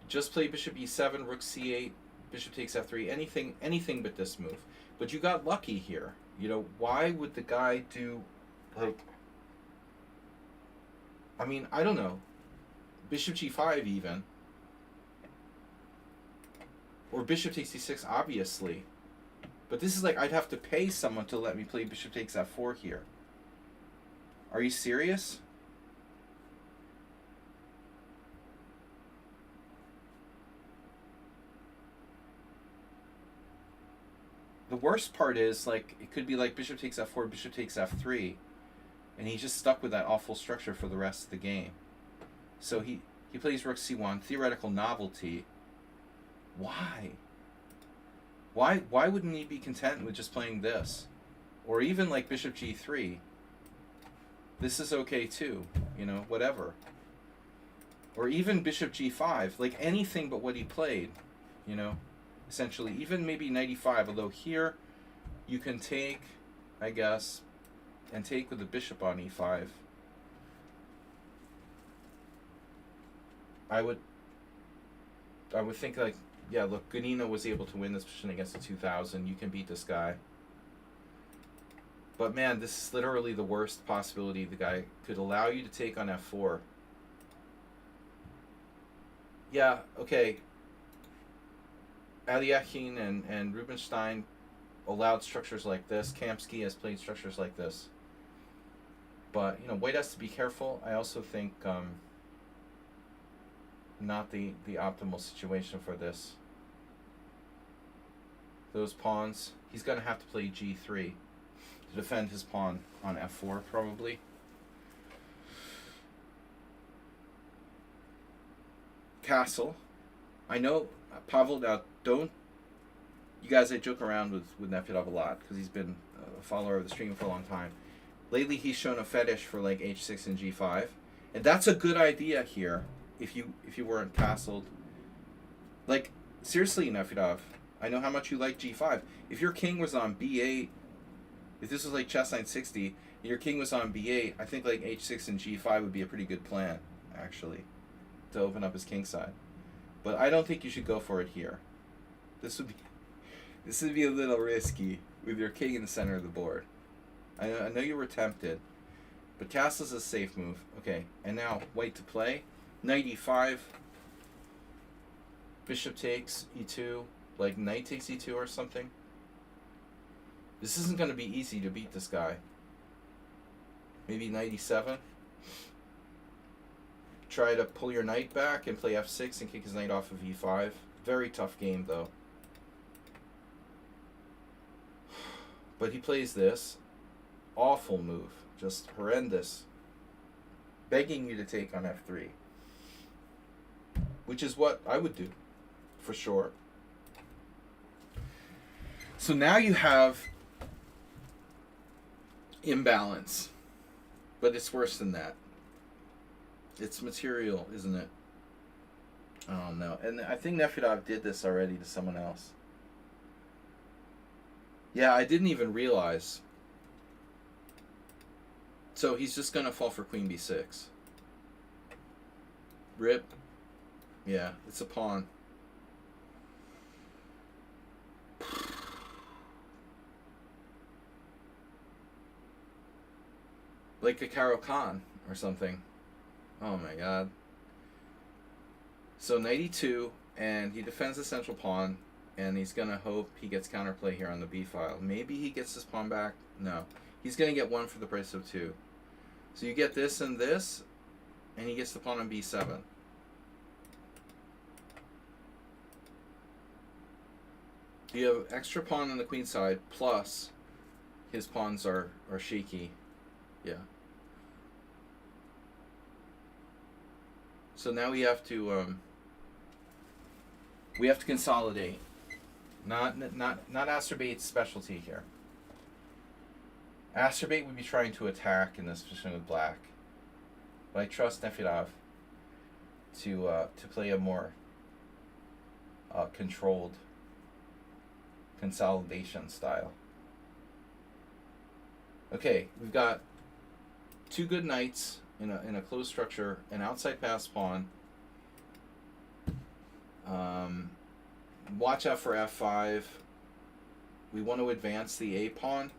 Speaker 1: Just play bishop e7, rook c8, bishop takes f3, anything but this move. But you got lucky here. You know, why would the guy do, like, I mean, I don't know, bishop g5 even, or bishop takes d6, obviously. But this is like, I'd have to pay someone to let me play bishop takes f4 here. Are you serious? The worst part is, like, it could be like bishop takes f4, bishop takes f3, and he's just stuck with that awful structure for the rest of the game. So he plays rook c1, theoretical novelty. Why? Why wouldn't he be content with just playing this? Or even like bishop g3. This is okay too, you know, whatever. Or even bishop g5, like anything but what he played, you know. Essentially, even maybe knight e5, although here you can take, I guess, and take with the bishop on e5. I would think, like, yeah, look, Godino was able to win this position against the 2000. You can beat this guy. But man, this is literally the worst possibility the guy could allow you to take on f4. Yeah, okay. Alyakhin and Rubinstein allowed structures like this. Kamsky has played structures like this. But, you know, White has to be careful. I also think not the optimal situation for this. Those pawns, he's going to have to play g3 to defend his pawn on f4, probably. Castle. I know, Pavel, now don't, you guys, I joke around with Nefedov a lot because he's been a follower of the stream for a long time. Lately he's shown a fetish for like h6 and g5, and that's a good idea here if you weren't castled. Like, seriously, Nefedov, I know how much you like g5. If your king was on b8, if this was like chess 960, and your king was on b8, I think like h6 and g5 would be a pretty good plan, actually, to open up his king side. But I don't think you should go for it here. This would be a little risky with your king in the center of the board. I know you were tempted, but castle's a safe move. Okay, and now white to play. Knight e5. Bishop takes e2. Like knight takes e2 or something. This isn't going to be easy to beat this guy. Maybe knight e7. Try to pull your knight back and play f6 and kick his knight off of e5. Very tough game, though. But he plays this. Awful move. Just horrendous. Begging you to take on f3. Which is what I would do, for sure. So now you have imbalance. But it's worse than that. It's material, isn't it? I don't know. And I think Nefedov did this already to someone else. Yeah, I didn't even realize. So he's just going to fall for queen b6. Rip. Yeah, it's a pawn. Like a Caro-Kann or something. Oh my god. So knight e2, and he defends the central pawn, and he's going to hope he gets counterplay here on the b file. Maybe he gets his pawn back. No. He's going to get one for the price of two. So you get this and this, and he gets the pawn on b7. You have extra pawn on the queen side, plus his pawns are shaky. Yeah. So now we have to consolidate. Not Astrobate specialty here. Astrobate would be trying to attack in this position with black. But I trust Nefedov to play a more controlled consolidation style. Okay, we've got two good knights in a closed structure, an outside pass pawn. Watch out for f5. We want to advance the a pawn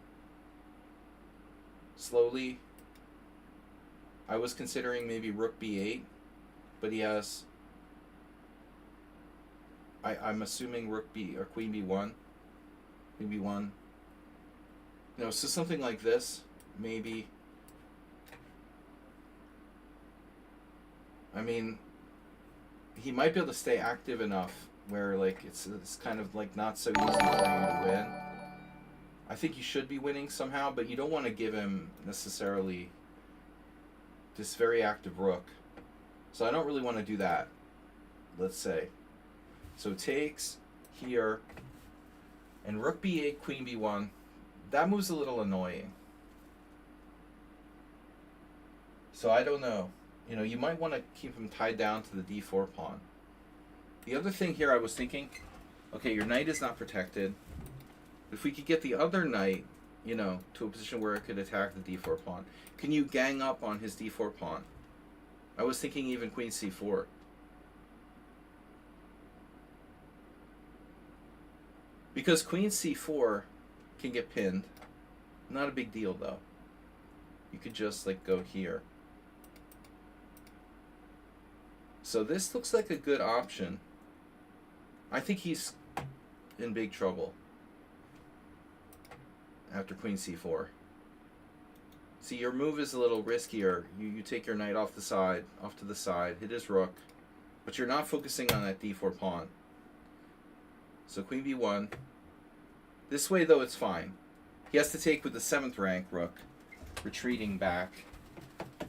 Speaker 1: slowly. I was considering maybe rook b8, but he has, I'm assuming rook b or queen b1. Queen b1. No, so something like this, maybe. I mean, he might be able to stay active enough where like it's kind of like not so easy for you to win. I think you should be winning somehow, but you don't want to give him necessarily this very active rook. So I don't really want to do that, let's say. So takes here, and rook b8, queen b1. That move's a little annoying. So I don't know. You know, you might want to keep him tied down to the d4 pawn. The other thing here I was thinking, okay, your knight is not protected. If we could get the other knight, you know, to a position where it could attack the d4 pawn, can you gang up on his d4 pawn? I was thinking even queen c4. Because queen c4 can get pinned. Not a big deal though. You could just like go here. So this looks like a good option. I think he's in big trouble after queen c4. See, your move is a little riskier. You take your knight off to the side, hit his rook, but you're not focusing on that d4 pawn. So queen b1. This way, though, it's fine. He has to take with the 7th rank rook, retreating back,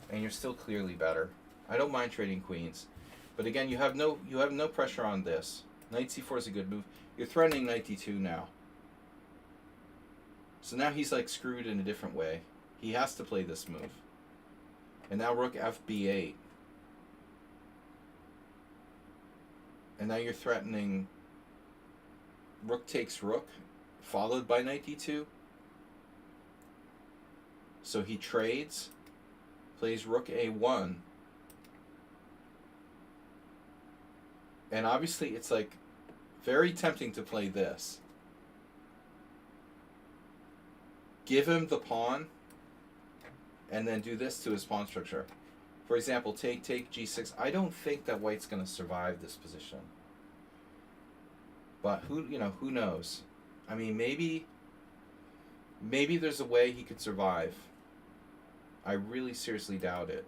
Speaker 1: and you're still clearly better. I don't mind trading queens, but again, you have no pressure on this. Knight c4 is a good move. You're threatening knight d2 now. So now he's like screwed in a different way. He has to play this move. And now rook fb8. And now you're threatening rook takes rook, followed by knight d2. So he trades, plays rook a1. And obviously it's like very tempting to play this. Give him the pawn and then do this to his pawn structure. For example, take g6. I don't think that white's going to survive this position. But who knows? I mean, maybe there's a way he could survive. I really seriously doubt it.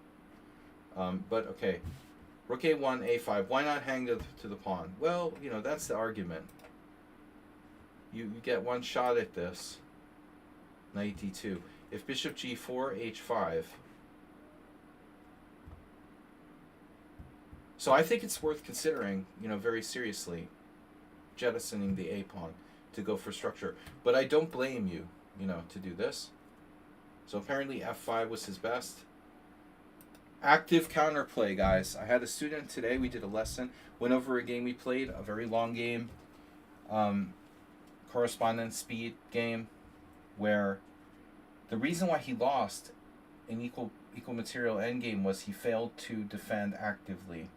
Speaker 1: But okay, rook a1, a5. Why not hang to the pawn? Well, you know, that's the argument. You get one shot at this. Knight d2. If bishop g4, h5. So I think it's worth considering, you know, very seriously, jettisoning the a pawn to go for structure. But I don't blame you, you know, to do this. So apparently f5 was his best. Active counterplay, guys. I had a student today, we did a lesson, went over a game we played, a very long game, correspondence speed game, where the reason why he lost in equal material endgame was he failed to defend actively.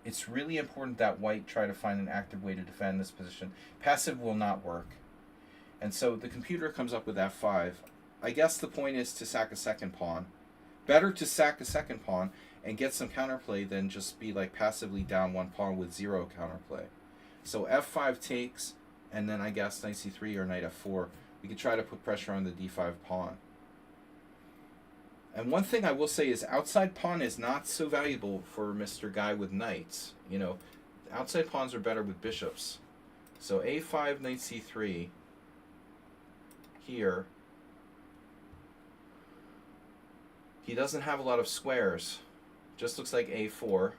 Speaker 1: It's really important that white try to find an active way to defend this position. Passive will not work. And so the computer comes up with f5. I guess the point is to sack a second pawn. Better to sack a second pawn and get some counterplay than just be like passively down one pawn with zero counterplay. So f5 takes, and then I guess knight c3 or knight f4. We could try to put pressure on the d5 pawn. And one thing I will say is outside pawn is not so valuable for Mr. Guy with knights. You know, outside pawns are better with bishops. So a5, knight c3 here. He doesn't have a lot of squares. Just looks like a4.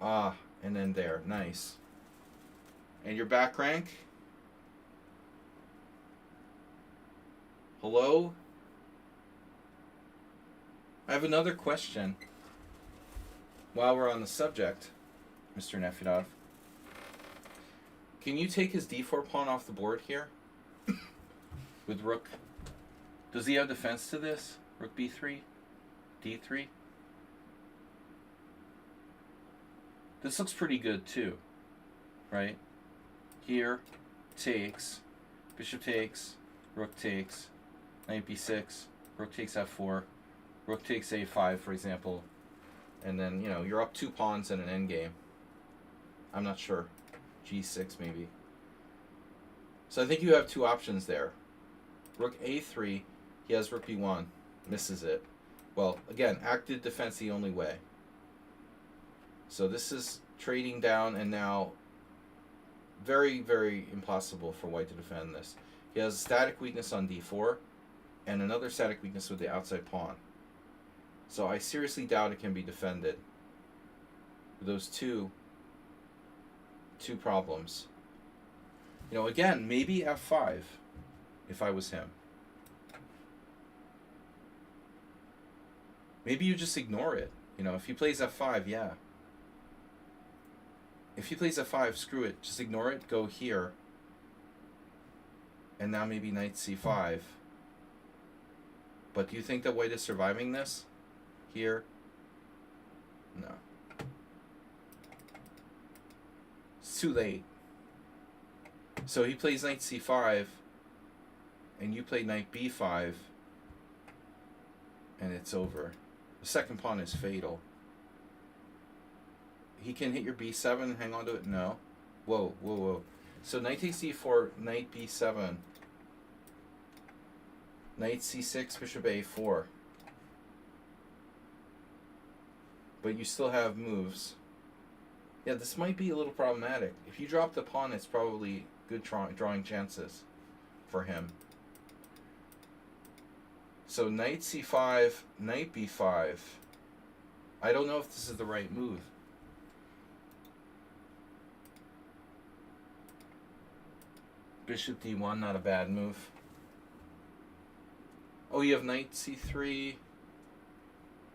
Speaker 1: Ah, and then there. Nice. And your back rank? Hello? I have another question while we're on the subject, Mr. Nefedov. Can you take his d4 pawn off the board here? With rook? Does he have defense to this? Rook b3? d3? This looks pretty good too, right? Here, takes, bishop takes, rook takes, knight b6, rook takes f4, rook takes a5, for example, and then, you know, you're up 2 pawns in an endgame. I'm not sure. g6 maybe. So I think you have 2 options there. Rook a3, he has rook b1, misses it. Well, again, active defense the only way. So this is trading down, and now very, very impossible for white to defend this. He has a static weakness on d4 and another static weakness with the outside pawn. So I seriously doubt it can be defended with those two problems. You know, again, maybe f5 if I was him. Maybe you just ignore it. You know, if he plays f5, yeah. If he plays f5, screw it. Just ignore it. Go here. And now maybe knight c5. But do you think that white is surviving this? Here? No. It's too late. So he plays knight c5. And you play knight b5. And it's over. The second pawn is fatal. He can hit your b7 and hang on to it? No. Whoa, whoa, whoa. So knight takes d4, knight b7. Knight c6, bishop a4. But you still have moves. Yeah, this might be a little problematic. If you drop the pawn, it's probably good drawing chances for him. So knight c5, knight b5. I don't know if this is the right move. Bishop d1, not a bad move. Oh, you have knight c3.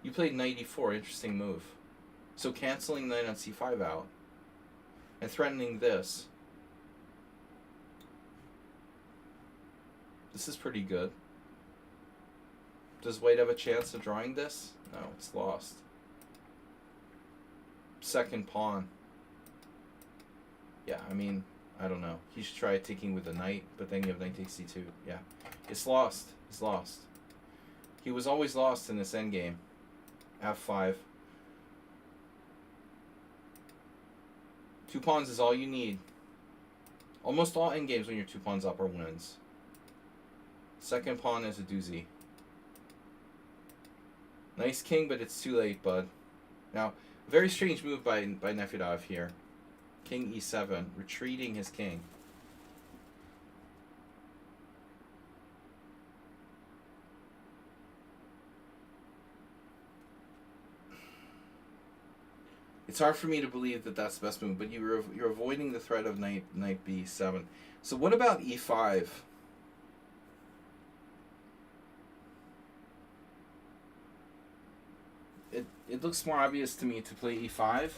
Speaker 1: You played knight e4, interesting move. So canceling knight on c5 out. And threatening this. This is pretty good. Does white have a chance of drawing this? No, it's lost. Second pawn. Yeah, I mean, I don't know. He should try taking with the knight, but then you have knight takes c2. Yeah, it's lost. It's lost. He was always lost in this endgame. f5. 2 pawns is all you need. Almost all endgames when you're 2 pawns up are wins. Second pawn is a doozy. Nice king, but it's too late, bud. Now, very strange move by Nefedov here. King e7, retreating his king. It's hard for me to believe that that's the best move, but you're avoiding the threat of knight b7. So what about e5? It looks more obvious to me to play e5.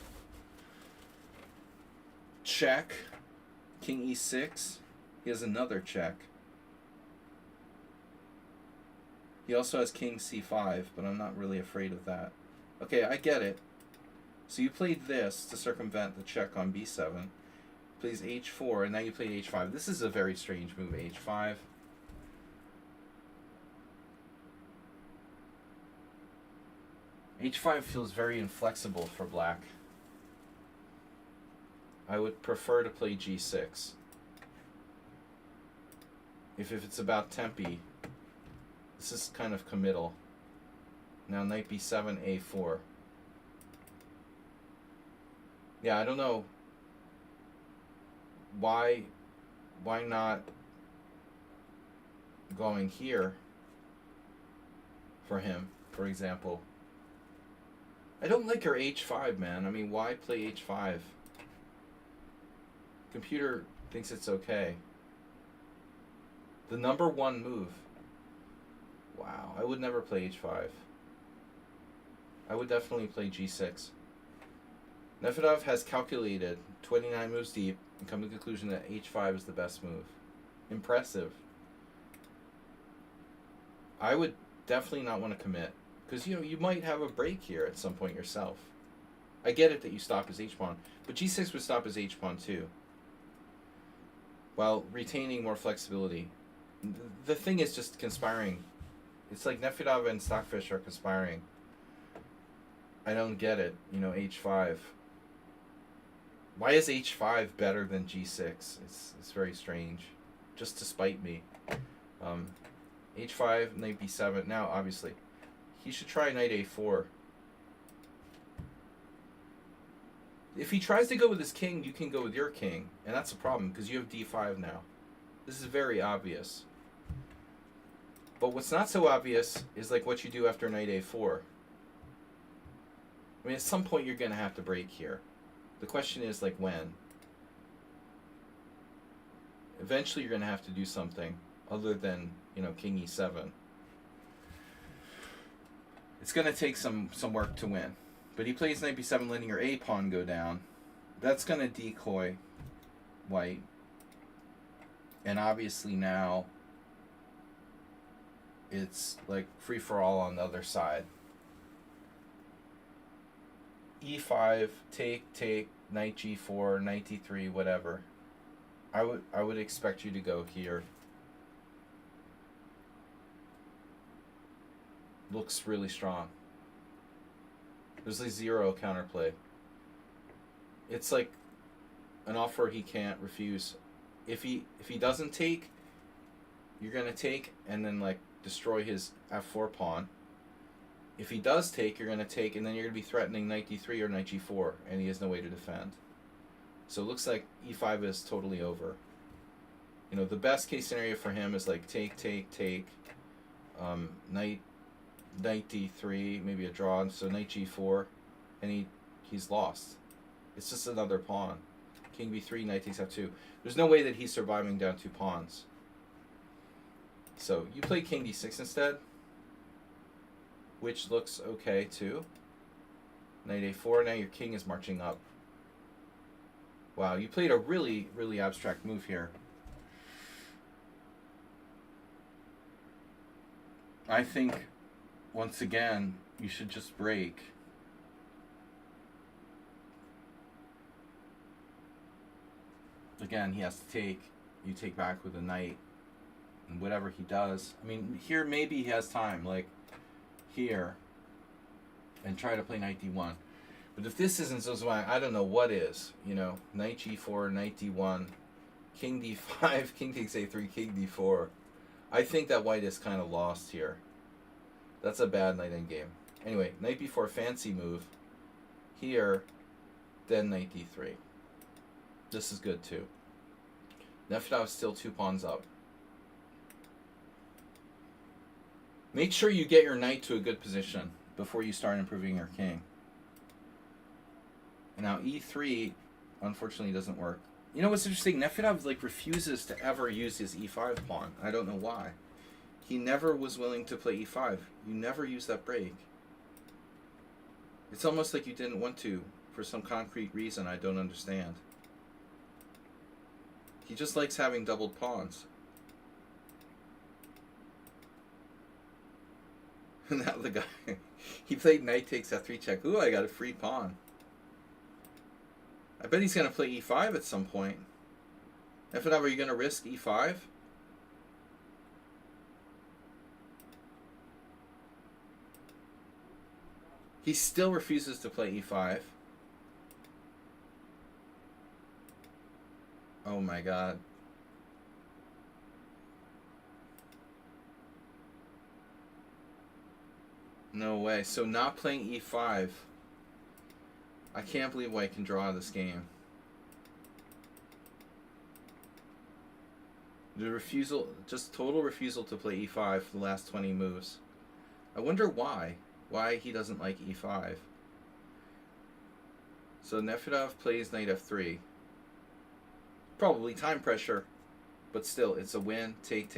Speaker 1: Check. King e6. He has another check. He also has king c5, but I'm not really afraid of that. Okay, I get it. So you played this to circumvent the check on b7. Plays h4, and now you play h5. This is a very strange move, h5. h5 feels very inflexible for black. I would prefer to play g6. If it's about tempi, this is kind of committal. Now knight b7, a4. Yeah, I don't know why not going here for him, for example. I don't like her h5, man. I mean, why play h5? Computer thinks it's okay. The number 1 move. Wow, I would never play h5. I would definitely play g6. Nefedov has calculated 29 moves deep and come to the conclusion that h5 is the best move. Impressive. I would definitely not want to commit, because you might have a break here at some point yourself. I get it that you stop his h-pawn, but g6 would stop his h-pawn too, while retaining more flexibility. The thing is just conspiring. It's like Nefedov and Stockfish are conspiring. I don't get it. You know, h5. Why is h5 better than g6? It's very strange. Just to spite me. h5, knight b7. Now, obviously, he should try knight a4. If he tries to go with his king, you can go with your king. And that's a problem, because you have d5 now. This is very obvious. But what's not so obvious is like what you do after knight a4. I mean, at some point you're going to have to break here. The question is, like, when? Eventually you're going to have to do something other than, you know, king e7. It's going to take some work to win. But he plays knight b7, letting your a pawn go down. That's going to decoy white. And obviously now it's like free-for-all on the other side. e5, take, knight g4, knight d3, whatever. I would expect you to go here. Looks really strong. There's like zero counterplay. It's like an offer he can't refuse. If he doesn't take, you're gonna take and then like destroy his f4 pawn. If he does take, you're gonna take and then you're gonna be threatening knight d3 or knight g4, and he has no way to defend. So it looks like e5 is totally over. You know, the best case scenario for him is like take, knight d3, maybe a draw, so knight g4, and he's lost. It's just another pawn. King b3, knight takes f2. There's no way that he's surviving down 2 pawns. So you play king d6 instead, which looks okay too. Knight a4, now your king is marching up. Wow, you played a really, really abstract move here. I think, once again, you should just break. Again, he has to take. You take back with a knight. And whatever he does. I mean, here maybe he has time. Like, here. And try to play knight d1. But if this isn't Zozwang, I don't know what is. You know, knight g4, knight d1, king d5, king takes a3, king d4. I think that white is kind of lost here. That's a bad knight endgame. Anyway, knight b4, fancy move. Here, then knight d3. This is good too. Nefedov's still 2 pawns up. Make sure you get your knight to a good position before you start improving your king. And now e3, unfortunately, doesn't work. You know what's interesting? Nefedov like refuses to ever use his e5 pawn. I don't know why. He never was willing to play e5. You never use that break. It's almost like you didn't want to for some concrete reason I don't understand. He just likes having doubled pawns. Now the guy, he played knight takes f3 check. Ooh, I got a free pawn. I bet he's going to play e5 at some point. Nefedov, are you going to risk e5? He still refuses to play e5. Oh my god. No way. So not playing e5. I can't believe white can draw this game. The refusal, just total refusal to play e5 for the last 20 moves. I wonder why. Why he doesn't like e5. So Nefedov plays knight f3. Probably time pressure, but still, it's a win. Take.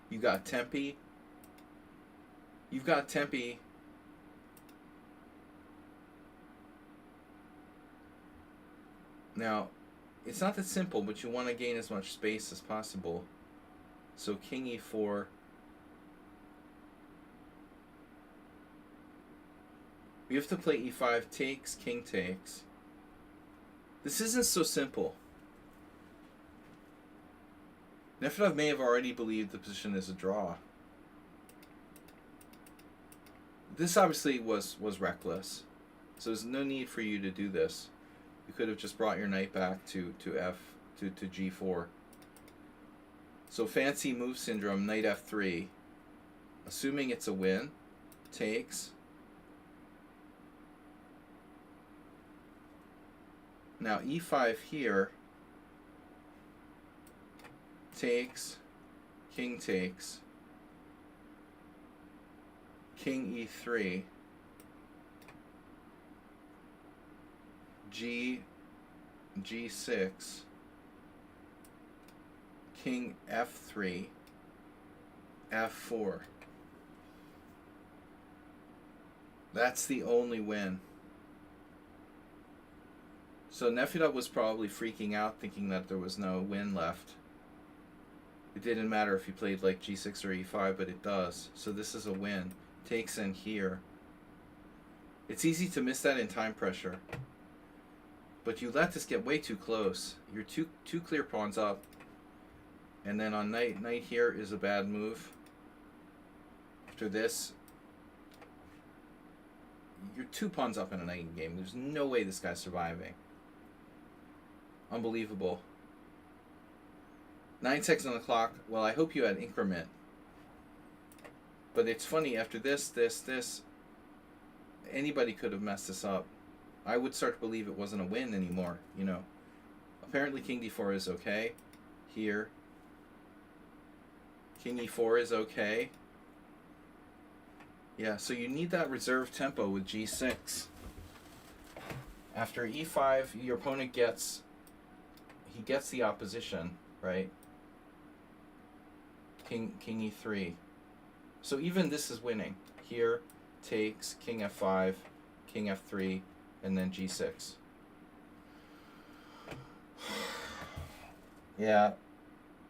Speaker 1: You got Tempe. You've got Tempe. Now, it's not that simple, but you want to gain as much space as possible. So king e4. We have to play e5, takes, king takes. This isn't so simple. Nefedov may have already believed the position is a draw. This obviously was reckless. So there's no need for you to do this. You could have just brought your knight back to g4. So fancy move syndrome, knight f3. Assuming it's a win, takes. Now e5 here, takes, king takes, king e3, g6, king f3, f4. That's the only win. So Nefedov was probably freaking out, thinking that there was no win left. It didn't matter if he played like g6 or e5, but it does. So this is a win. Takes in here. It's easy to miss that in time pressure. But you let this get way too close. You're two clear pawns up. And then on knight here is a bad move. After this, you're 2 pawns up in a knight game. There's no way this guy's surviving. Unbelievable. 9 seconds on the clock. Well, I hope you had increment. But it's funny, after this, anybody could have messed this up. I would start to believe it wasn't a win anymore, you know. Apparently king d4 is okay. Here. King e4 is okay. Yeah, so you need that reserve tempo with g6. After e5, your opponent gets the opposition, right? King e3. So even this is winning. Here, takes, king f5, king f3, and then g6. Yeah,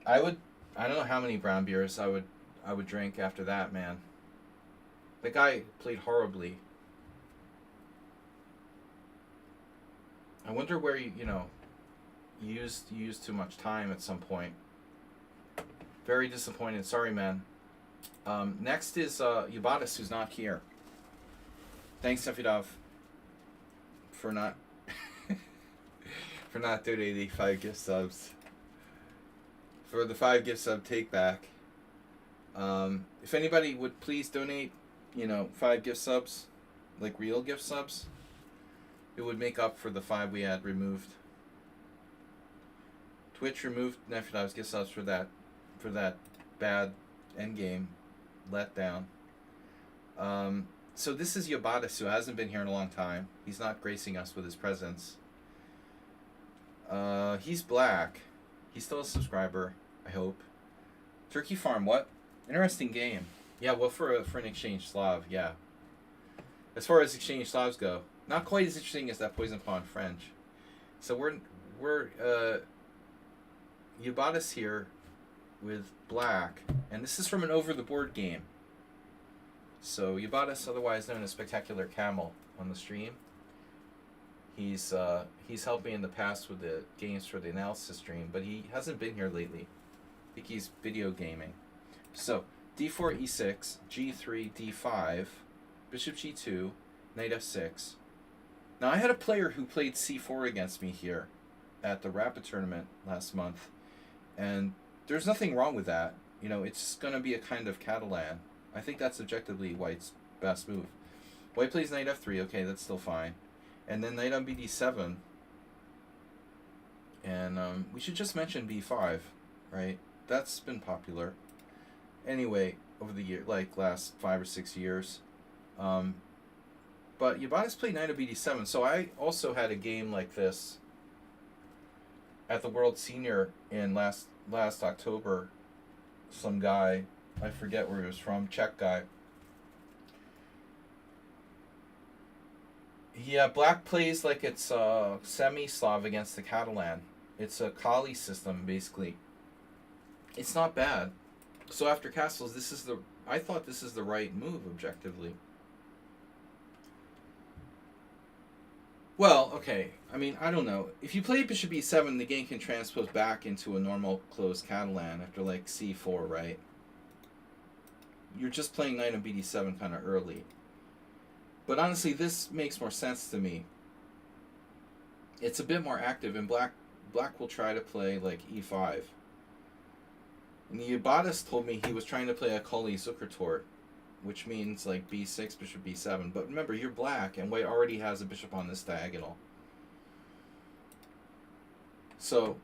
Speaker 1: I don't know how many brown beers I would drink after that, man. The guy played horribly. I wonder where you know used too much time at some point. Very disappointed. Sorry, man. Next is Yubatis, who's not here. Thanks, Nefedov, for not donating 5 gift subs. For the 5 gift sub take back. If anybody would please donate, 5 gift subs, like real gift subs, it would make up for the 5 we had removed. Twitch removed Nefedov's gift subs for that bad endgame letdown. So this is Yubatis, who hasn't been here in a long time. He's not gracing us with his presence. He's black. He's still a subscriber, I hope. Turkey Farm, what? Interesting game. Yeah, well, for an exchange Slav, yeah. As far as exchange Slavs go, not quite as interesting as that Poison Pawn French. So we're Yubatis here with black, and this is from an over-the-board game. So Yubatis, otherwise known as Spectacular Camel, on the stream. He's helped me in the past with the games for the analysis stream, but he hasn't been here lately. I think he's video gaming. So d4, e6, g3, d5, bishop g2, knight f6. Now I had a player who played c4 against me here at the Rapid tournament last month, and there's nothing wrong with that. It's going to be a kind of Catalan. I think that's objectively White's best move. White plays knight f3, okay, that's still fine. And then knight on bd7. And we should just mention b5, right? That's been popular. Anyway, over the year, like last 5 or 6 years. But Yubatis played knight on bd7, so I also had a game like this at the World Senior in last October. Some guy, I forget where he was from, Czech guy. Yeah, black plays like it's semi-Slav against the Catalan. It's a Kali system, basically. It's not bad. So after castles, I thought this is the right move, objectively. Well, okay. I mean, I don't know. If you play bishop e7, the game can transpose back into a normal closed Catalan after like c4, right? You're just playing knight on bd7 kind of early. But honestly, this makes more sense to me. It's a bit more active, and black will try to play like e5. And the Ubatis told me he was trying to play a Kali Zukertort, which means like b6, bishop b7. But remember, you're black, and white already has a bishop on this diagonal. So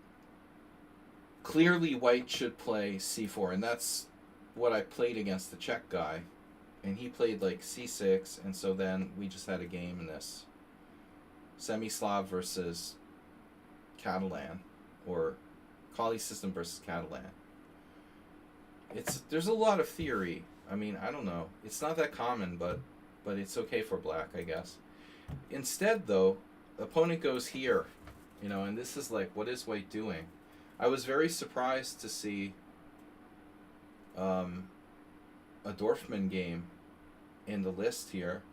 Speaker 1: clearly white should play c4, and that's what I played against the Czech guy. And he played like c6, and so then we just had a game in this. Semi-Slav versus Catalan, or Kali system versus Catalan. There's a lot of theory. I mean, I don't know. It's not that common, but it's okay for black, I guess. Instead, though, opponent goes here, and this is like, what is white doing? I was very surprised to see a Dorfman game in the list here.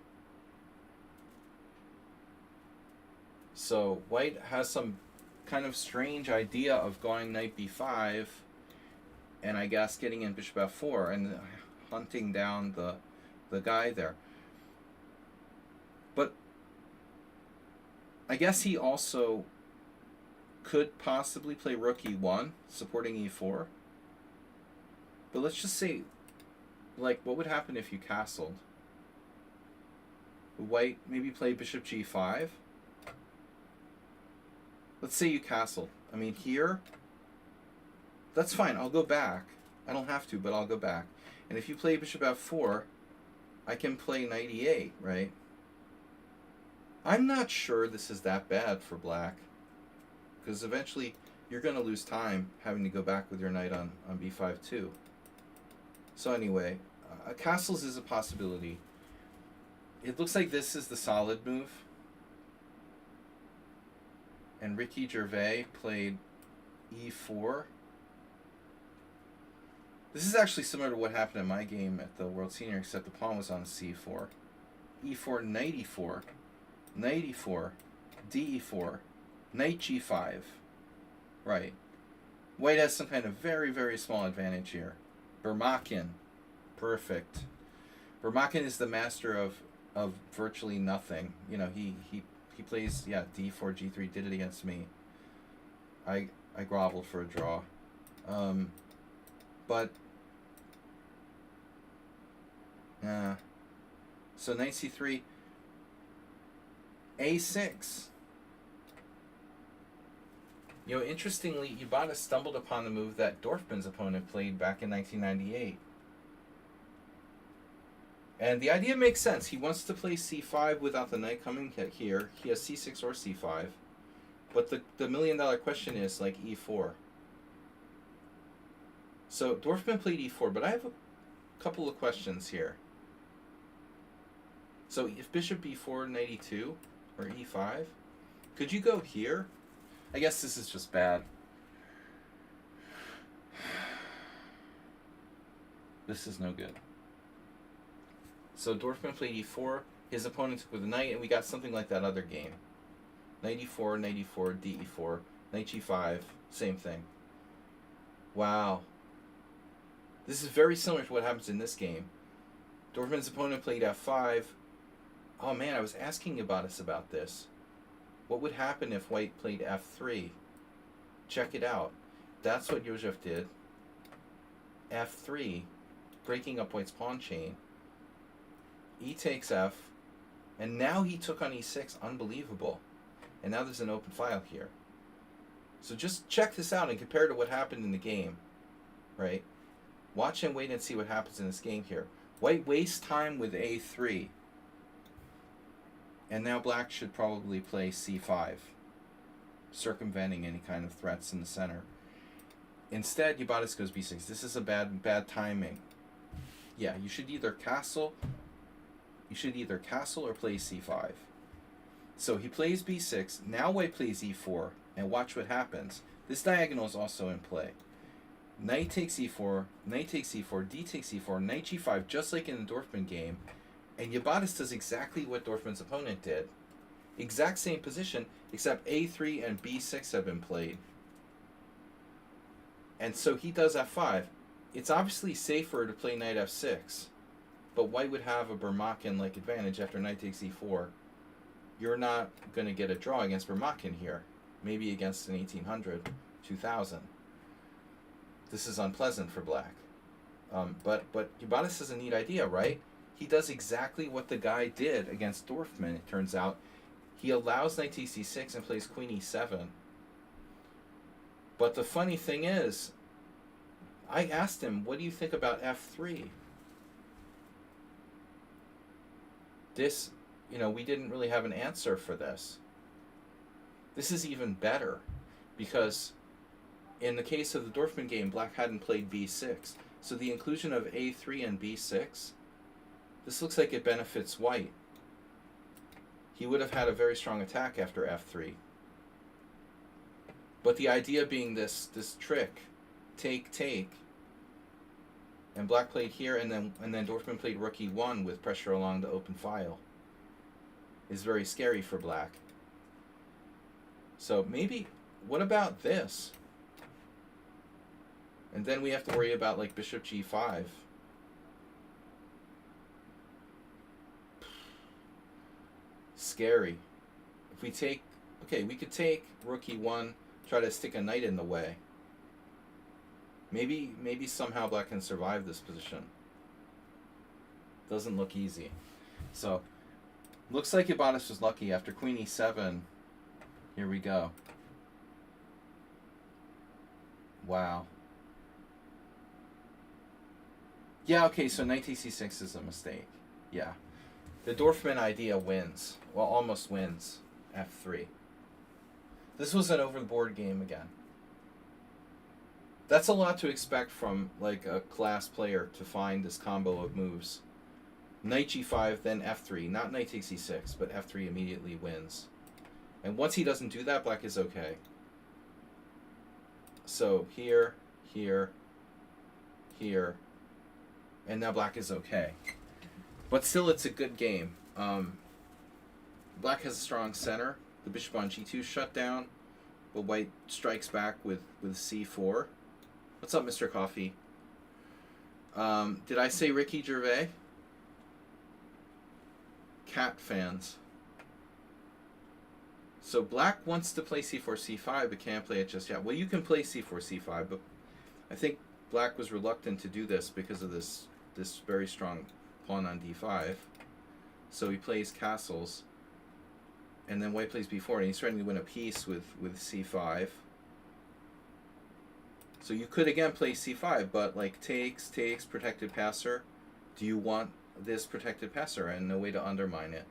Speaker 1: So white has some kind of strange idea of going knight b5, and I guess getting in bishop f4 and hunting down the guy there. But I guess he also could possibly play rook e1, supporting e4. But let's just say, like, what would happen if you castled? White maybe play bishop g5. Let's say you castled. I mean, here, that's fine. I'll go back. I don't have to, but I'll go back. And if you play bishop f4, I can play knight e8, right? I'm not sure this is that bad for black, because eventually you're going to lose time having to go back with your knight on b5 too. So anyway, castles is a possibility. It looks like this is the solid move. And Ricky Gervais played e4. This is actually similar to what happened in my game at the World Senior, except the pawn was on c4. e4, knight e4, knight e4, d4, knight g5. Right. White has some kind of very, very small advantage here. Burmakin. Perfect. Burmakin is the master of virtually nothing. He plays, d4, g3, did it against me. I groveled for a draw. So knight c3, a6. Interestingly, Ibarra stumbled upon the move that Dorfman's opponent played back in 1998. And the idea makes sense. He wants to play c5 without the knight coming here. He has c6 or c5. But the million-dollar question is, like, e4. So Dorfman played e4, but I have a couple of questions here. So if bishop b4, knight e2, or e5, could you go here? I guess this is just bad. This is no good. So Dorfman played e4, his opponent took with the knight, and we got something like that other game. Knight e4, d4, knight g5, same thing. Wow. This is very similar to what happens in this game. Dorfman's opponent played f5. Oh man, I was asking Ubatis about this. What would happen if white played f3? Check it out. That's what Jozef did. f3, breaking up white's pawn chain. E takes f, and now he took on e6. Unbelievable. And now there's an open file here. So just check this out and compare it to what happened in the game, right? Watch and wait and see what happens in this game here. White wastes time with a3. And now black should probably play c5, circumventing any kind of threats in the center. Instead, Ubatis goes b6. This is a bad timing. Yeah, you should either castle or play c5. So he plays b6. Now white plays e4, and watch what happens. This diagonal is also in play. Knight takes e4, knight takes e4, d takes e4, knight g5, just like in the Dorfman game. And Ubatis does exactly what Dorfman's opponent did. Exact same position, except a3 and b6 have been played. And so he does f5. It's obviously safer to play knight f6, but white would have a Burmakin-like advantage after knight takes e4. You're not going to get a draw against Burmakin here. Maybe against an 1800, 2000. This is unpleasant for black. But Ibanez has a neat idea, right? He does exactly what the guy did against Dorfman, it turns out. He allows knight takes e6 and plays queen e7. But the funny thing is, I asked him, what do you think about f3? This, we didn't really have an answer for this. This is even better, because in the case of the Dorfman game, black hadn't played b6. So the inclusion of a3 and b6, this looks like it benefits white. He would have had a very strong attack after f3. But the idea being this trick, take, and black played here, and then Dorfman played rook e1 with pressure along the open file, is very scary for black. So maybe, what about this? And then we have to worry about like bishop g5. Scary. If we take, okay, we could take rook e1, try to stick a knight in the way. Maybe somehow black can survive this position. Doesn't look easy. So, looks like Ibanez was lucky. After queen e7, here we go. Wow. Yeah, okay, so knight takes c6 is a mistake. Yeah. The Dorfman idea wins. Well, almost wins. f3. This was an over-the-board game again. That's a lot to expect from like a class player to find this combo of moves. Knight g5, then f3. Not knight takes e6, but f3 immediately wins. And once he doesn't do that, black is okay. So here, here, here, and now black is okay. But still, it's a good game. Black has a strong center. The bishop on g2 shut down, but white strikes back with c4. What's up, Mr. Coffee? Did I say Ricky Gervais? Cat fans. So black wants to play c4, c5, but can't play it just yet. Well, you can play c4, c5, but I think black was reluctant to do this because of this very strong pawn on d5. So he plays castles, and then white plays b4, and he's trying to win a piece with c5. So you could again play c5, but like takes, protected passer. Do you want this protected passer? And no way to undermine it.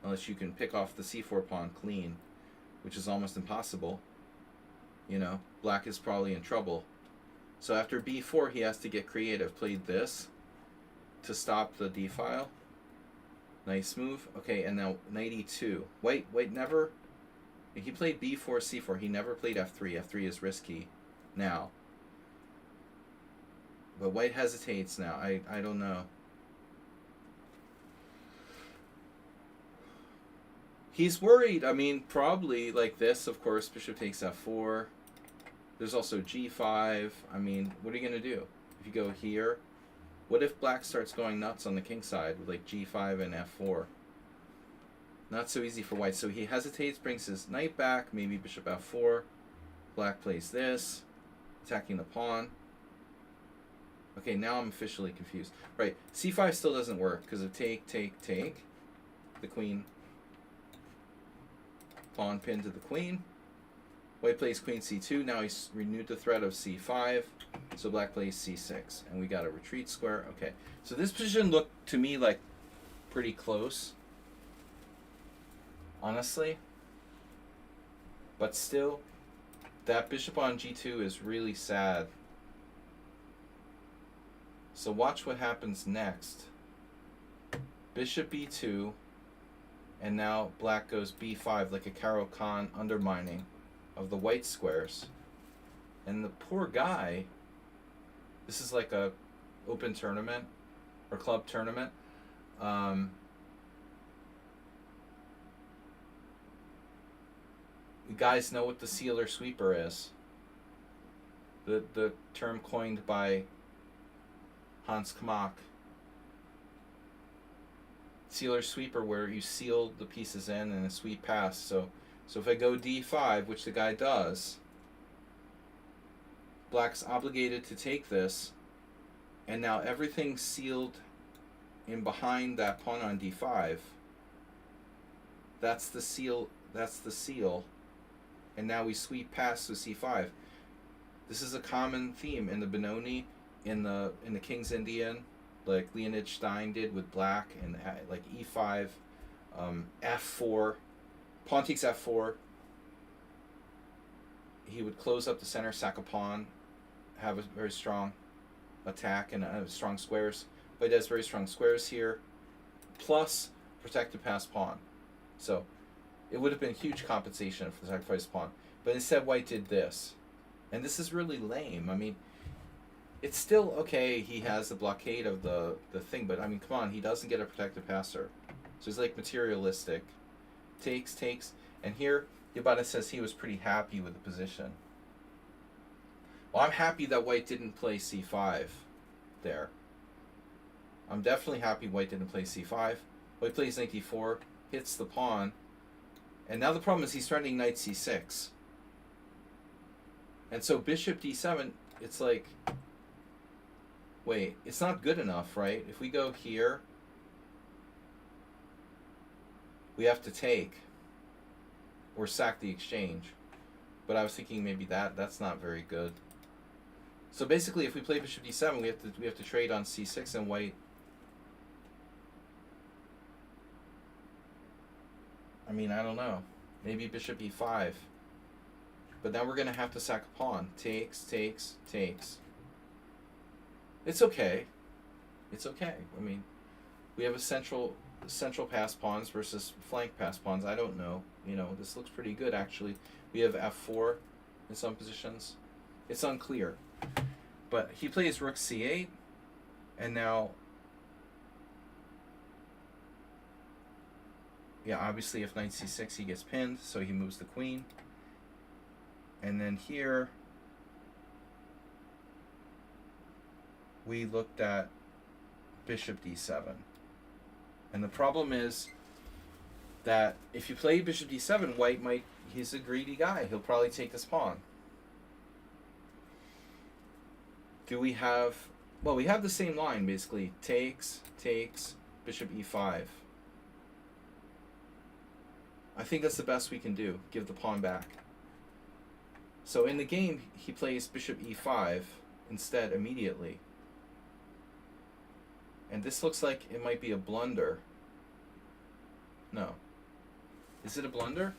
Speaker 1: Unless you can pick off the c4 pawn clean, which is almost impossible. Black is probably in trouble. So after b4, he has to get creative. Played this to stop the d file. Nice move. Okay, and now knight e2. Wait, never. He played b4, c4. He never played f3. f3 is risky now. But white hesitates now. I don't know. He's worried. I mean, probably like this, of course. Bishop takes f4. There's also g5. I mean, what are you going to do? If you go here, what if black starts going nuts on the king side with like g5 and f4? Not so easy for white. So he hesitates, brings his knight back, maybe bishop f4. Black plays this, attacking the pawn. Okay, now I'm officially confused. Right, c5 still doesn't work because of take. The queen, pawn pinned to the queen. White plays queen c2. Now he's renewed the threat of c5. So black plays c6. And we got a retreat square. Okay, so this position looked to me like pretty close, honestly. But still, that bishop on g2 is really sad. So watch what happens next. Bishop b2. And now black goes b5 like a Caro-Kann undermining of the white squares. And the poor guy, this is like a open tournament or club tournament. You guys know what the sealer sweeper is. The term coined by Hans Kamak. Sealer sweeper, where you seal the pieces in and a sweep pass. So if I go d5, which the guy does, black's obligated to take this, and now everything's sealed in behind that pawn on d5. That's the seal. That's the seal. And now we sweep past to c5. This is a common theme in the Benoni, in the King's Indian, like Leonid Stein did with black, and like e5, f4, pawn takes f4. He would close up the center, sack a pawn, have a very strong attack and strong squares. But he does very strong squares here, plus protect the passed pawn. So it would have been huge compensation for the sacrificed pawn. But instead, white did this. And this is really lame. I mean, it's still okay, he has the blockade of the thing, but I mean, come on, he doesn't get a protected passer. So he's like materialistic. Takes, and here, Yabata says he was pretty happy with the position. Well, I'm happy that white didn't play c5 there. I'm definitely happy white didn't play c5. White plays knight d4, hits the pawn, and now the problem is he's threatening knight c6. And so bishop d7, it's like, wait, it's not good enough, right? If we go here, we have to take or sack the exchange. But I was thinking maybe that's not very good. So basically, if we play bishop d7, we have to trade on c6, and white. I mean, I don't know. Maybe bishop e5. But now we're going to have to sack a pawn. Takes. It's okay. It's okay. I mean, we have a central pass pawns versus flank pass pawns. I don't know. You know, this looks pretty good, actually. We have f4 in some positions. It's unclear. But he plays rook c8, and now, yeah, obviously if knight c6 he gets pinned, so he moves the queen. And then here we looked at bishop d7. And the problem is that if you play bishop d7, white might, he's a greedy guy. He'll probably take this pawn. Do we have, well, we have the same line basically. Takes, bishop e5. I think that's the best we can do. Give the pawn back. So in the game, he plays bishop e5 instead immediately. And this looks like it might be a blunder. No. Is it a blunder?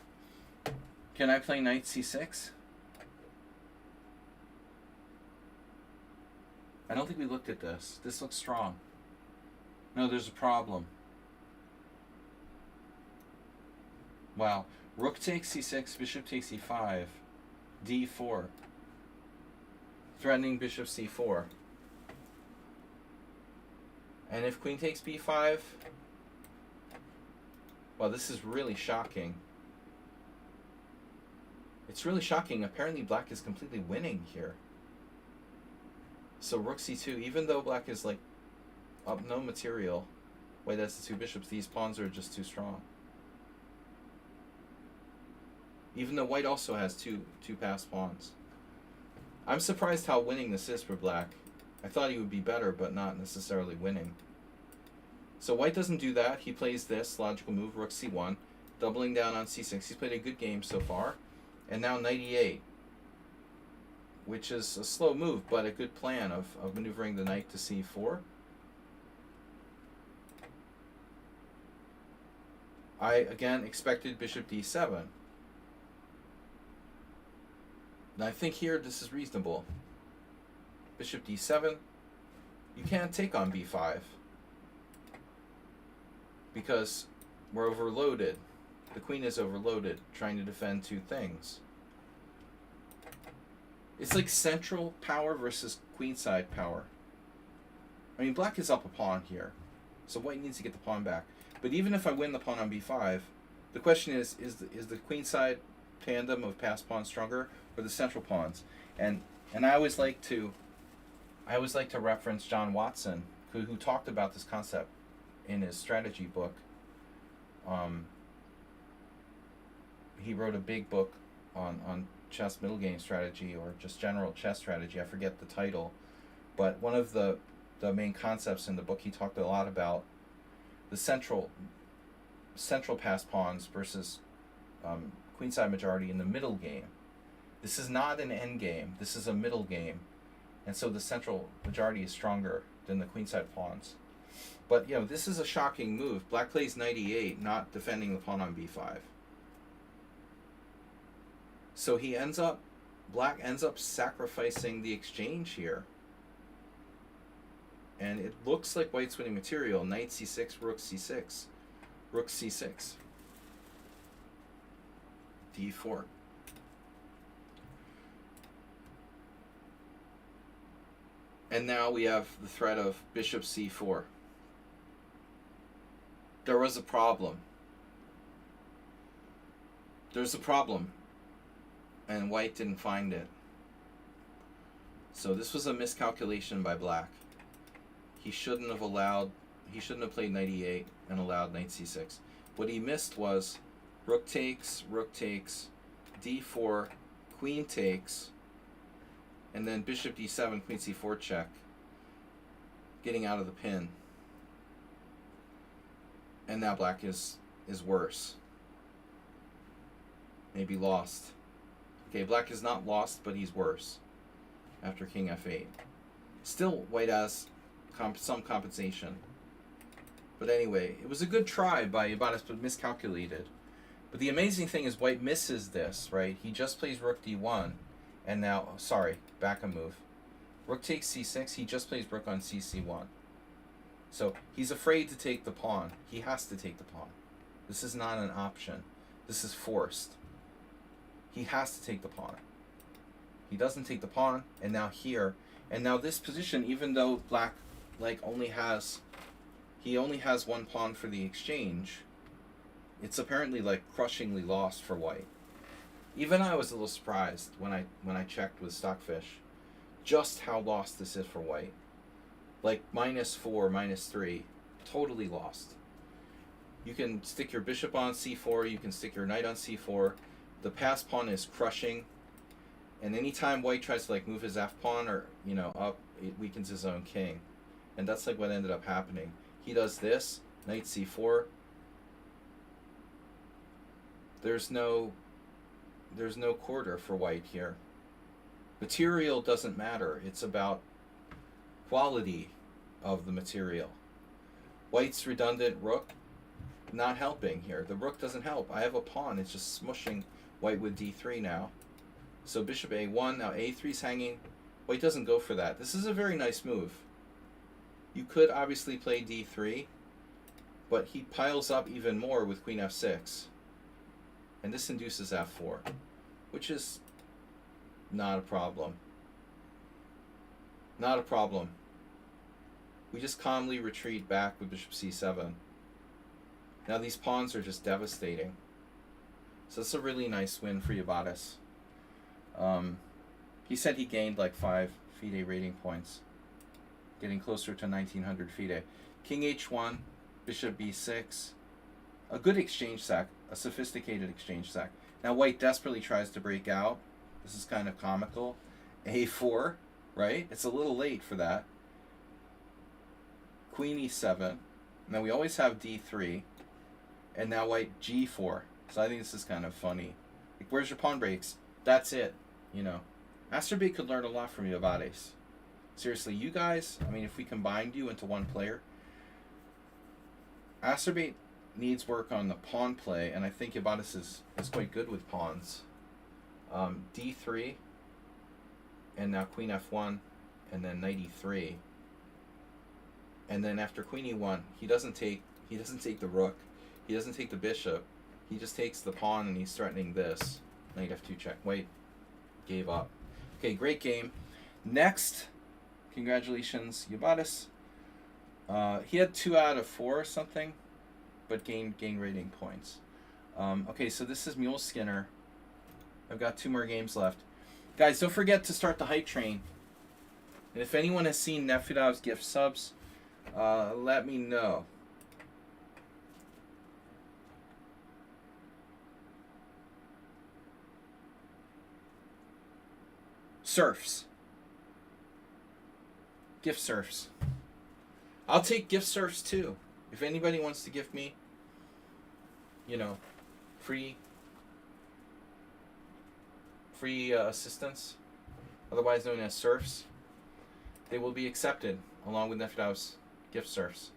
Speaker 1: Can I play knight c6? I don't think we looked at this. This looks strong. No, there's a problem. Wow. Rook takes c6, bishop takes e5, d4. Threatening bishop c4. And if queen takes b5, well, this is really shocking. It's really shocking. Apparently black is completely winning here. So rook c2, even though black is like up no material, white has the two bishops, these pawns are just too strong. Even though white also has two passed pawns. I'm surprised how winning this is for black. I thought he would be better, but not necessarily winning. So white doesn't do that. He plays this logical move, rook c1, doubling down on c6. He's played a good game so far. And now knight e8, which is a slow move, but a good plan of maneuvering the knight to c4. I, again, expected bishop d7. And I think here this is reasonable. Bishop d7. You can't take on b5 because we're overloaded. The queen is overloaded, trying to defend two things. It's like central power versus queenside power. I mean, black is up a pawn here, so white needs to get the pawn back. But even if I win the pawn on b5, the question is the queenside tandem of passed pawns stronger or the central pawns? And I always like to reference John Watson, who talked about this concept in his strategy book. He wrote a big book on chess middle game strategy, or just general chess strategy. I forget the title, but one of the main concepts in the book, he talked a lot about the central passed pawns versus queenside majority in the middle game. This is not an end game. This is a middle game, and so the central majority is stronger than the queenside pawns. But this is a shocking move. Black plays knight e8, not defending the pawn on b5. So Black ends up sacrificing the exchange here. And it looks like White's winning material. Knight c6, rook c6, rook c6, d4. And now we have the threat of bishop c4. There was a problem. There's a problem. And White didn't find it. So this was a miscalculation by Black. He shouldn't have played knight e8 and allowed knight c6. What he missed was rook takes, d4, queen takes, and then bishop d7, queen c4 check, getting out of the pin. And now Black is worse. Maybe lost. Okay, Black is not lost, but he's worse after king f8. Still, White has some compensation. But anyway, it was a good try by Ibanez, but miscalculated. But the amazing thing is White misses this, right? He just plays rook d1, and now, back a move. Rook takes c6, he just plays rook on cc1. So he's afraid to take the pawn. He has to take the pawn. This is not an option. This is forced. He has to take the pawn. He doesn't take the pawn, and now here, and now this position, even though Black only has one pawn for the exchange, it's apparently crushingly lost for White. Even I was a little surprised when I checked with Stockfish just how lost this is for White. -4, -3, totally lost. You can stick your bishop on c4, you can stick your knight on c4. The passed pawn is crushing, and anytime White tries to move his f pawn or up, it weakens his own king, and that's what ended up happening. He does this, knight c4. There's no quarter for White here. Material doesn't matter. It's about quality of the material. White's redundant rook not helping here. The rook doesn't help. I have a pawn. It's just smushing White with d3 now. So bishop a1. Now a3's hanging. White doesn't go for that. This is a very nice move. You could obviously play d3, but he piles up even more with queen f6. And this induces f4, which is not a problem. Not a problem. We just calmly retreat back with bishop c7. Now these pawns are just devastating. So it's a really nice win for Ibanez. He said he gained 5 FIDE rating points, getting closer to 1900 FIDE. King h1, bishop b6, a good exchange sack, a sophisticated exchange sack. Now White desperately tries to break out. This is kind of comical. a4, right? It's a little late for that. Queen e7. Now we always have d3, and now White g4. So I think this is kind of funny. Where's your pawn breaks? That's it. Asterbate could learn a lot from you, Ibanez. Seriously, you guys, if we combined you into one player, Asterbate needs work on the pawn play, and I think Ibanez is quite good with pawns. d3, and now queen f1, and then knight e3. And then after queen e1, he doesn't take the rook, he doesn't take the bishop, he just takes the pawn, and he's threatening this. Knight f2 check. White gave up. Okay, great game. Next, congratulations, Ibanez. He had 2 out of 4 or something, but gained rating points. Okay, so this is Mule Skinner. I've got 2 more games left. Guys, don't forget to start the hype train. And if anyone has seen Nefidov's gift subs, let me know. Surfs. Gift surfs. I'll take gift surfs too. If anybody wants to give me, you know, free assistance, otherwise known as surfs, they will be accepted along with Nefidov's gift surfs.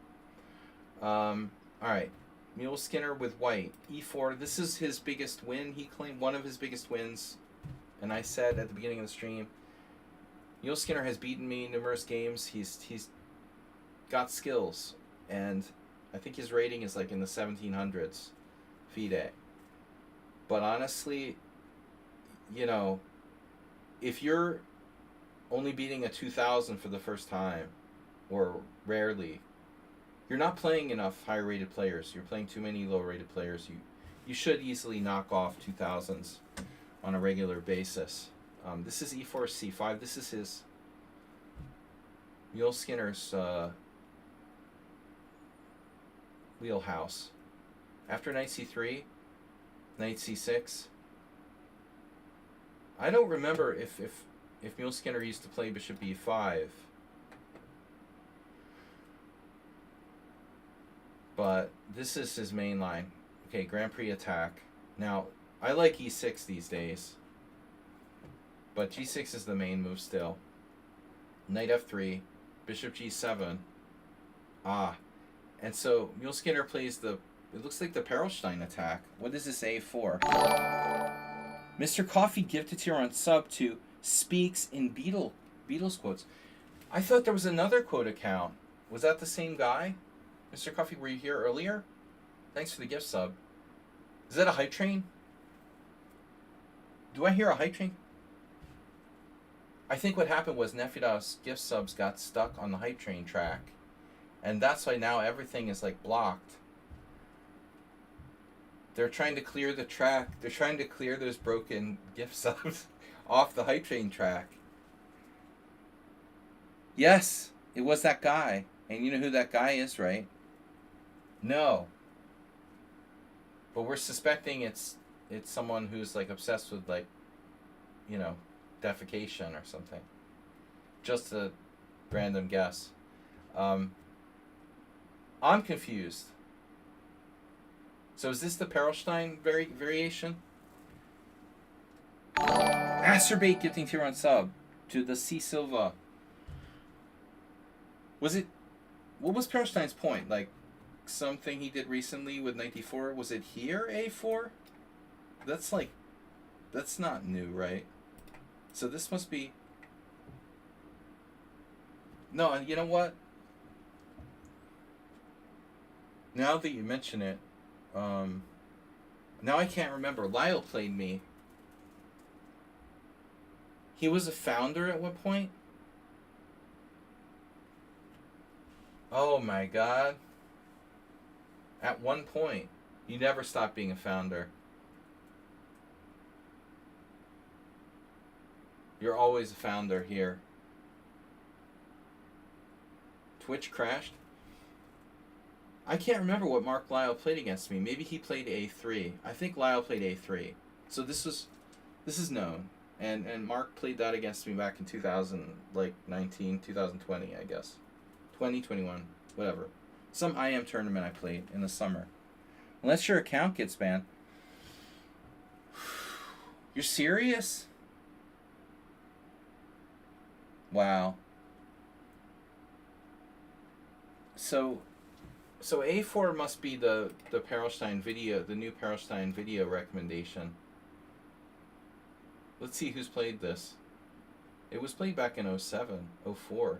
Speaker 1: Alright. Mule Skinner with white. E4. This is his biggest win. He claimed one of his biggest wins. And I said at the beginning of the stream, Mule Skinner has beaten me in numerous games. He's got skills. And I think his rating is like in the 1700s. FIDE. But honestly, you know, if you're only beating a 2000 for the first time, or rarely, you're not playing enough higher rated players. You're playing too many low rated players. You should easily knock off 2000s on a regular basis. This is E4 C5. This is his Mule Skinner's wheelhouse. After knight C3, knight C6. I don't remember if Mule Skinner used to play bishop E5. But this is his main line. Okay, Grand Prix attack. Now, I like E6 these days. But G6 is the main move still. Knight F3. Bishop G7. And so Mule Skinner plays the... It looks like the Perlstein attack. What is this A4? Mr. Coffee gifted here on sub to Speaks in Beatles quotes. I thought there was another quote account. Was that the same guy? Mr. Coffee, were you here earlier? Thanks for the gift sub. Is that a hype train? Do I hear a hype train? I think what happened was Nefidov's gift subs got stuck on the hype train track. And that's why now everything is like blocked. They're trying to clear the track. They're trying to clear those broken gift subs off the hype train track. Yes, it was that guy. And you know who that guy is, right? No. But we're suspecting it's someone who's like obsessed with like, you know, defecation or something. Just a random guess. I'm confused. So is this the Perlstein variation? Acerbate gifting tier on sub to the C Silva. Was it... What was Perlstein's point? Like, something he did recently with 94? Was it here, A4? That's like... That's not new, right? So this must be... No, and you know what? Now that you mention it, now I can't remember. Lyle played me. He was a founder at what point? Oh my god. At one point. You never stop being a founder. You're always a founder here. Twitch crashed? I can't remember what Mark Lyle played against me. Maybe he played A3. I think Lyle played A3. So this is known. And Mark played that against me back in 2019, 2020, I guess. 2021, whatever. Some IM tournament I played in the summer. Unless your account gets banned. You're serious? Wow. So A4 must be the Perlstein video, the new Perlstein video recommendation. Let's see who's played this. It was played back in 07, 04.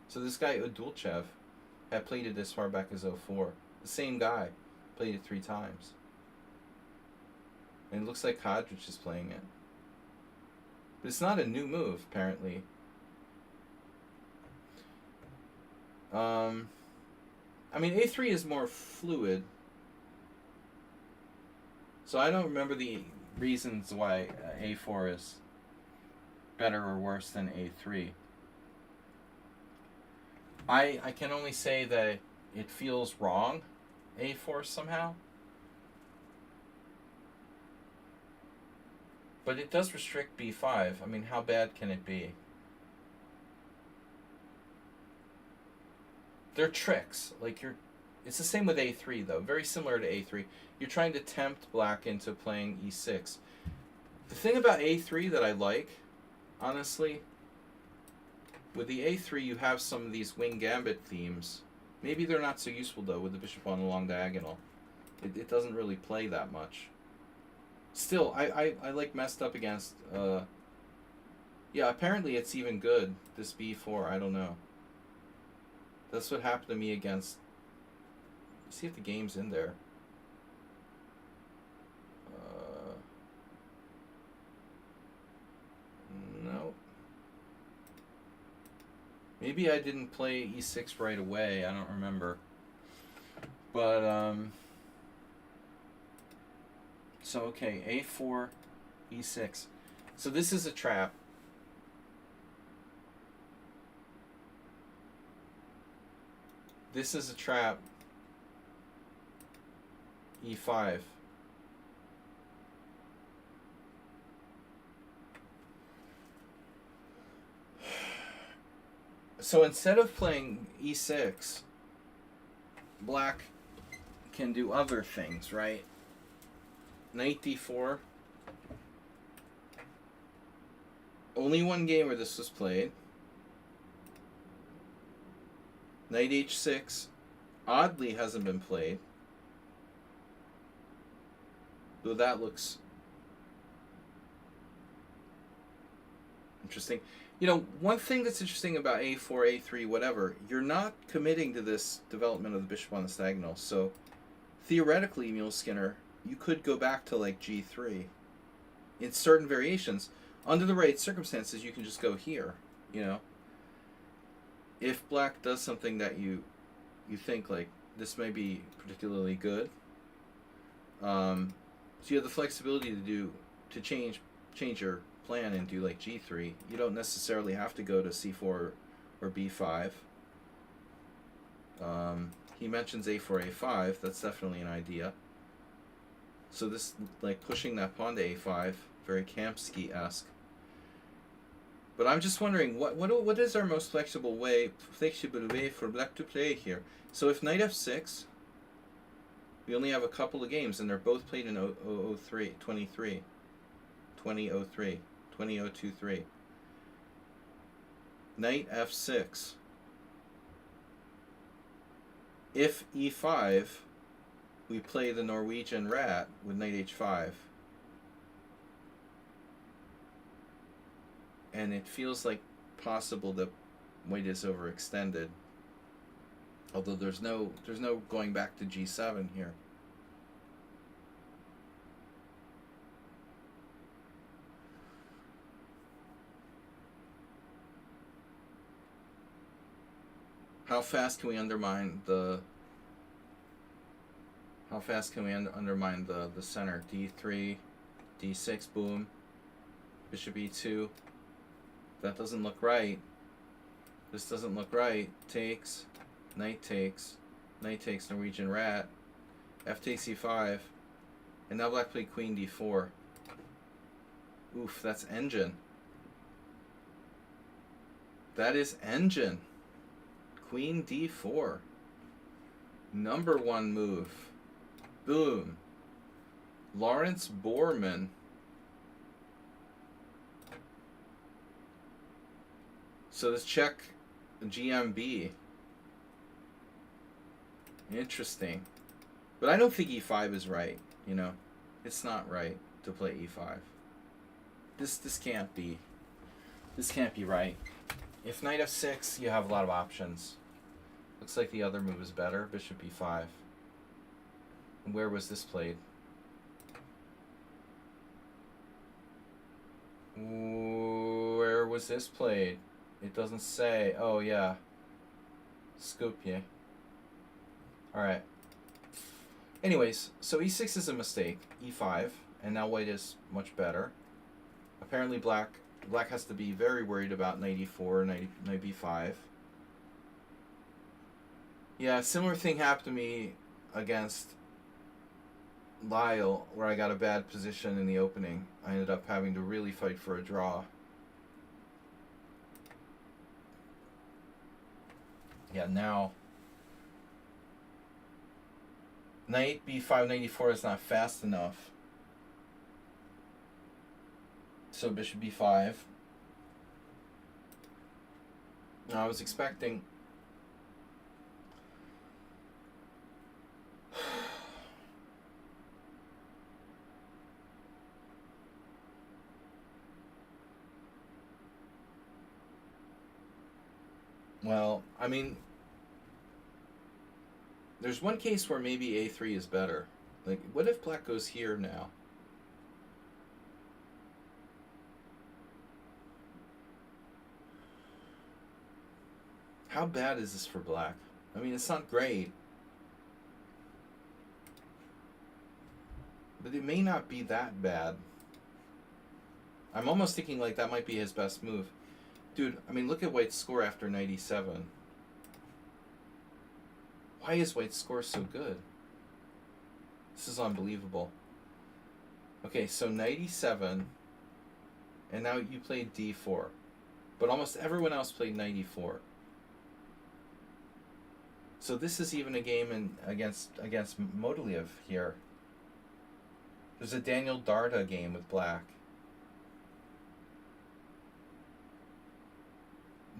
Speaker 1: So this guy Udulchev had played it as far back as 04. The same guy played it 3 times. And it looks like Kodrich is playing it. But it's not a new move, apparently. I mean, A3 is more fluid. So I don't remember the reasons why a4 is better or worse than a3. I can only say that it feels wrong, a4 somehow. But it does restrict b5. I mean, how bad can it be? They're tricks. Like it's the same with a3 though. Very similar to a3. You're trying to tempt black into playing e6. The thing about a3 that I like, honestly, with the a3 you have some of these wing gambit themes. Maybe they're not so useful though with the bishop on the long diagonal. It doesn't really play that much. Still, I like messed up against, yeah, apparently it's even good, this b4, I don't know. That's what happened to me against, let's see if the game's in there. No. Maybe I didn't play e6 right away, I don't remember. But, so, okay, a4, e6. So this is a trap. This is a trap. e5. So instead of playing e6, black can do other things, right? Knight d4. Only one game where this was played. Knight h6 oddly hasn't been played. Though that looks interesting. You know, one thing that's interesting about a4, a3, whatever, you're not committing to this development of the bishop on the diagonal. So theoretically, Mule Skinner, you could go back to like g3 in certain variations. Under the right circumstances, you can just go here, you know. If black does something that you think like this may be particularly good, so you have the flexibility to change your plan and do like g3. You don't necessarily have to go to c4 or b5. He mentions a4, a5. That's definitely an idea. So this, like, pushing that pawn to a5, very Kamsky-esque. But I'm just wondering, what is our most flexible way for black to play here? So if knight f6, we only have a couple of games, and they're both played in 2003. Knight f6. If e5, we play the Norwegian rat with knight h5. And it feels like possible that white is overextended. Although there's no going back to g7 here. How fast can we undermine the center? d3, d6, boom. Bishop e2. That doesn't look right. This doesn't look right. Takes, knight takes, Norwegian rat. F takes e5. And now black played queen d4. Oof, that's engine. That is engine. Queen d4. Number one move. Boom. Lawrence Borman. So let's check GMB. Interesting. But I don't think e5 is right, you know. It's not right to play e5. This can't be. This can't be right. If knight f6, you have a lot of options. Looks like the other move is better. Bishop e5. And where was this played? Where was this played? It doesn't say. Oh, yeah. Skopje. Alright. Anyways, so e6 is a mistake. e5. and now white is much better. Apparently black has to be very worried about knight e4, knight b5. Yeah, similar thing happened to me against Lyle, where I got a bad position in the opening. I ended up having to really fight for a draw. Yeah, now knight b5, knight e4 is not fast enough. So bishop b5. Now I was expecting well, I mean, there's one case where maybe a3 is better. Like, what if black goes here now? How bad is this for black? I mean, it's not great. But it may not be that bad. I'm almost thinking like that might be his best move. Dude, I mean, look at white's score after knight e7. Why is white's score so good? This is unbelievable. Okay, so knight e7, and now you played d4. But almost everyone else played knight e4. So this is even a game against Modiliev here. There's a Daniel Darda game with black.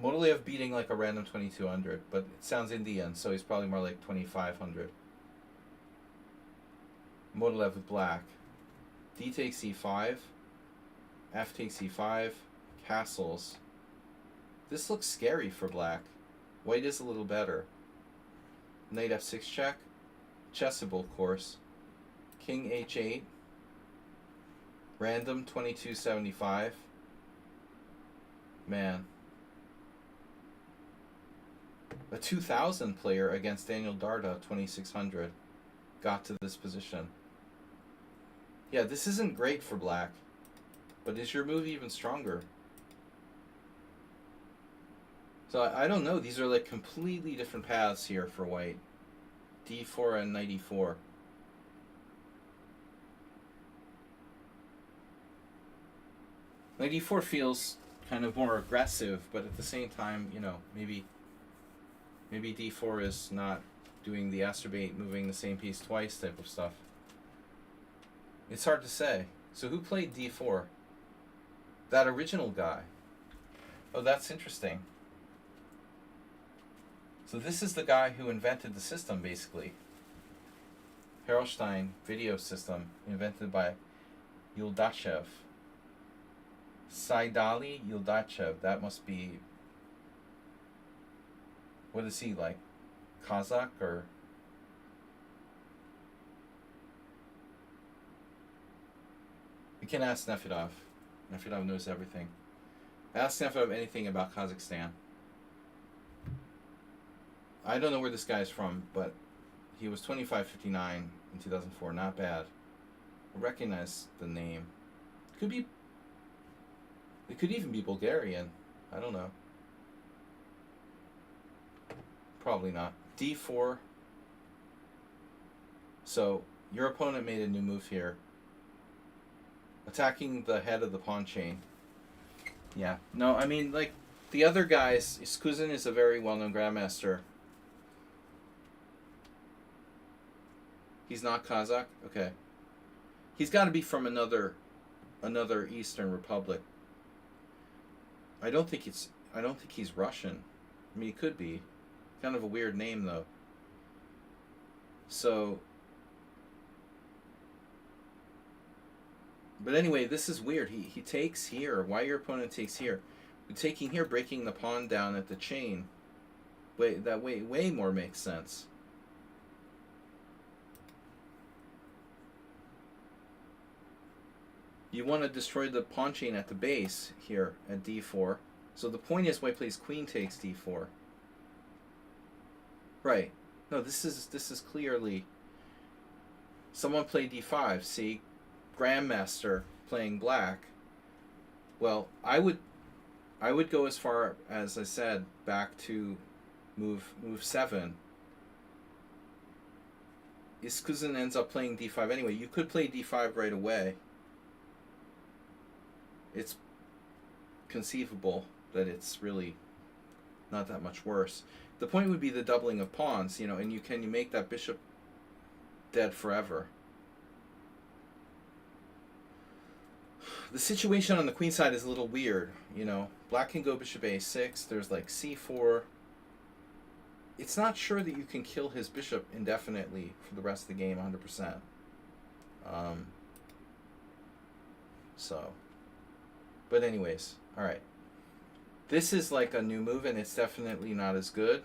Speaker 1: Modiliev beating like a random 2200, but it sounds Indian, so he's probably more like 2500. Modiliev with black. D takes e5. F takes e5. Castles. This looks scary for black. White is a little better. Knight f6 check. Chessable, of course. King h8. Random 2275. Man. A 2000 player against Daniel Darda 2600 got to this position. Yeah, this isn't great for black. But is your move even stronger? So I don't know. These are like completely different paths here for white. d4 and knight e4. Knight e4 feels kind of more aggressive, but at the same time, you know, maybe d4 is not doing the astrobate, moving the same piece twice type of stuff. It's hard to say. So who played d4? That original guy. Oh, that's interesting. So this is the guy who invented the system, basically. Perelstein video system, invented by Yuldachev. Saidali Yuldachev, that must be... What is he, like? Kazakh, or... We can ask Nefedov. Nefedov knows everything. Ask Nefedov anything about Kazakhstan. I don't know where this guy's from, but he was 2559 in 2004. Not bad. I recognize the name. Could be... It could even be Bulgarian. I don't know. Probably not. d4. So, your opponent made a new move here. Attacking the head of the pawn chain. Yeah. No, I mean, like, the other guys... Skuzin is a very well-known grandmaster. He's not Kazakh? Okay. He's got to be from another Eastern Republic. I don't think he's Russian. I mean, he could be. Kind of a weird name, though. So... But anyway, this is weird. He takes here. Why your opponent takes here? Taking here, breaking the pawn down at the chain. Way more makes sense. You want to destroy the pawn chain at the base here at d4. So the point is white plays queen takes d4. Right. No, this is clearly... Someone played d5. See? grandmaster playing black, well, I would go as far as I said back to move 7. Iskuzen ends up playing d5 anyway. You could play d5 right away. It's conceivable that it's really not that much worse. The point would be the doubling of pawns, you know, and you make that bishop dead forever. The situation on the queen side is a little weird, you know. Black can go bishop a6. There's like c4. It's not sure that you can kill his bishop indefinitely for the rest of the game 100%. But anyways, all right. This is like a new move, and it's definitely not as good.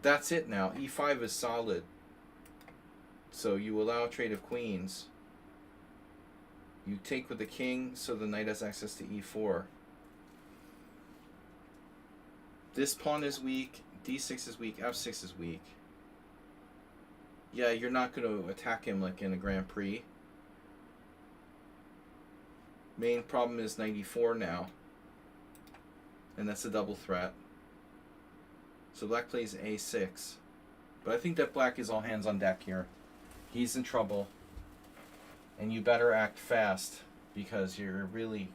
Speaker 1: That's it now. e5 is solid. So you allow trade of queens. You take with the king, so the knight has access to e4. This pawn is weak. d6 is weak. f6 is weak. Yeah, you're not going to attack him like in a Grand Prix. Main problem is knight e4 now. And that's a double threat. So black plays a6. But I think that black is all hands on deck here. He's in trouble. And you better act fast, because you're really...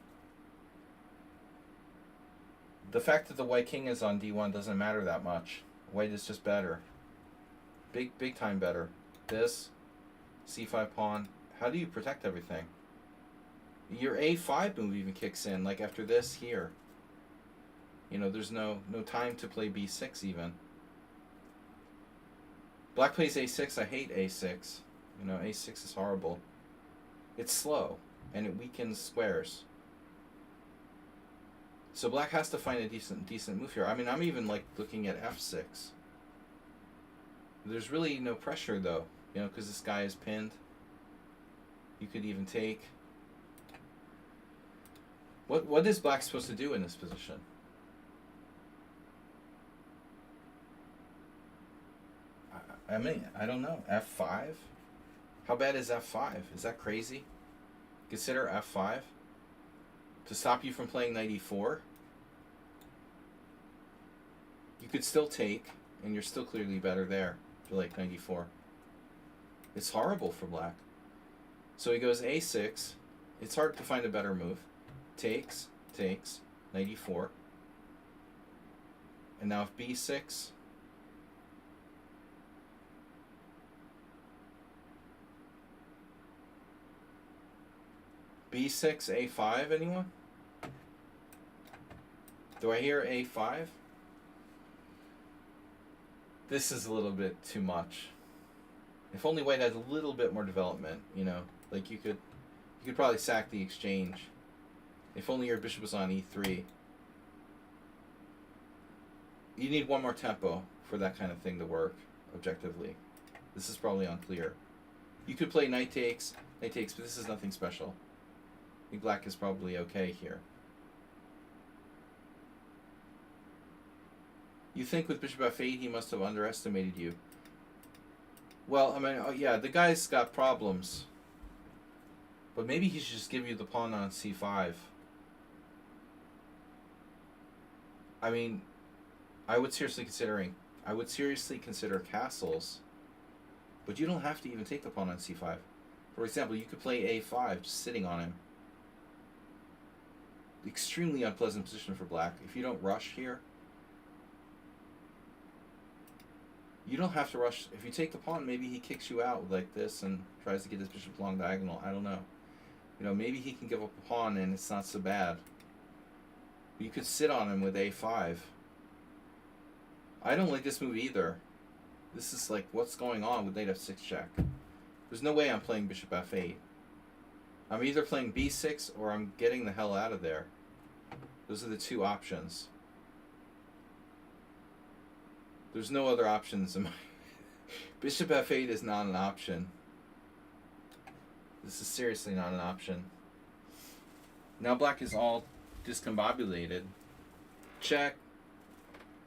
Speaker 1: The fact that the white king is on d1 doesn't matter that much. White is just better. Big time better. This, c5 pawn. How do you protect everything? Your a5 move even kicks in, like after this here. You know, there's no time to play b6 even. Black plays a6. I hate a6. You know, a6 is horrible. It's slow, and it weakens squares. So black has to find a decent move here. I mean, I'm even like looking at f6. There's really no pressure though, you know, because this guy is pinned. You could even take. What is black supposed to do in this position? I mean, I don't know. f5? How bad is f5? Is that crazy? Consider f5 to stop you from playing knight e4. You could still take, and you're still clearly better there for like knight e4. It's horrible for black. So he goes a6. It's hard to find a better move. Takes, knight e4. And now if b6... b6, a5, anyone? Do I hear a5? This is a little bit too much. If only white had a little bit more development, you know, like you could probably sack the exchange. If only your bishop was on e3. You need one more tempo for that kind of thing to work objectively. This is probably unclear. You could play knight takes, but this is nothing special. I think black is probably okay here. You think with bishop f8 he must have underestimated you. Well, I mean, yeah, the guy's got problems. But maybe he should just give you the pawn on c5. I mean, I would seriously consider castles. But you don't have to even take the pawn on c5. For example, you could play a5 just sitting on him. Extremely unpleasant position for black. If you don't rush here, you don't have to rush. If you take the pawn, maybe he kicks you out like this and tries to get his bishop long diagonal. I don't know. You know, maybe he can give up a pawn and it's not so bad. You could sit on him with a5. I don't like this move either. This is like, what's going on with knight f6 check? There's no way I'm playing bishop f8. I'm either playing b6 or I'm getting the hell out of there. Those are the two options. There's no other options in my... Bishop f8 is not an option. This is seriously not an option. Now black is all discombobulated. Check.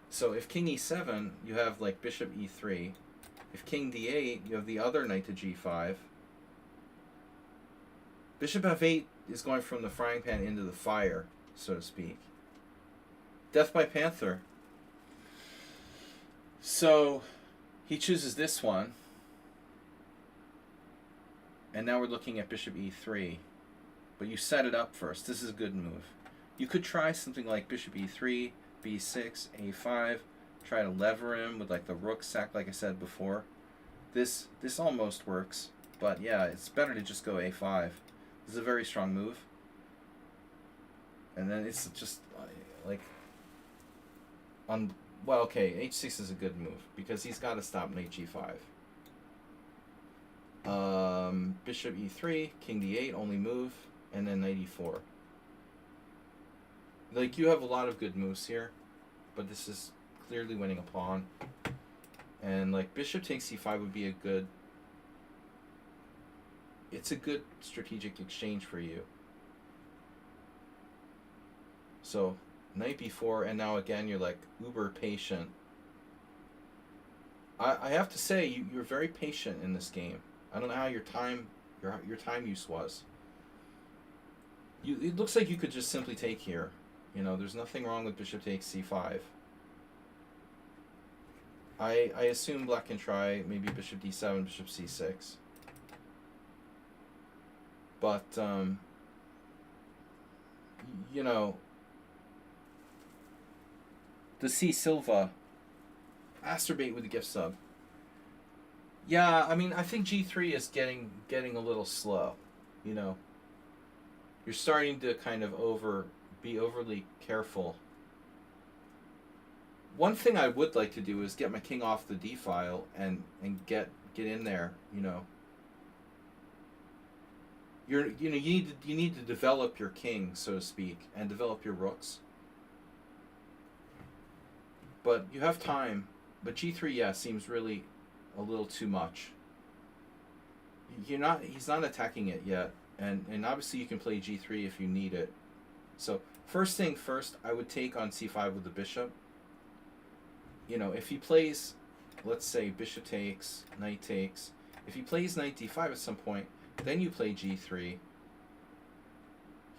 Speaker 1: So if king e7, you have like bishop e3. If king d8, you have the other knight to g5. Bishop f8 is going from the frying pan into the fire, so to speak. Death by Panther. So he chooses this one. And now we're looking at bishop e3. But you set it up first. This is a good move. You could try something like bishop e3, b6, a5. Try to lever him with like the rook sack, like I said before. This almost works. But yeah, it's better to just go a5. This is a very strong move. And then it's just like... well, okay, h6 is a good move because he's got to stop knight g5. Bishop e3, king d8, only move, and then knight e4. Like, you have a lot of good moves here, but this is clearly winning a pawn. And like bishop takes c5 would be a good... It's a good strategic exchange for you. So knight b4, and now again you're like uber patient. I have to say you're very patient in this game. I don't know how your time use was. It looks like you could just simply take here. You know, there's nothing wrong with bishop takes c5. I assume black can try maybe bishop d7, bishop c6. But you know, the C Silva masturbate with the gift sub. Yeah, I mean, I think g3 is getting a little slow. You know, you're starting to kind of be overly careful. One thing I would like to do is get my king off the d file and get in there. You know, you need to develop your king, so to speak, and develop your rooks. But you have time. But g3, yeah, seems really a little too much. He's not attacking it yet, and obviously you can play g3 if you need it. So first thing first, I would take on c5 with the bishop. You know, if he plays, let's say bishop takes, knight takes. If he plays knight d5 at some point, then you play g3.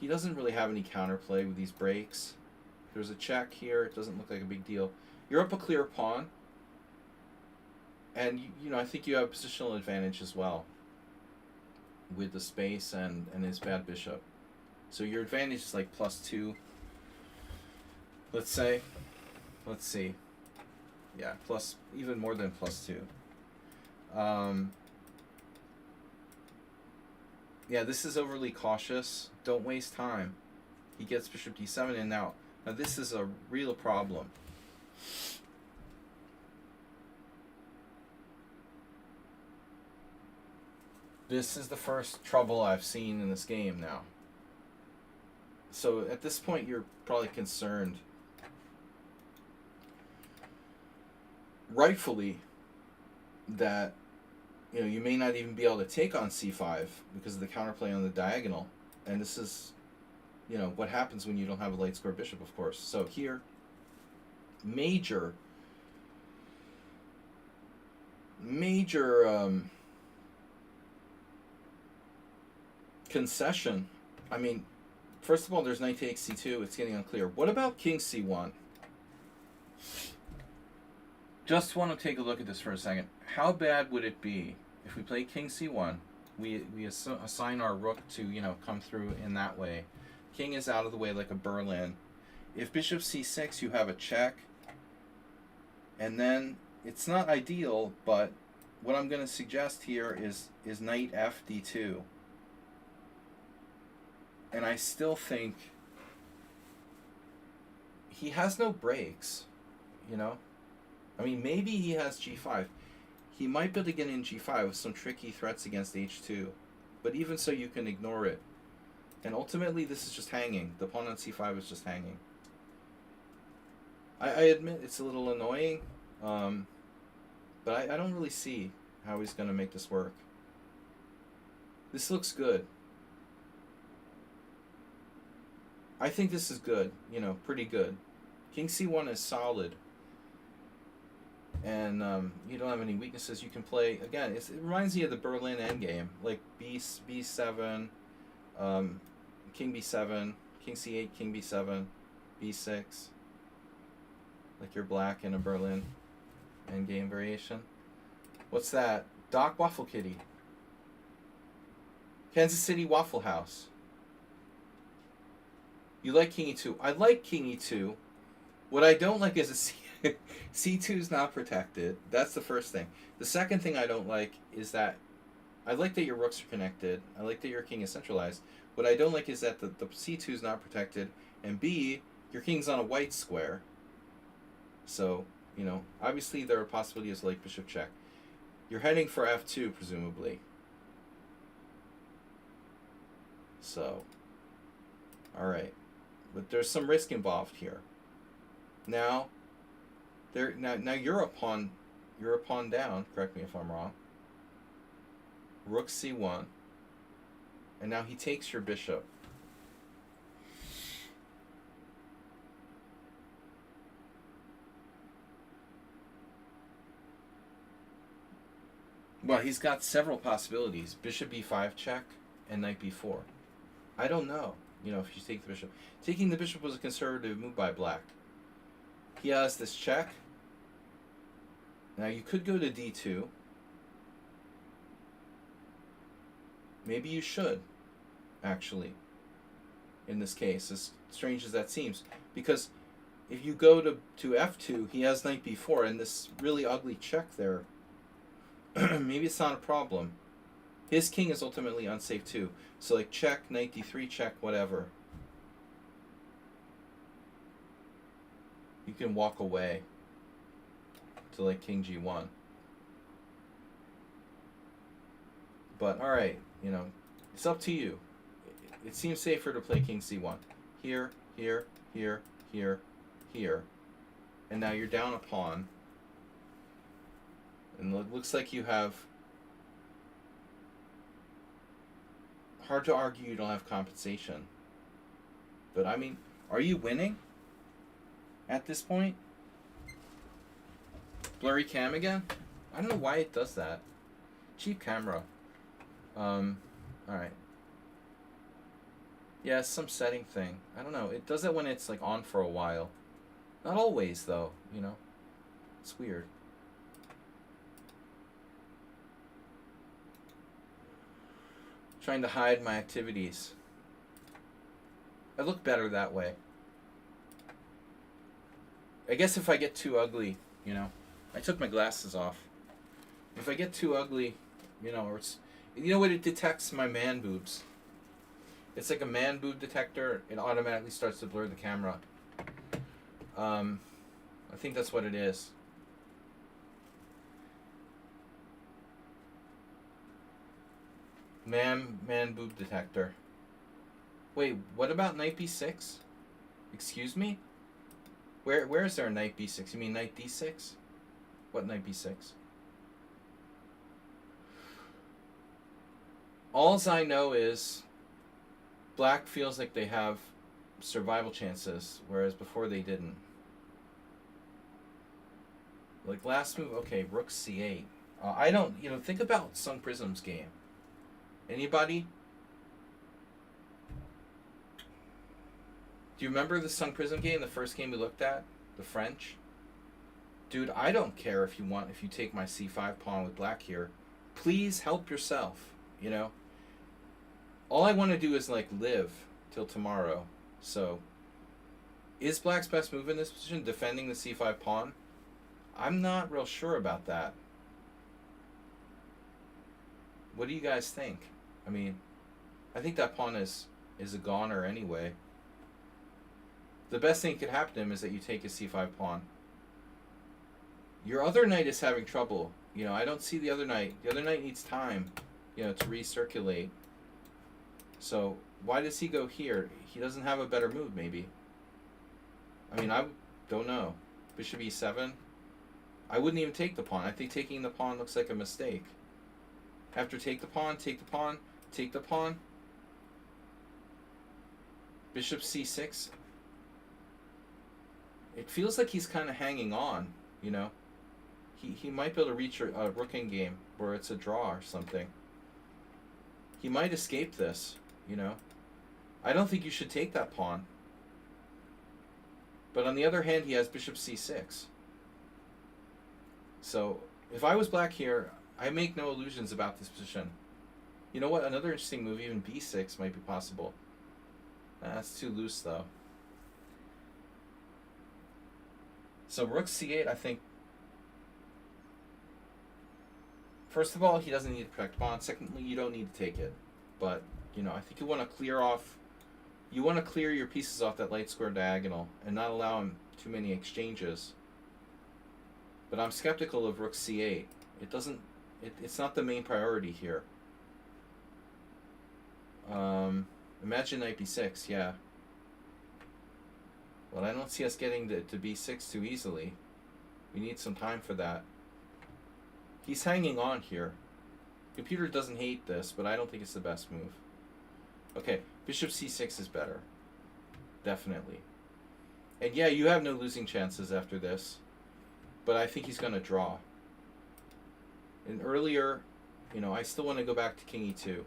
Speaker 1: He doesn't really have any counterplay with these breaks. There's a check here. It doesn't look like a big deal. You're up a clear pawn. And, you know, I think you have positional advantage as well with the space and his bad bishop. So your advantage is like +2. Let's say. Let's see. Yeah, even more than +2. Yeah, this is overly cautious. Don't waste time. He gets bishop d7 in now. Now this is a real problem. This is the first trouble I've seen in this game now. So at this point you're probably concerned, rightfully, that you may not even be able to take on c5 because of the counterplay on the diagonal. And this is, what happens when you don't have a light square bishop, of course. So here, major concession. I mean, first of all, there's knight takes c2. It's getting unclear. What about king c1? Just want to take a look at this for a second. How bad would it be if we play king c1? We assign our rook to, come through in that way. King is out of the way like a Berlin. If bishop c6, you have a check. And then it's not ideal, but what I'm going to suggest here is knight f d2. And I still think he has no breaks, I mean, maybe he has g5. He might be able to get in g5 with some tricky threats against h2. But even so, you can ignore it. And ultimately, this is just hanging. The pawn on c5 is just hanging. I admit it's a little annoying, but I don't really see how he's going to make this work. This looks good. I think this is good, pretty good. King c1 is solid. and you don't have any weaknesses. You can play again. It reminds me of the Berlin endgame, like B7, King B7, King C8, King B7, B6. Like your black in a Berlin endgame variation. What's that? Doc Waffle Kitty. Kansas City Waffle House. You like King E2. I like King E2. What I don't like is a C2 is not protected. That's the first thing. The second thing I don't like is that I like that your rooks are connected. I like that your king is centralized. What I don't like is that the C2 is not protected. And B, your king's on a white square. So, you know, obviously there are possibilities like bishop check. You're heading for F2, presumably. So, alright. But there's some risk involved here. Now you're a pawn down, correct me if I'm wrong. Rook C1. And now he takes your bishop. Well, he's got several possibilities. Bishop B5 check and knight B4. I don't know, you know, if you take the bishop. Taking the bishop was a conservative move by black. He has this check. Now you could go to D2. Maybe you should, actually, in this case, as strange as that seems. Because if you go to F2, he has knight B4 and this really ugly check there. Maybe it's not a problem. His king is ultimately unsafe too. So like check, knight D3, check, whatever. You can walk away to like king G1. But alright, you know, it's up to you. It seems safer to play king C1. Here, here, here, here, here. And now you're down a pawn. And it looks like you have... Hard to argue you don't have compensation. But I mean, are you winning at this point? Blurry cam again? I don't know why it does that. Cheap camera. Alright. Yeah, some setting thing. I don't know. It does it when it's like on for a while. Not always though, you know. It's weird. Trying to hide my activities. I look better that way. I guess if I get too ugly, you know. I took my glasses off. If I get too ugly, you know, or it's... You know what? It detects my man boobs. It's like a man boob detector. It automatically starts to blur the camera. I think that's what it is. Man boob detector. Wait, what about knight b6? Excuse me? Where is there a knight b6? You mean knight d6? What knight b6? Alls I know is black feels like they have survival chances, whereas before they didn't. Like last move, okay, rook c8. I don't, you know, think about Sung Prism's game. Anybody? Do you remember the Sung Prism game, the first game we looked at? The French? Dude, I don't care if you take my c5 pawn with black here. Please help yourself, you know? All I want to do is, like, live till tomorrow. So, is black's best move in this position defending the c5 pawn? I'm not real sure about that. What do you guys think? I mean, I think that pawn is a goner anyway. The best thing that could happen to him is that you take his c5 pawn. Your other knight is having trouble. You know, I don't see the other knight. The other knight needs time, you know, to recirculate. So, why does he go here? He doesn't have a better move, maybe. I mean, I don't know. Bishop e7. I wouldn't even take the pawn. I think taking the pawn looks like a mistake. After take the pawn, take the pawn, take the pawn. Bishop c6. It feels like he's kind of hanging on, you know. He might be able to reach a rook in game where it's a draw or something. He might escape this, you know. I don't think you should take that pawn. But on the other hand, he has bishop c6. So if I was black here, I make no illusions about this position. You know what? Another interesting move, even b6 might be possible. That's too loose, though. So rook c8, I think. First of all, he doesn't need to protect pawn. Secondly, you don't need to take it. But, you know, I think you want to clear off. You want to clear your pieces off that light square diagonal and not allow him too many exchanges. But I'm skeptical of rook c8. It doesn't. It's not the main priority here. Imagine knight b6, yeah. Well, I don't see us getting to b6 too easily. We need some time for that. He's hanging on here. Computer doesn't hate this, but I don't think it's the best move. Okay, bishop c6 is better. Definitely. And yeah, you have no losing chances after this. But I think he's going to draw. And earlier, you know, I still want to go back to king e2.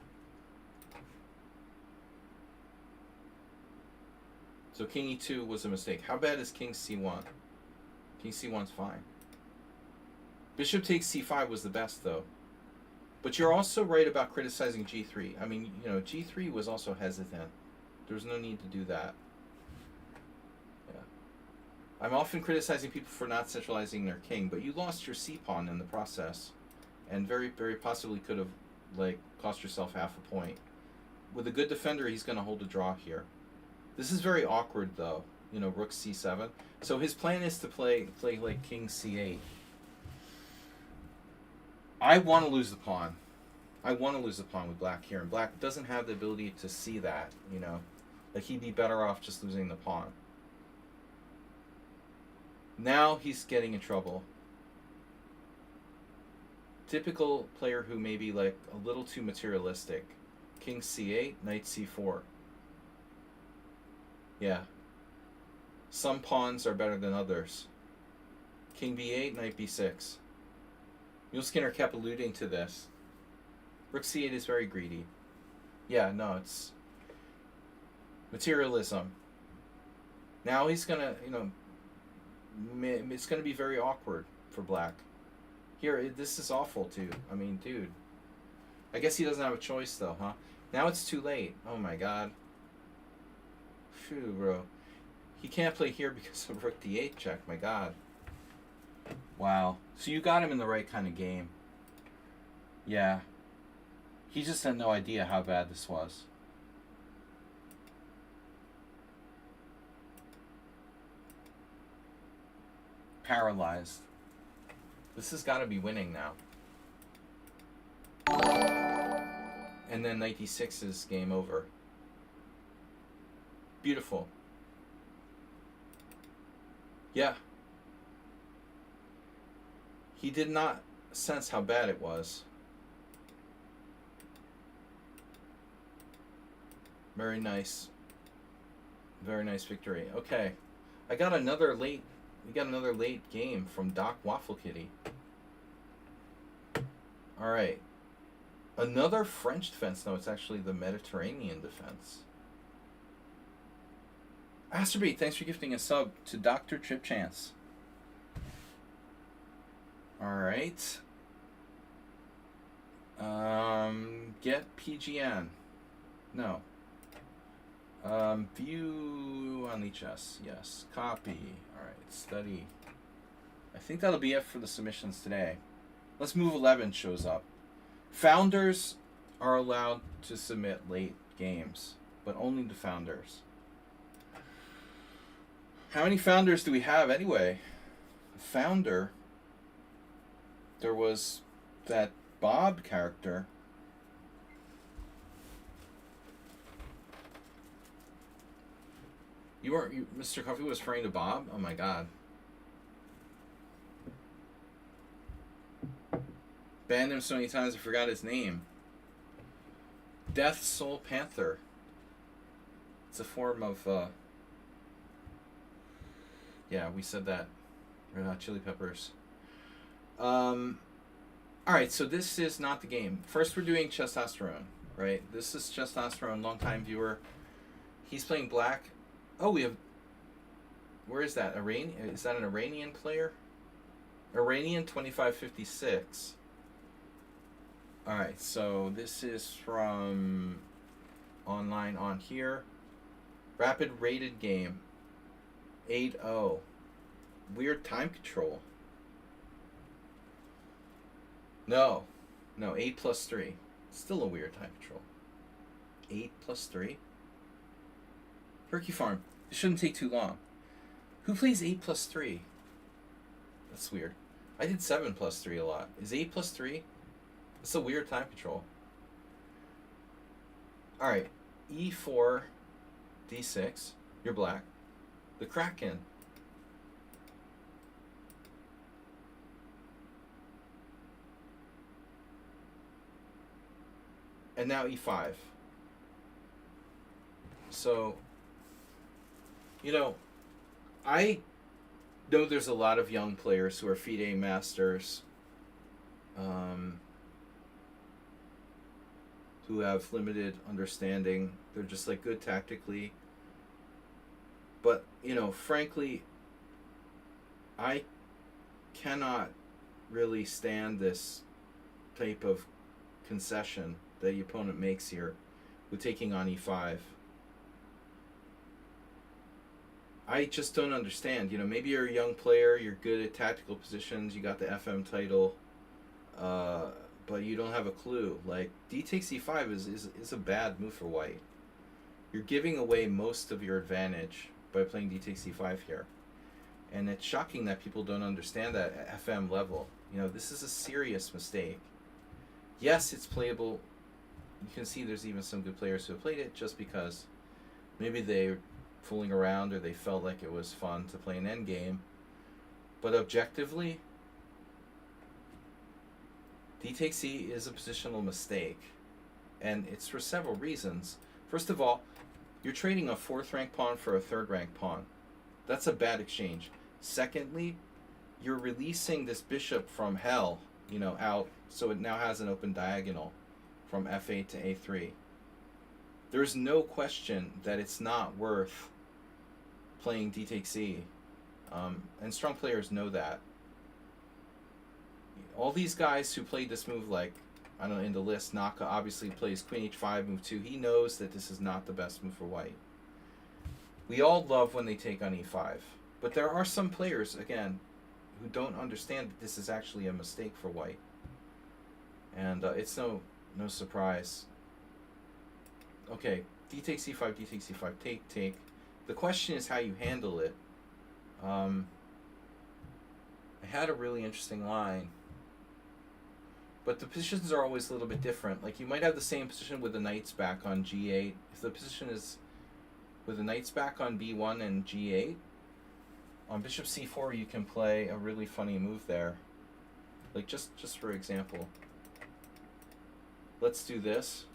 Speaker 1: So king e2 was a mistake. How bad is king c1? King c1's fine. Bishop takes c5 was the best, though. But you're also right about criticizing g3. I mean, you know, g3 was also hesitant. There was no need to do that. Yeah. I'm often criticizing people for not centralizing their king, but you lost your c-pawn in the process. And very, very possibly could have, like, cost yourself half a point. With a good defender, he's going to hold a draw here. This is very awkward, though. You know, rook c7. So his plan is to play like king c8. I want to lose the pawn. I want to lose the pawn with black here. And black doesn't have the ability to see that, you know. Like, he'd be better off just losing the pawn. Now he's getting in trouble. Typical player who may be, like, a little too materialistic. King c8, knight c4. Yeah. Some pawns are better than others. King b8, knight b6. Mule Skinner kept alluding to this. Rook c8 is very greedy. Yeah, no, it's materialism. Now he's gonna, you know, it's gonna be very awkward for black. Here, this is awful too. I mean, dude. I guess he doesn't have a choice though, huh? Now it's too late. Oh my god. Phew, bro. He can't play here because of rook d8 check. My god. Wow. So you got him in the right kind of game. Yeah. He just had no idea how bad this was. Paralyzed. This has got to be winning now. And then knight d6 is game over. Beautiful. Yeah. He did not sense how bad it was. Very nice. Very nice victory. Okay. We got another late game from Doc Waffle Kitty. Alright. Another French defense. No, it's actually the Mediterranean defense. Asterbeat, thanks for gifting a sub to Dr. Trip Chance. Alright. Get PGN. No. View on the chess. Yes. Copy. Alright. Study. I think that'll be it for the submissions today. Let's move 11 shows up. Founders are allowed to submit late games, but only the founders. How many founders do we have anyway? Founder. There was that Bob character. Mr. Coffee was referring to Bob? Oh my god. Banned him so many times I forgot his name. Death Soul Panther. It's a form of, yeah, we said that. Red Hot Chili Peppers. All right, so this is not the game. First, we're doing testosterone, right? This is testosterone, longtime viewer. He's playing black. Oh, we have. Where is that? Is that an Iranian player? Iranian 2556. All right, so this is from online on here. Rapid rated game. 8-0. Weird time control. No. 8 plus 3. Still a weird time control. 8 plus 3? Herky Farm. It shouldn't take too long. Who plays 8 plus 3? That's weird. I did 7 plus 3 a lot. Is 8 plus 3? It's a weird time control. Alright. E4, D6. You're black. The Kraken. And now E5. So, I know there's a lot of young players who are FIDE masters, who have limited understanding. They're just like good tactically. But, frankly, I cannot really stand this type of concession that the opponent makes here with taking on E5. I just don't understand. Maybe you're a young player, you're good at tactical positions, you got the FM title, but you don't have a clue. Like, D takes E5 is a bad move for white. You're giving away most of your advantage by playing D takes E5 here. And it's shocking that people don't understand that at FM level. This is a serious mistake. Yes, it's playable. You can see there's even some good players who have played it just because maybe they're fooling around or they felt like it was fun to play an endgame. But objectively, D takes E is a positional mistake. And it's for several reasons. First of all, you're trading a 4th rank pawn for a 3rd rank pawn. That's a bad exchange. Secondly, you're releasing this bishop from hell, out, so it now has an open diagonal from f8 to a3. There's no question that it's not worth playing D takes E. And strong players know that. All these guys who played this move, like, I don't know, in the list, Naka obviously plays Queen H5, move 2. He knows that this is not the best move for white. We all love when they take on E5. But there are some players, again, who don't understand that this is actually a mistake for white. And it's no surprise. Okay, D takes E5, D takes E5, take. The question is how you handle it. I had a really interesting line. But the positions are always a little bit different. Like, you might have the same position with the knights back on G8. If the position is with the knights back on B1 and G8, on bishop C4 you can play a really funny move there. Like, just for example. Let's do this.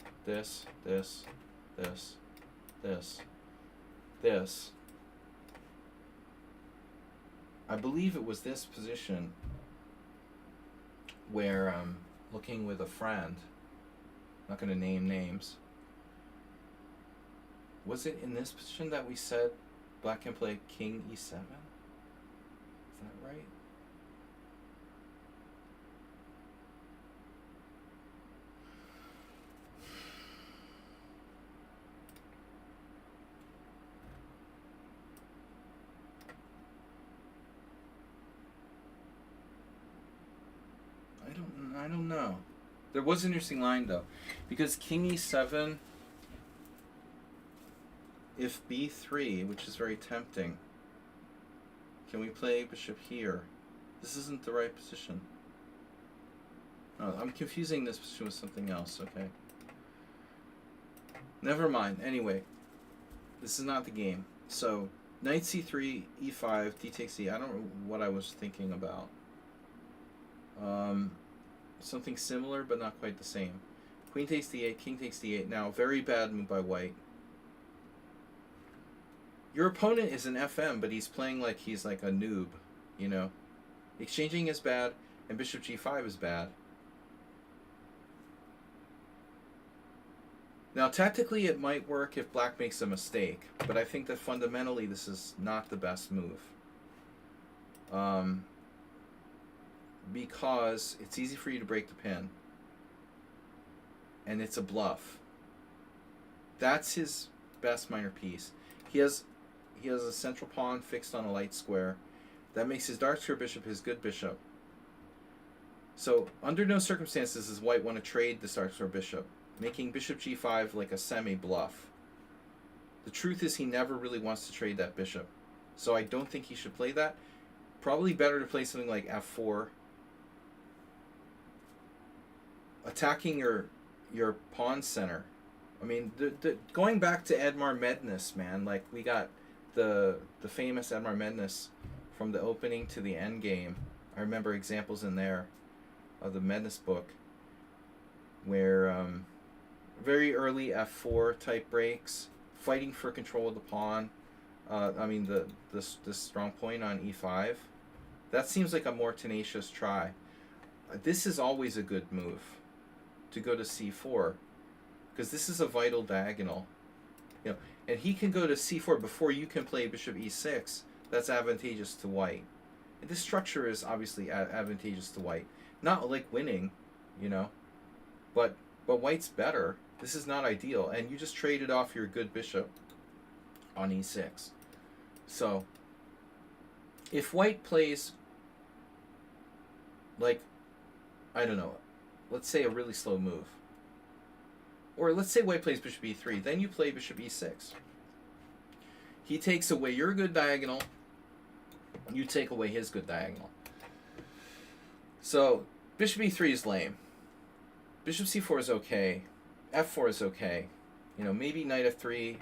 Speaker 1: I believe it was this position where looking with a friend, I'm not going to name names. Was it in this position that we said black can play King E7? Is that right? I don't know. There was an interesting line though, because King E7, if B3, which is very tempting, can we play bishop here? This isn't the right position. Oh, I'm confusing this position with something else, okay. Never mind. Anyway, this is not the game. So, knight C3, E5, D takes E. I don't know what I was thinking about. Something similar, but not quite the same. Queen takes D8, king takes D8. Now, very bad move by white. Your opponent is an FM, but he's playing like he's like a noob, Exchanging is bad. and bishop g5 is bad. Now, tactically, it might work if black makes a mistake, but I think that fundamentally this is not the best move. Because it's easy for you to break the pin, and it's a bluff. That's his best minor piece. He has a central pawn fixed on a light square. That makes his dark square bishop his good bishop. So, under no circumstances does white want to trade this dark square bishop, making bishop g5 like a semi-bluff. The truth is he never really wants to trade that bishop. So I don't think he should play that. Probably better to play something like f4. Attacking your pawn center. I mean, going back to Edmar Medness, man, like we got the famous Edmar Medness from the opening to the end game. I remember examples in there of the Medness book where very early f4 type breaks, fighting for control of the pawn. I mean the strong point on e5. That seems like a more tenacious try. This is always a good move, to go to c4, because this is a vital diagonal. You know, and he can go to c4 before you can play bishop e6. That's advantageous to white. And this structure is obviously advantageous to white. Not like winning, you know, but white's better. This is not ideal, and you just traded off your good bishop on e6. So if white plays, like, I don't know, let's say a really slow move, or let's say white plays bishop e3, then you play bishop e6. He takes away your good diagonal, you take away his good diagonal. So bishop e3 is lame. Bishop c4 is okay. f4 is okay. You know, maybe knight f3,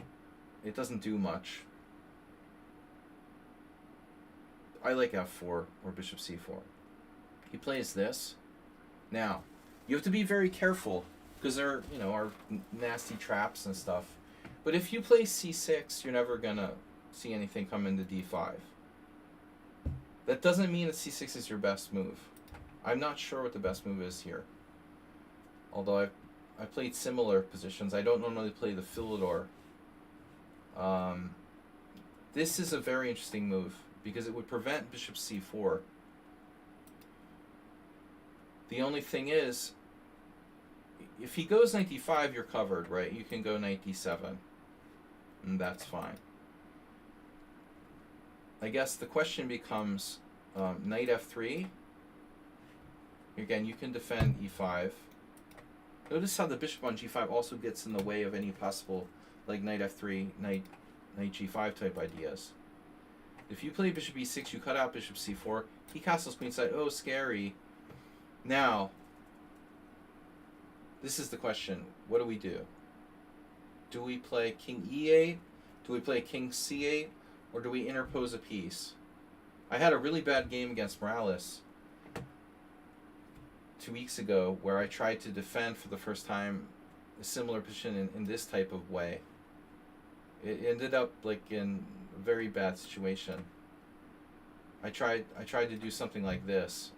Speaker 1: it doesn't do much. I like f4 or bishop c4. He plays this. Now, you have to be very careful because there, you know, are nasty traps and stuff. But if you play c6, you're never gonna see anything come into d5. That doesn't mean that c6 is your best move. I'm not sure what the best move is here. Although I've played similar positions. I don't normally play the Philidor. This is a very interesting move because it would prevent bishop c4. The only thing is, if he goes knight d5, you're covered, right? You can go knight d7, and that's fine. I guess the question becomes knight f3. Again, you can defend e5. Notice how the bishop on g5 also gets in the way of any possible, like knight f3, knight g5 type ideas. If you play bishop e6, you cut out bishop c4. He castles queenside. Oh, scary. Now, this is the question. What do we do? Do we play king e8? Do we play king c8? Or do we interpose a piece? I had a really bad game against Morales 2 weeks ago where I tried to defend for the first time a similar position in this type of way. It ended up like in a very bad situation. I tried to do something like this.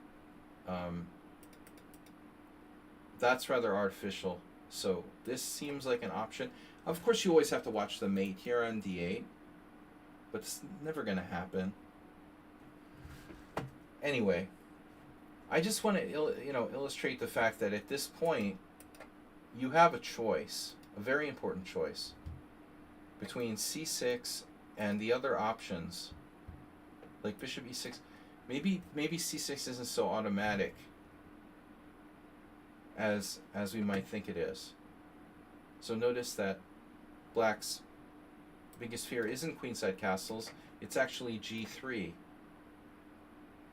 Speaker 1: That's rather artificial. So this seems like an option. Of course, you always have to watch the mate here on d8, but it's never going to happen. Anyway, I just want to illustrate the fact that at this point, you have a choice, a very important choice, between c6 and the other options, like bishop e6. Maybe c6 isn't so automatic as we might think it is. So notice that black's biggest fear isn't queenside castles, it's actually g3.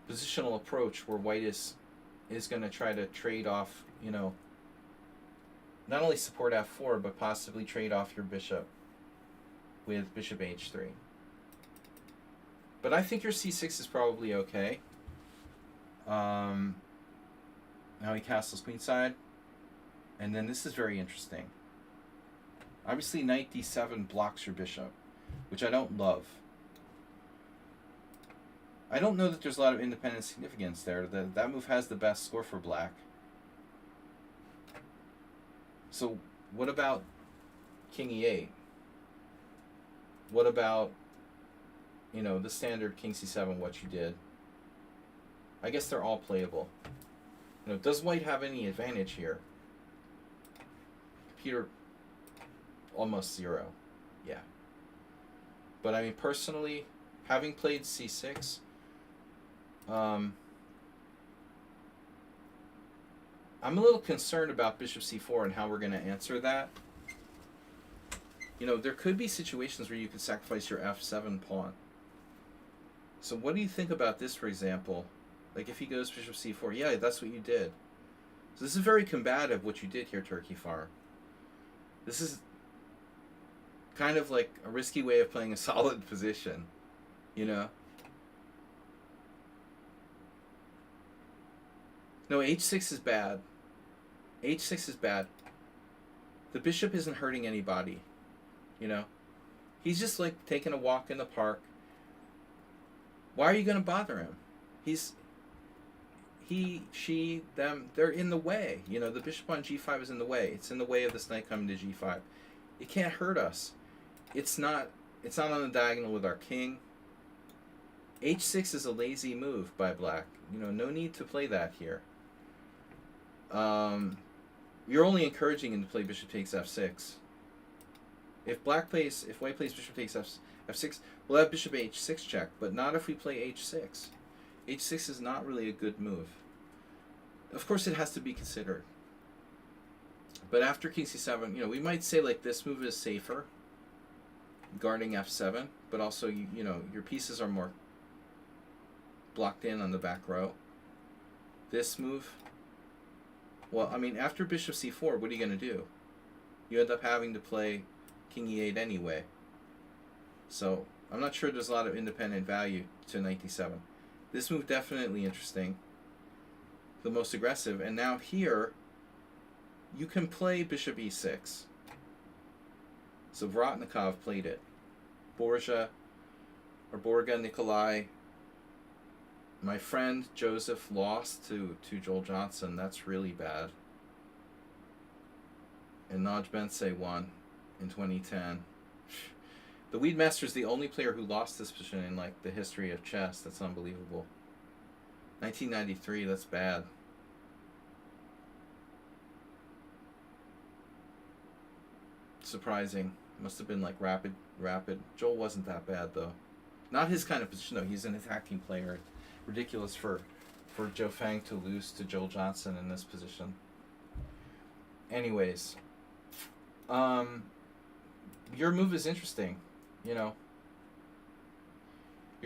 Speaker 1: Positional approach where white is going to try to trade off, you know, not only support f4, but possibly trade off your bishop with bishop h3. But I think your c6 is probably okay. Now he castles queenside. And then this is very interesting. Obviously knight d7 blocks your bishop, which I don't love. I don't know that there's a lot of independent significance there. That move has the best score for black. So what about king e8? What about, the standard king c7, what you did? I guess they're all playable. Does white have any advantage here? Computer, almost 0. Yeah. But I mean, personally, having played c6, I'm a little concerned about bishop c4 and how we're going to answer that. There could be situations where you could sacrifice your f7 pawn. So what do you think about this, for example? Like if he goes bishop c4, yeah, that's what you did. So this is very combative, what you did here, Turkey Farm. This is kind of like a risky way of playing a solid position, No, h6 is bad. h6 is bad. The bishop isn't hurting anybody, He's just like taking a walk in the park. Why are you going to bother him? He, she, them, they're in the way. The bishop on g5 is in the way. It's in the way of this knight coming to g5. It can't hurt us. It's not on the diagonal with our king. h6 is a lazy move by black. No need to play that here. You're only encouraging him to play bishop takes f6. If white plays bishop takes f6, we'll have bishop h6 check, but not if we play h6. h6 is not really a good move. Of course, it has to be considered. But after king c7, we might say like this move is safer, guarding f7, but also your pieces are more blocked in on the back row. This move, well, I mean, after bishop c4, what are you going to do? You end up having to play king e8 anyway. So I'm not sure there's a lot of independent value to knight d7. This move definitely interesting, the most aggressive. And now here, you can play bishop e6. So Vratnikov played it. Borja Nikolai, my friend Joseph, lost to Joel Johnson. That's really bad. And Naj Bensei won in 2010. The Weedmaster is the only player who lost this position in like the history of chess. That's unbelievable. 1993, that's bad. Surprising. Must have been like rapid. Joel wasn't that bad though. Not his kind of position though. He's an attacking player. Ridiculous for Joe Fang to lose to Joel Johnson in this position. Anyways, your move is interesting. You're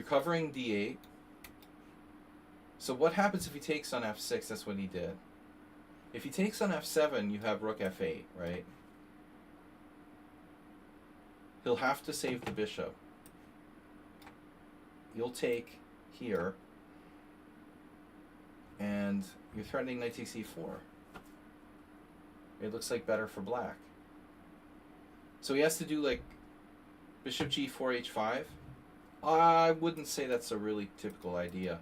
Speaker 1: covering d8. So what happens if he takes on f6? That's what he did. If he takes on f7, you have rook f8, right? He'll have to save the bishop. You'll take here, and you're threatening knight takes e4. It looks like better for black. So he has to do like bishop g4 h5. I wouldn't say that's a really typical idea.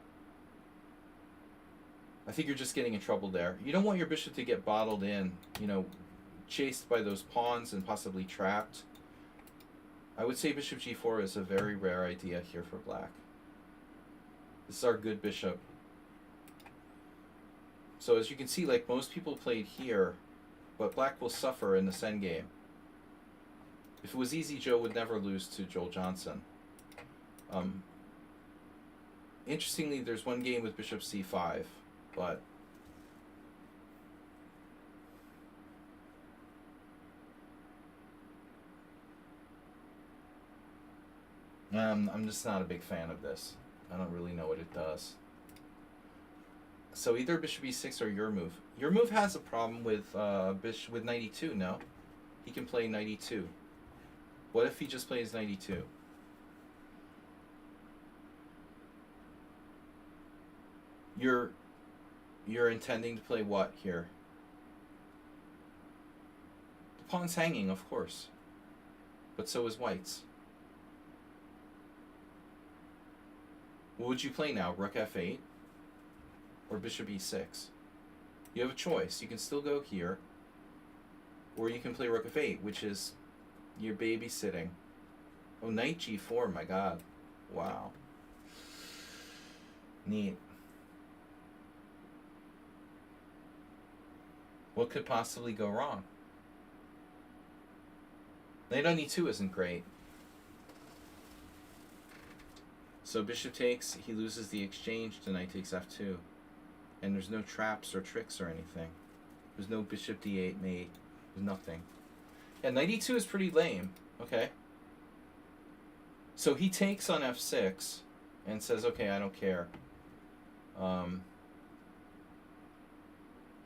Speaker 1: I think you're just getting in trouble there. You don't want your bishop to get bottled in, chased by those pawns and possibly trapped. I would say bishop g4 is a very rare idea here for black. This is our good bishop. So as you can see, like most people played here, but black will suffer in this endgame. If it was easy, Joe would never lose to Joel Johnson. Interestingly, there's one game with bishop c5, but I'm just not a big fan of this. I don't really know what it does. So either bishop e6 or your move. Your move has a problem with with knight e2, no? He can play knight e2. What if he just plays knight e2? You're intending to play what here? The pawn's hanging, of course. But so is white's. What would you play now? Rook f8 or bishop e6? You have a choice. You can still go here, or you can play rook f8, which is you're babysitting. Oh, knight g4, my god. Wow. Neat. What could possibly go wrong? Knight on e2 isn't great. So bishop takes, he loses the exchange to knight takes f2. And there's no traps or tricks or anything. There's no bishop d8 mate. There's nothing. Yeah, knight e2 is pretty lame. Okay. So he takes on f6 and says, okay, I don't care.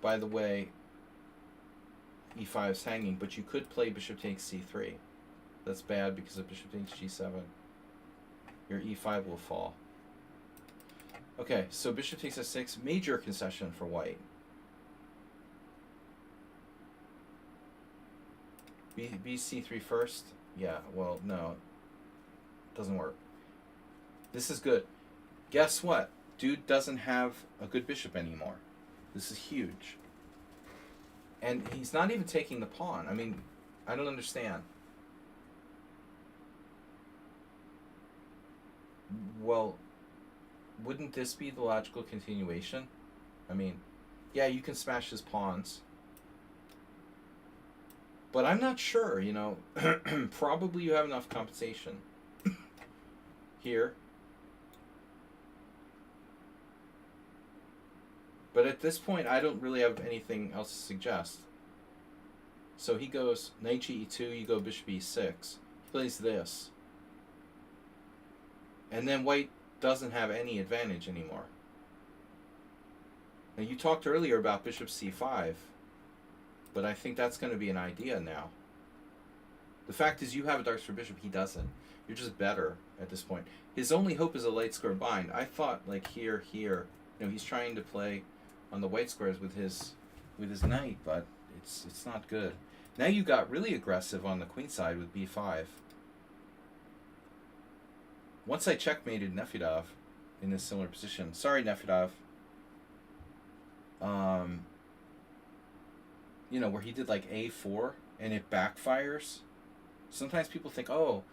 Speaker 1: By the way, e5 is hanging, but you could play bishop takes c3. That's bad because of bishop takes g7. Your e5 will fall. Okay, so bishop takes f6, major concession for white. b c3 first? Yeah, well, no. Doesn't work. This is good. Guess what? Dude doesn't have a good bishop anymore. This is huge. And he's not even taking the pawn. I mean, I don't understand. Well, wouldn't this be the logical continuation? I mean, yeah, you can smash his pawns. But I'm not sure, you know. Probably you have enough compensation. Here. But at this point, I don't really have anything else to suggest. So he goes knight e2, you go bishop e6. He plays this. And then white doesn't have any advantage anymore. Now you talked earlier about bishop c5, but I think that's going to be an idea now. The fact is you have a dark square bishop, he doesn't. You're just better at this point. His only hope is a light square bind. I thought like here, you know, he's trying to play on the white squares with his knight, but it's not good. Now you got really aggressive on the queen side with b5. Once I checkmated Nefedov in this similar position. Sorry, Nefedov. You know, where he did like a4 and it backfires. Sometimes people think, oh,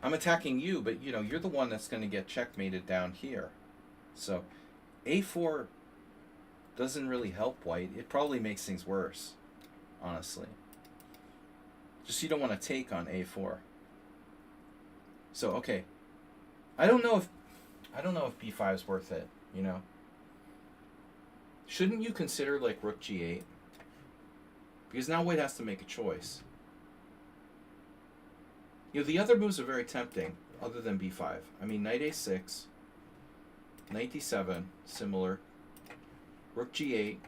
Speaker 1: I'm attacking you, but you know, you're the one that's going to get checkmated down here. So a4 doesn't really help white. It probably makes things worse, honestly. Just you don't want to take on a4. So okay, I don't know if b5 is worth it. You know, shouldn't you consider like rook g8? Because now white has to make a choice. You know, the other moves are very tempting, other than b5. I mean, knight a6, knight d7, similar. Rook g8.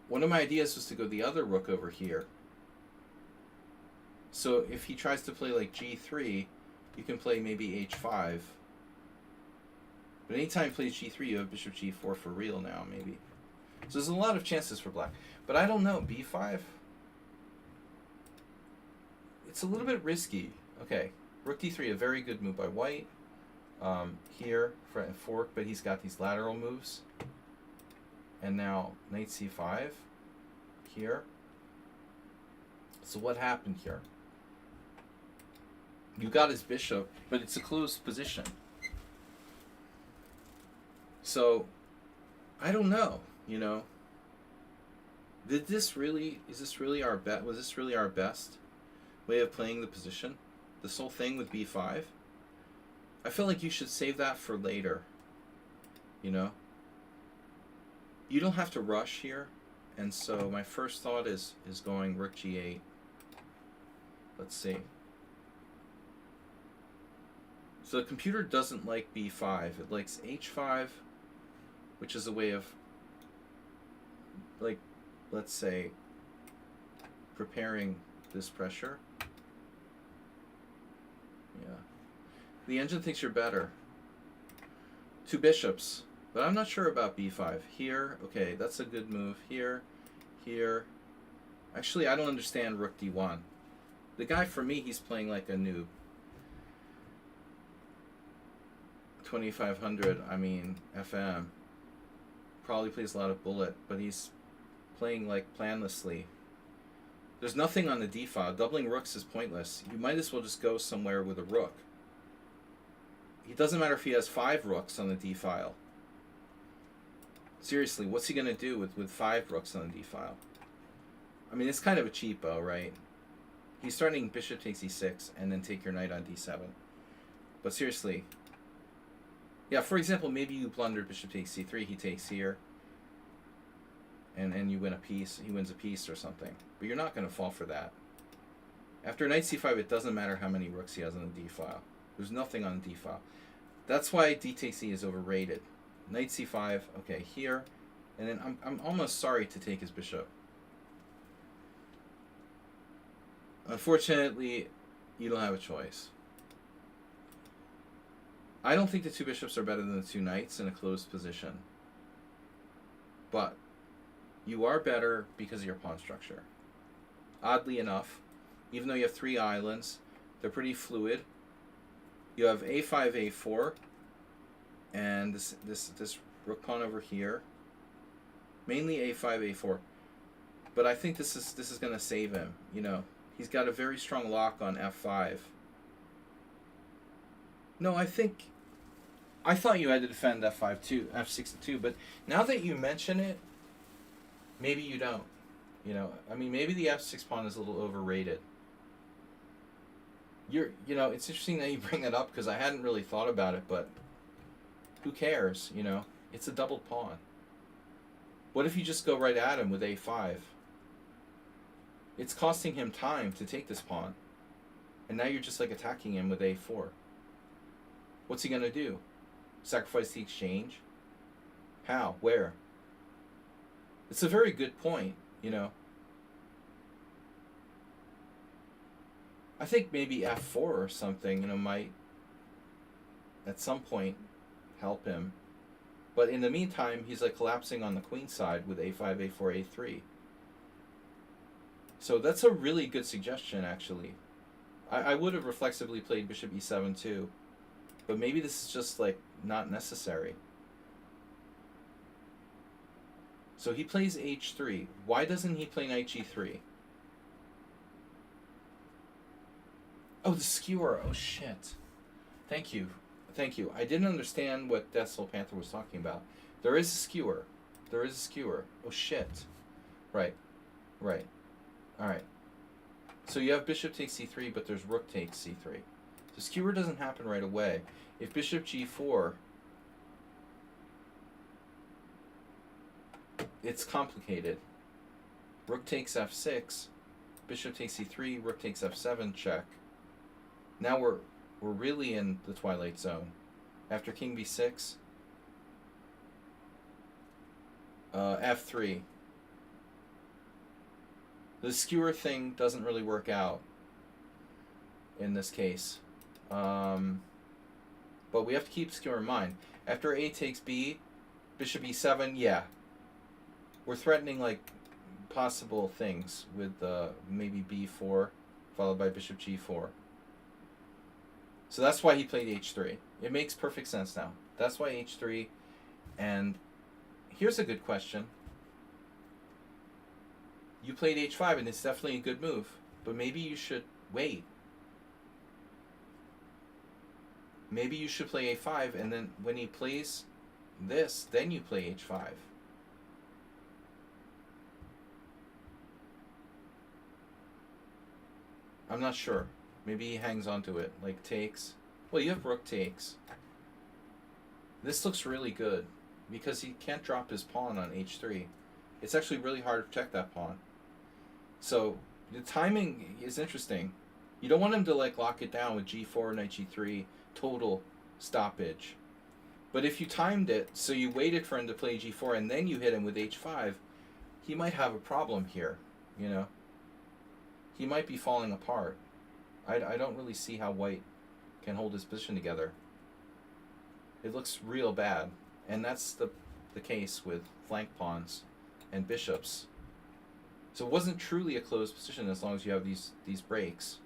Speaker 1: One of my ideas was to go the other rook over here. So if he tries to play like g3, you can play maybe h5. But anytime he plays g3, you have bishop g4 for real now, maybe. So there's a lot of chances for black. But I don't know, b5? It's a little bit risky. Okay, rook d3, a very good move by white. Here, for a fork, but he's got these lateral moves. And now knight c5 here. So what happened here? You got his bishop, but it's a closed position. So I don't know, you know. Is this really our bet? Was this really our best way of playing the position? This whole thing with b5? I feel like you should save that for later. You know? You don't have to rush here. And so my first thought is going rook g8. Let's see. So the computer doesn't like b5. It likes h5, which is a way of, like, let's say, preparing this pressure. Yeah. The engine thinks you're better. Two bishops. But I'm not sure about b5. Here, okay, that's a good move. Here, here. Actually, I don't understand rook d1. The guy, for me, he's playing like a noob. 2500, I mean, FM. Probably plays a lot of bullet, but he's playing like planlessly. There's nothing on the D file. Doubling rooks is pointless. You might as well just go somewhere with a rook. It doesn't matter if he has 5 rooks on the D file. Seriously, what's he going to do with 5 rooks on the D file? I mean, it's kind of a cheapo, right? He's starting bishop takes e6 and then take your knight on d7. But seriously, yeah, for example, maybe you blunder bishop takes c3, he takes here, and you win a piece, he wins a piece or something. But you're not going to fall for that. After knight c5, it doesn't matter how many rooks he has on the d file. There's nothing on the d file. That's why d takes e is overrated. Knight c5, okay, here, and then I'm almost sorry to take his bishop. Unfortunately, you don't have a choice. I don't think the 2 bishops are better than the 2 knights in a closed position. But you are better because of your pawn structure. Oddly enough, even though you have 3 islands, they're pretty fluid. You have a5, a4, and this rook pawn over here. Mainly a5, a4. But I think this is going to save him, you know. He's got a very strong lock on f5. No, I thought you had to defend f5 too, f6 too, but now that you mention it, maybe you don't. You know, I mean, maybe the f6 pawn is a little overrated. You know, it's interesting that you bring that up because I hadn't really thought about it, but who cares, you know? It's a doubled pawn. What if you just go right at him with a5? It's costing him time to take this pawn. And now you're just like attacking him with a4. What's he going to do? Sacrifice the exchange? How? Where? It's a very good point, you know. I think maybe f4 or something, you know, might at some point help him. But in the meantime, he's like collapsing on the queen side with a5, a4, a3. So that's a really good suggestion, actually. I would have reflexively played bishop e7 too, but maybe this is just like not necessary. So he plays h3. Why doesn't he play knight g3? Oh, the skewer. Oh, shit. Thank you. Thank you. I didn't understand what Decibel Panther was talking about. There is a skewer. There is a skewer. Oh, shit. Right. Right. All right. So you have bishop takes c3, but there's rook takes c3. So skewer doesn't happen right away. If bishop g4, it's complicated. Rook takes f6, bishop takes c3, rook takes f7, check. Now we're really in the twilight zone. After king b6, f3. The skewer thing doesn't really work out in this case. But we have to keep skewer in mind. After a takes b, bishop e7, yeah. We're threatening like possible things with maybe b4 followed by bishop g4. So that's why he played h3. It makes perfect sense now. That's why h3. And here's a good question. You played h5, and it's definitely a good move. But maybe you should wait. Maybe you should play a5, and then when he plays this, then you play h5. I'm not sure. Maybe he hangs on to it, like takes. Well, you have rook takes. This looks really good, because he can't drop his pawn on h3. It's actually really hard to protect that pawn. So the timing is interesting. You don't want him to like lock it down with g4, knight g3, total stoppage. But if you timed it, so you waited for him to play g4 and then you hit him with h5, he might have a problem here, you know. He might be falling apart. I don't really see how white can hold his position together. It looks real bad. And that's the case with flank pawns and bishops. So it wasn't truly a closed position as long as you have these breaks.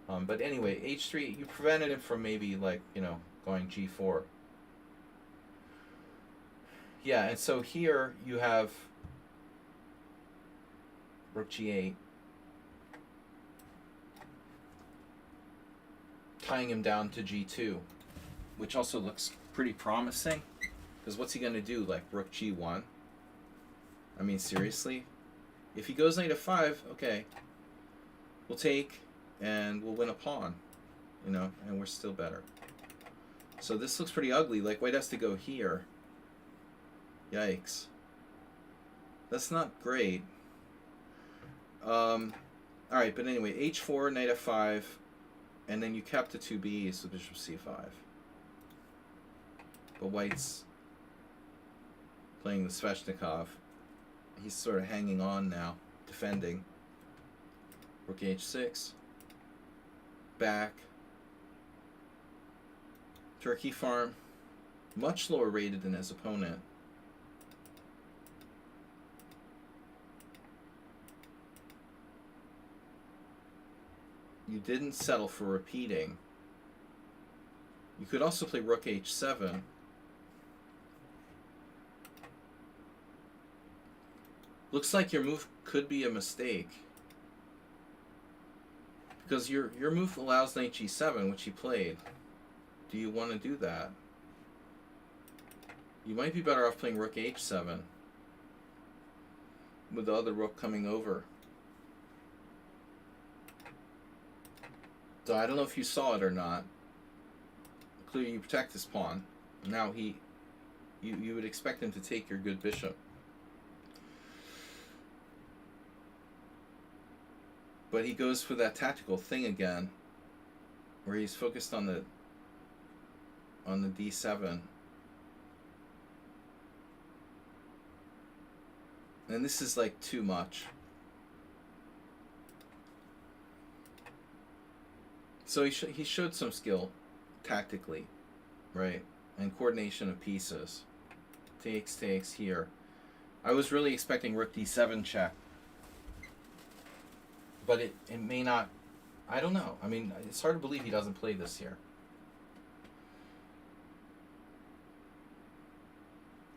Speaker 1: But anyway, h3, you prevented him from maybe like, you know, going g4. Yeah, and so here you have rook g8, tying him down to g2, which also looks pretty promising. Because what's he going to do? Like rook g1? I mean, seriously? If he goes knight f5, okay, we'll take and we'll win a pawn, you know, and we're still better. So this looks pretty ugly. Like white has to go here. Yikes. That's not great. Alright, but anyway, h4, knight f5, and then you kept the 2b's, so bishop c5. But white's playing the Sveshnikov. He's sort of hanging on now, defending. Rook h6. Back. Turkey farm. Much lower rated than his opponent. You didn't settle for repeating. You could also play rook h7. Looks like your move could be a mistake. Because your move allows knight g7, which he played. Do you want to do that? You might be better off playing rook h7 with the other rook coming over. So I don't know if you saw it or not. Clearly you protect this pawn. Now you would expect him to take your good bishop. But he goes for that tactical thing again, where he's focused on the d7. And this is like too much. So he showed some skill tactically, right? And coordination of pieces. Takes here. I was really expecting rook d7 check. But it may not, I don't know. I mean, it's hard to believe he doesn't play this here.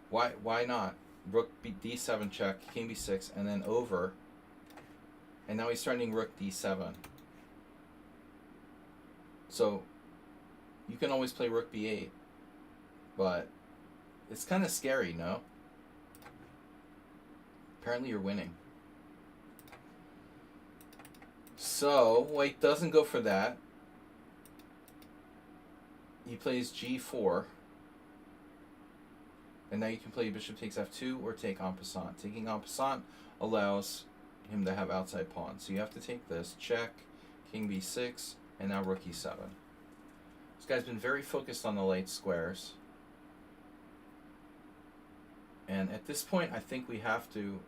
Speaker 1: Why not? Rook d7 check, king b6, and then over. And now he's threatening rook d7. So you can always play rook b8. But it's kind of scary, no? Apparently you're winning. So white doesn't go for that. He plays g4. And now you can play bishop takes f2 or take en passant. Taking en passant allows him to have outside pawns. So you have to take this, check, king b6, and now rook e7. This guy's been very focused on the light squares. And at this point, I think we have to,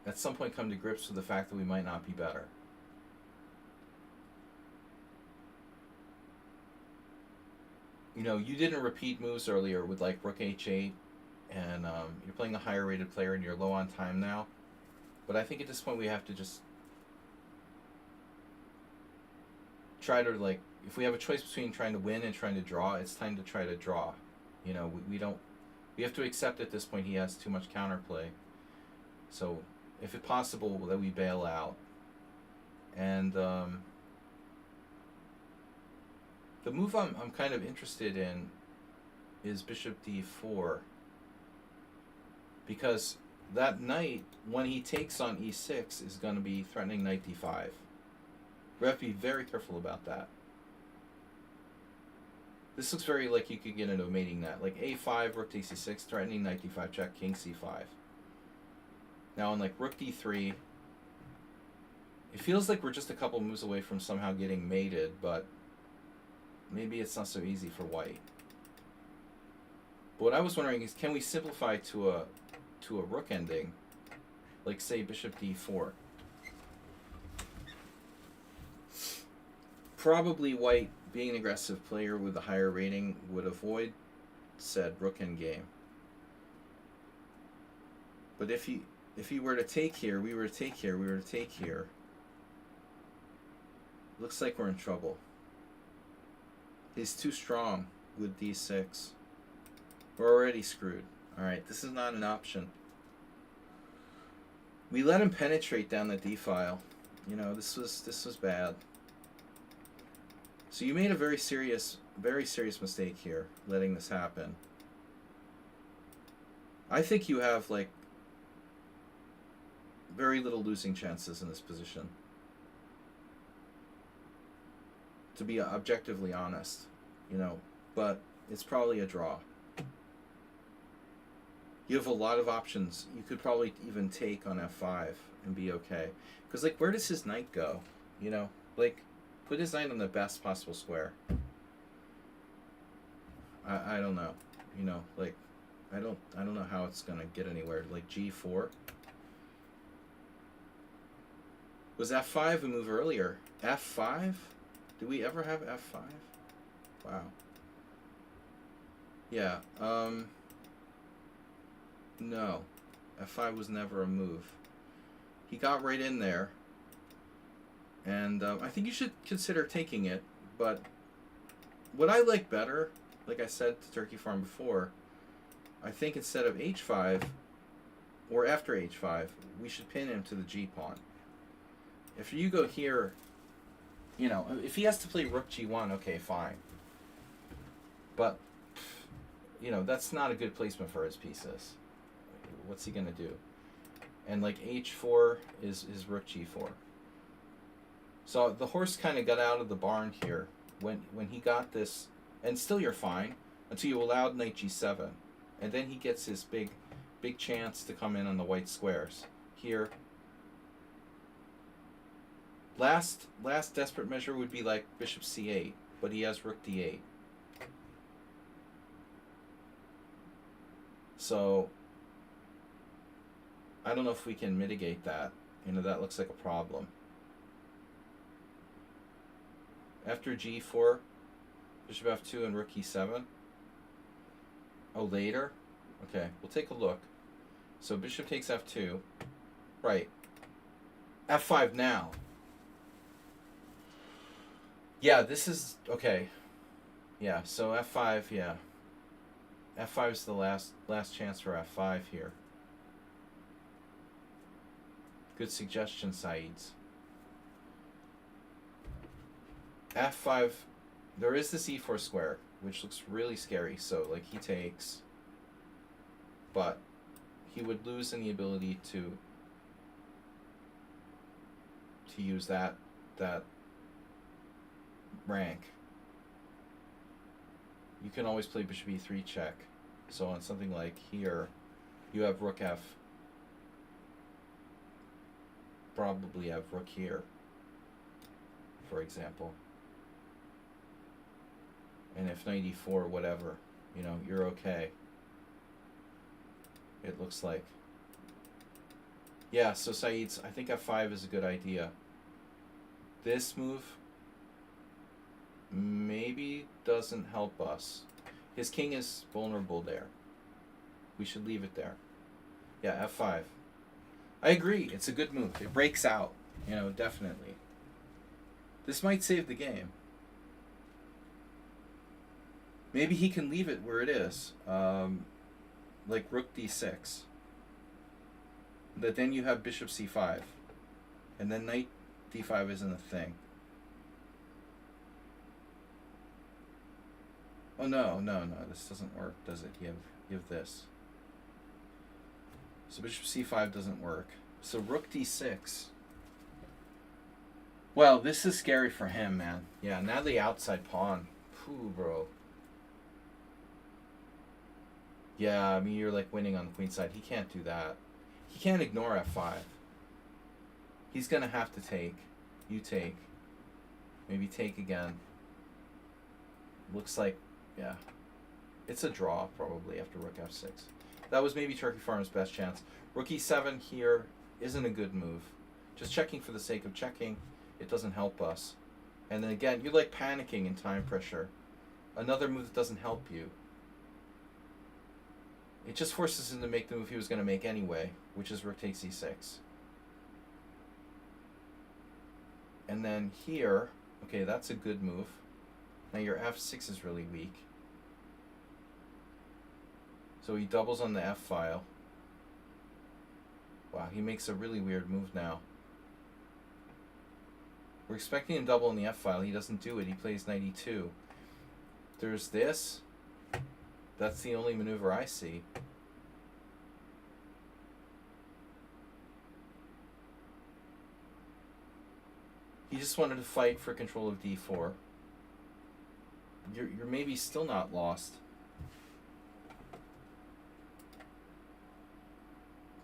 Speaker 1: at some point, come to grips with the fact that we might not be better. You know, you didn't repeat moves earlier with like rook h8, and you're playing a higher rated player and you're low on time now. But I think at this point we have to just try to, like, if we have a choice between trying to win and trying to draw, it's time to try to draw. You know, we have to accept at this point he has too much counterplay. So if it's possible that we bail out. And the move I'm kind of interested in is bishop d4. Because that knight, when he takes on e6, is going to be threatening knight d5. We have to be very careful about that. This looks very like you could get into a mating net. Like a5, rook takes e6, threatening knight d5 check, king c5. Now on like rook d3, it feels like we're just a couple moves away from somehow getting mated, but maybe it's not so easy for white. But what I was wondering is, can we simplify to a rook ending, like say bishop d4? Probably white, being an aggressive player with a higher rating, would avoid said rook endgame. But if he were to take here, we were to take here, we were to take here, looks like we're in trouble. He's too strong with d6. We're already screwed. Alright, this is not an option. We let him penetrate down the d-file. You know, this was bad. So you made a very serious mistake here, letting this happen. I think you have, like, very little losing chances in this position. To be objectively honest, you know, but it's probably a draw. You have a lot of options. You could probably even take on f5 and be okay. Because, like, where does his knight go? You know, like, put his knight on the best possible square. I don't know. You know, like, I don't know how it's gonna get anywhere. Like g4. Was f5 a move earlier? f5? Did we ever have f5? Wow. Yeah. No. f5 was never a move. He got right in there. And I think you should consider taking it. But what I like better, like I said to Turkey Farm before, I think instead of h5, or after h5, we should pin him to the g-pawn. If you go here, you know, if he has to play rook g1, okay, fine. But, you know, that's not a good placement for his pieces. What's he going to do? And, like, h4 is rook g4. So the horse kind of got out of the barn here when he got this, and still you're fine, until you allowed knight g7. And then he gets his big chance to come in on the white squares. Here. Last desperate measure would be like bishop c8, but he has rook d8. So I don't know if we can mitigate that. You know, that looks like a problem. After g4, bishop f2 and rook e7. Oh, later? Okay, we'll take a look. So bishop takes f2. Right. f5 now. Yeah, this is... Okay. Yeah, so f5, yeah. f5 is the last chance for f5 here. Good suggestion, Saeeds. f5... There is this e4 square, which looks really scary. So, like, he takes, but he would lose in the ability to use that rank. You can always play bishop e3 check. So on something like here, you have rook f. Probably have rook here, for example. And if knight e4, whatever, you know, you're okay. It looks like. Yeah, so Saeed's, I think f5 is a good idea. This move maybe doesn't help us. His king is vulnerable there. We should leave it there. Yeah, f5. I agree, it's a good move. It breaks out, you know, definitely. This might save the game. Maybe he can leave it where it is, like rook d6. But then you have bishop c5, and then knight d5 isn't a thing. Oh no, this doesn't work, does it? You have this. So bishop c5 doesn't work. So rook d6. Well, this is scary for him, man. Yeah, now the outside pawn. Phew, bro. Yeah, I mean, you're like winning on the queen side. He can't do that. He can't ignore f5. He's going to have to take. You take. Maybe take again. Looks like, yeah. It's a draw, probably, after rook f6. That was maybe Turkey Farm's best chance. Rook e7 here isn't a good move. Just checking for the sake of checking. It doesn't help us. And then again, you're like panicking in time pressure. Another move that doesn't help you. It just forces him to make the move he was going to make anyway, which is rook takes e6. And then here, okay, that's a good move. Now your f6 is really weak. So he doubles on the F file. Wow, he makes a really weird move now. We're expecting him to double on the F file. He doesn't do it. He plays knight e2. There's this. That's the only maneuver I see. He just wanted to fight for control of d4. You're maybe still not lost.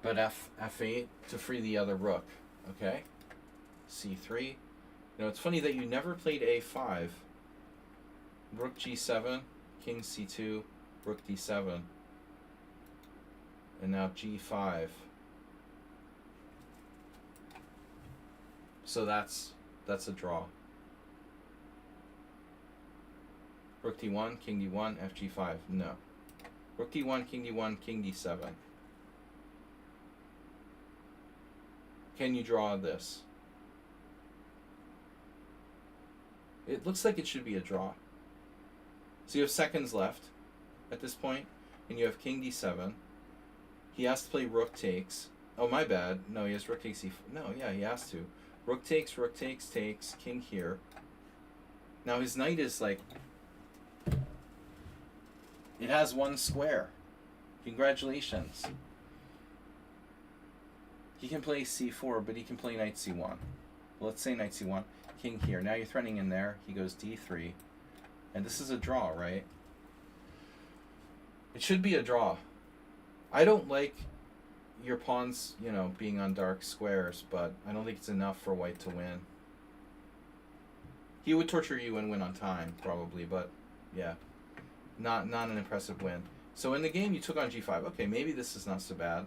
Speaker 1: But f8 to free the other rook. Okay? c3. You know, it's funny that you never played a5. Rook g7, king c2, rook d7. And now g5. So that's a draw. Rook d1, king d1, fg5. No. Rook d1, king d1, king d7. Can you draw this? It looks like it should be a draw. So you have seconds left at this point, and you have king d7. He has to play rook takes. Oh, my bad. No, he has rook takes e4. No, yeah, he has to. Rook takes, takes, king here. Now his knight is like... It has one square. Congratulations. He can play c4, but he can play knight c1. Well, let's say knight c1. King here. Now you're threatening in there. He goes d3. And this is a draw, right? It should be a draw. I don't like your pawns, you know, being on dark squares, but I don't think it's enough for white to win. He would torture you and win on time, probably, but yeah. Not an impressive win. So in the game, you took on g5. Okay, maybe this is not so bad.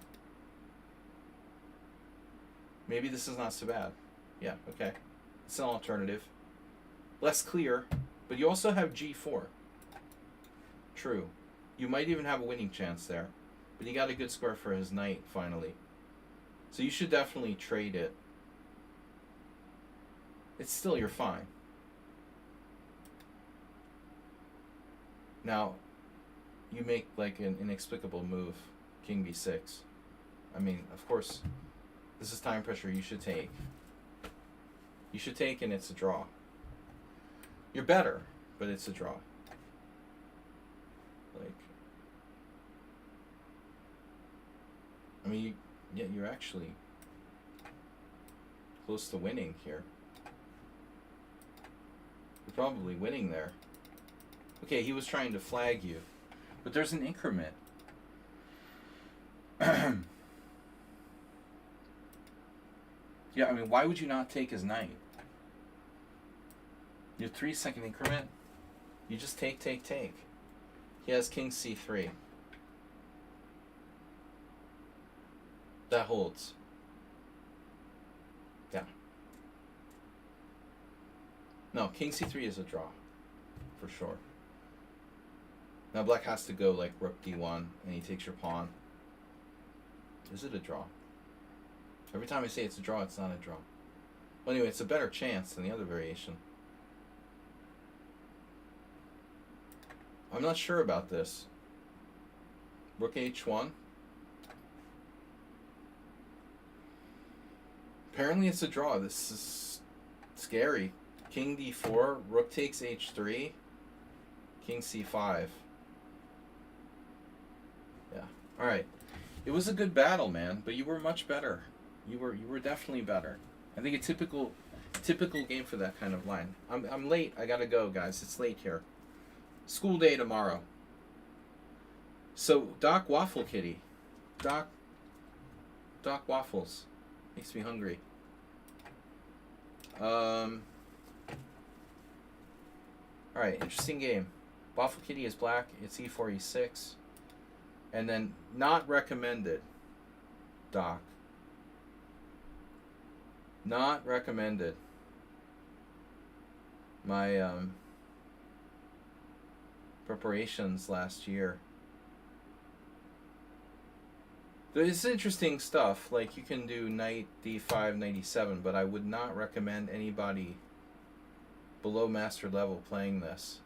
Speaker 1: Maybe this is not so bad. Yeah, okay. It's an alternative. Less clear, but you also have g4. True. You might even have a winning chance there. But he got a good square for his knight, finally. So you should definitely trade it. It's still, you're fine. Now, you make like an inexplicable move. King b6. I mean, of course, this is time pressure. You should take. You should take, and it's a draw. You're better, but it's a draw. Like, I mean, yeah, you're actually close to winning here. You're probably winning there. Okay, he was trying to flag you, but there's an increment. Yeah, I mean, why would you not take his knight? Your 3-second increment, you just take. He has king c3. That holds. Yeah. No, king c3 is a draw, for sure. Now black has to go like rook d1, and he takes your pawn. Is it a draw? Every time I say it's a draw, it's not a draw. Well, anyway, it's a better chance than the other variation. I'm not sure about this. Rook h1. Apparently it's a draw. This is scary. King d4, rook takes h3, king c5. Yeah. All right. It was a good battle, man, but you were much better. You were definitely better. I think a typical game for that kind of line. I'm late. I gotta go, guys. It's late here. School day tomorrow. So Doc Waffle Kitty, Doc Waffles, makes me hungry. All right, interesting game. Waffle Kitty is black. It's e4, e6, and then not recommended. Doc. Not recommended. My preparations last year. It's interesting stuff. Like you can do knight d5, knight e7, but I would not recommend anybody below master level playing this.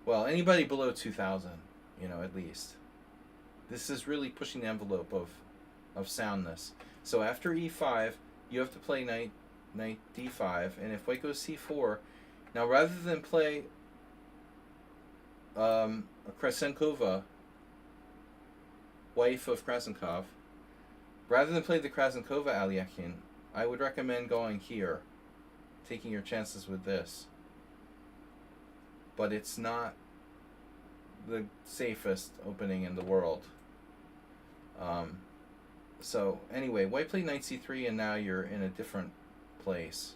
Speaker 1: Well, anybody below 2000. you know, at least. This is really pushing the envelope of soundness. So after e5, you have to play knight d5, and if white goes c4, now rather than play a Krasenkova, wife of Krasenkov, rather than play the Krasenkova Alekhine, I would recommend going here, taking your chances with this. But it's not the safest opening in the world. So anyway, white played knight c3, and now you're in a different place.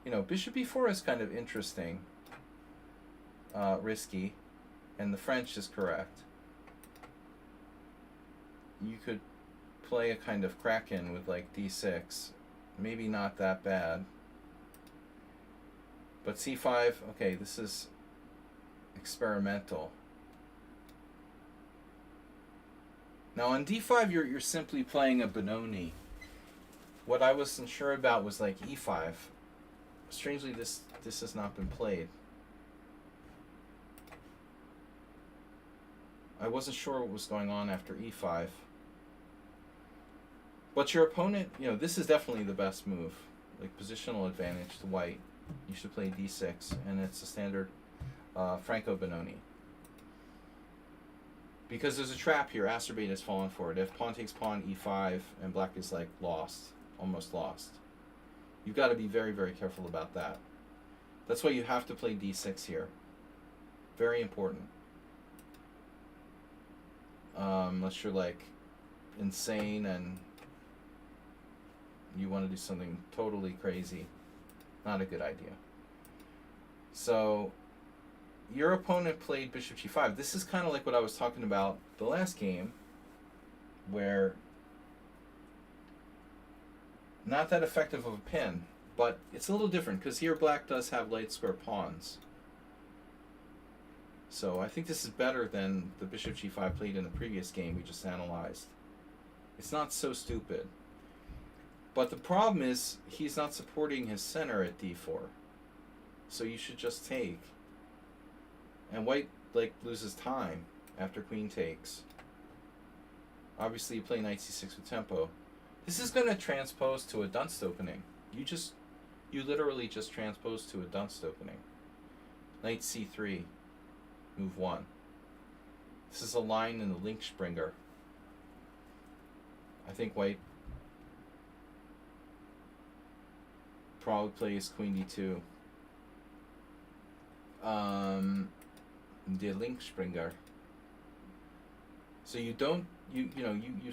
Speaker 1: You know, bishop e4 is kind of interesting, risky, and the French is correct. You could play a kind of kraken with like d6, maybe not that bad. But c5, okay, this is experimental. Now on d5, you're simply playing a Benoni. What I wasn't sure about was like e5. Strangely, this has not been played. I wasn't sure what was going on after e5. But your opponent, you know, this is definitely the best move. Like positional advantage to white. You should play d6, and it's a standard Franco Benoni. Because there's a trap here, Acerbate has fallen for it. If pawn takes pawn, e5, and black is like lost, almost lost. You've got to be very, very careful about that. That's why you have to play d6 here. Very important. Unless you're like insane and you want to do something totally crazy. Not a good idea. So your opponent played bishop g5. This is kind of like what I was talking about the last game, where not that effective of a pin, but it's a little different because here black does have light square pawns. So I think this is better than the bishop g5 played in the previous game we just analyzed. It's not so stupid. But the problem is he's not supporting his center at d4. So you should just take. And white like loses time after queen takes. Obviously you play knight c6 with tempo. This is going to transpose to a Dunst opening. You literally just transpose to a Dunst opening. Knight c3, move 1. This is a line in the Linkspringer. I think white probably plays queen d2. The Linkspringer. So you don't you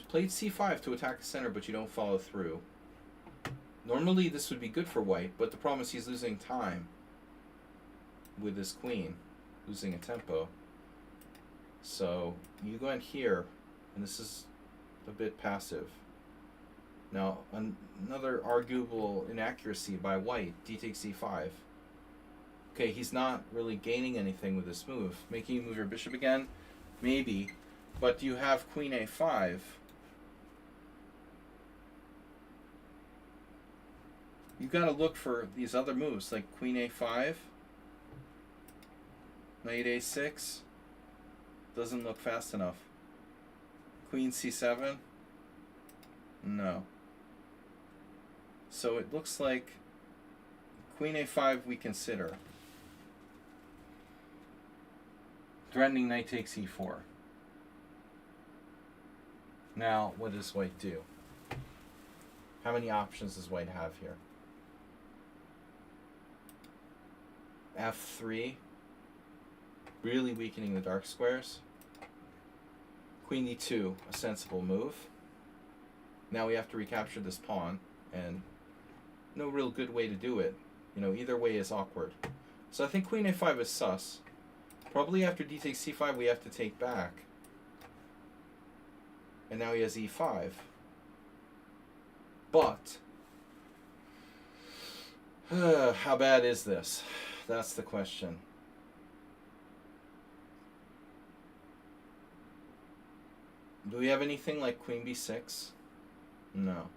Speaker 1: played c5 to attack the center, but you don't follow through. Normally this would be good for white, but the problem is he's losing time with his queen, losing a tempo. So you go in here, and this is a bit passive. Now another arguable inaccuracy by white, d takes c5. Okay, he's not really gaining anything with this move. Making you move your bishop again? Maybe. But you have queen a5. You've got to look for these other moves, like queen a5, knight a6. Doesn't look fast enough. Queen c7? No. So it looks like queen a5 we consider. Threatening knight takes e4. Now, what does white do? How many options does white have here? f3, really weakening the dark squares. Queen e2, a sensible move. Now we have to recapture this pawn, and no real good way to do it. You know, either way is awkward. So I think queen a5 is sus. Probably after d takes c5 we have to take back. And now he has e5. But how bad is this? That's the question. Do we have anything like queen b6? No.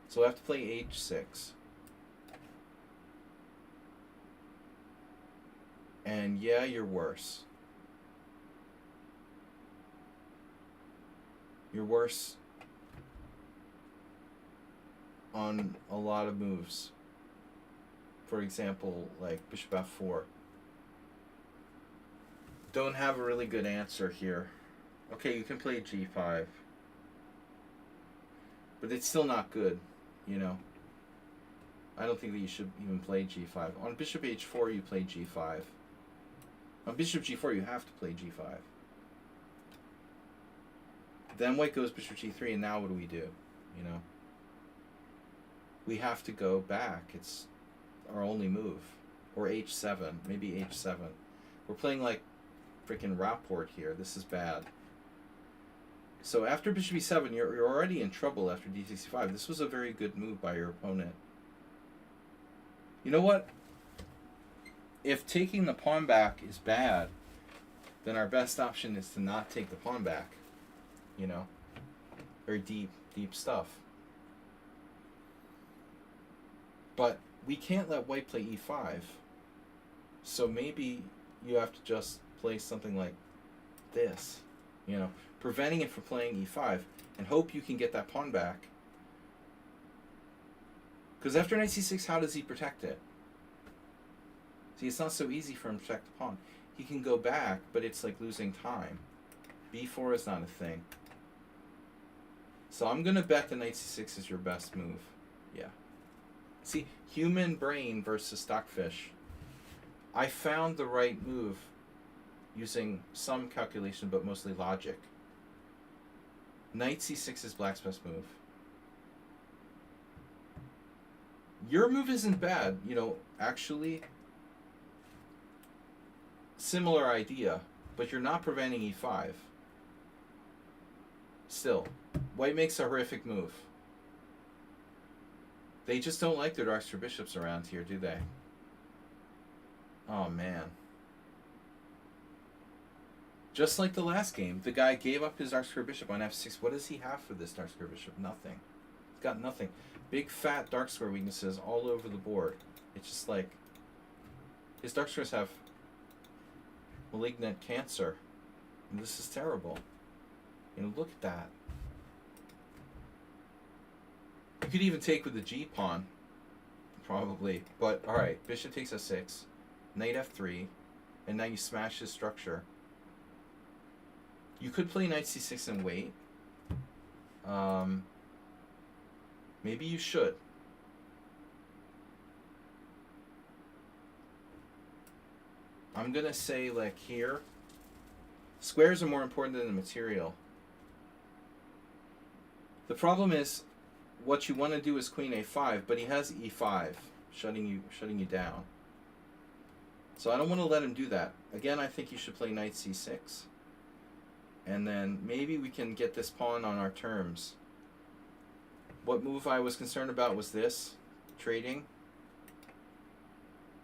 Speaker 1: So we have to play h6. And yeah, you're worse. You're worse on a lot of moves. For example, like bishop f4. Don't have a really good answer here. Okay, you can play g5. But it's still not good, you know. I don't think that you should even play g5. On bishop h4, you play g5. On bishop g4, you have to play g5. Then white goes bishop g3, and now what do we do? You know? We have to go back. It's our only move. Or h7. Maybe h7. We're playing like freaking rapport here. This is bad. So after bishop e7, you're already in trouble after d65. This was a very good move by your opponent. You know what? If taking the pawn back is bad, then our best option is to not take the pawn back. You know? Very deep stuff. But we can't let white play e5. So maybe you have to just play something like this. You know? Preventing it from playing e5 and hope you can get that pawn back. Because after knight c6, how does he protect it? See, it's not so easy for him to protect the pawn. He can go back, but it's like losing time. b4 is not a thing. So I'm going to bet the knight c6 is your best move. Yeah. See, human brain versus stockfish. I found the right move using some calculation, but mostly logic. Knight c6 is black's best move. Your move isn't bad, you know, actually. Similar idea, but you're not preventing e5. Still, white makes a horrific move. They just don't like their dark square bishops around here, do they? Oh, man. Just like the last game, the guy gave up his dark square bishop on f6. What does he have for this dark square bishop? Nothing. He's got nothing. Big, fat dark square weaknesses all over the board. It's just like... his dark squares have malignant cancer. And this is terrible. You know, look at that. You could even take with the g-pawn. Probably. But, alright. Bishop takes f6. Knight f3. And now you smash his structure. You could play knight c6 and wait. Maybe you should. I'm going to say, like, here. Squares are more important than the material. The problem is, what you want to do is queen a5, but he has e5, shutting you down. So I don't want to let him do that. Again, I think you should play knight c6. And then maybe we can get this pawn on our terms. What move I was concerned about was this, trading.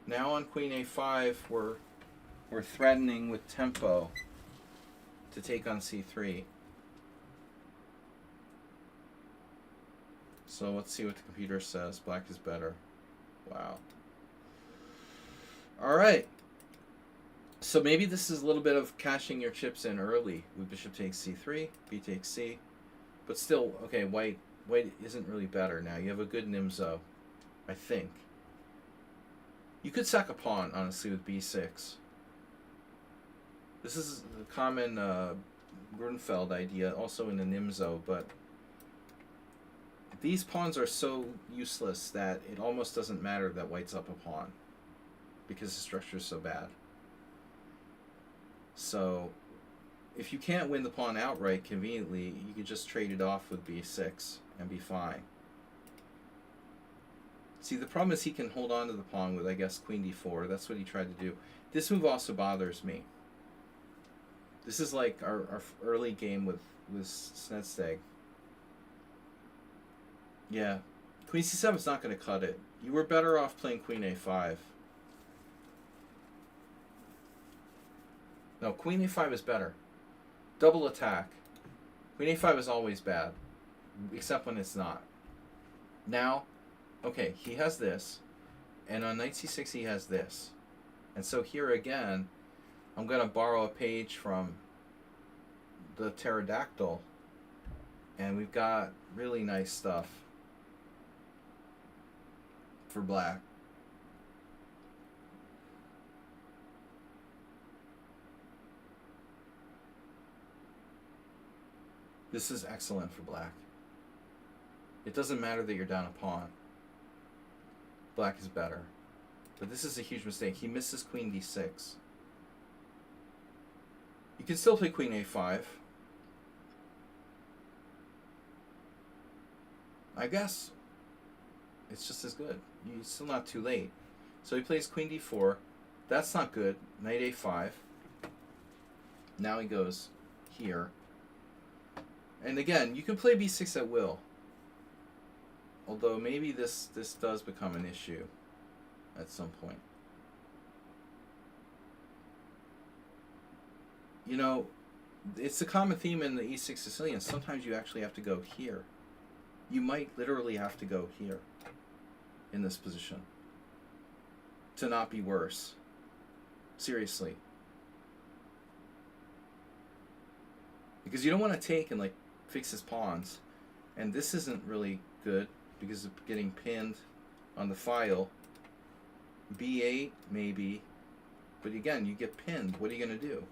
Speaker 1: Now on queen a5, we're threatening with tempo to take on c3. So let's see what the computer says. Black is better. Wow. All right. So maybe this is a little bit of cashing your chips in early. With bishop takes c3, b takes c. But still, okay, white isn't really better now. You have a good Nimzo, I think. You could sack a pawn, honestly, with b6. This is a common Grunfeld idea, also in the Nimzo, but these pawns are so useless that it almost doesn't matter that white's up a pawn because the structure is so bad. So, if you can't win the pawn outright conveniently, you could just trade it off with b6 and be fine. See, the problem is he can hold on to the pawn with, I guess, queen d4. That's what he tried to do. This move also bothers me. This is like our early game with Snedsteg. Yeah, queen c7 is not going to cut it. You were better off playing queen a5. No, queen a5 is better. Double attack. Queen a5 is always bad, except when it's not. Now, okay, he has this, and on knight c6 he has this. And so here again, I'm going to borrow a page from the pterodactyl And we've got really nice stuff for black. This is excellent for black. It doesn't matter that you're down a pawn. Black is better. But this is a huge mistake. He misses queen d6. You can still play queen a5. I guess it's just as good. It's still not too late. So he plays queen d4. That's not good. Knight a5. Now he goes here. And again, you can play b6 at will. Although maybe this does become an issue at some point. You know, it's a common theme in the e6 Sicilian. Sometimes you actually have to go here. You might literally have to go here in this position to not be worse. Seriously. Because you don't want to take and like fix his pawns. And this isn't really good because of getting pinned on the file. b8 maybe. But again, you get pinned. What are you going to do?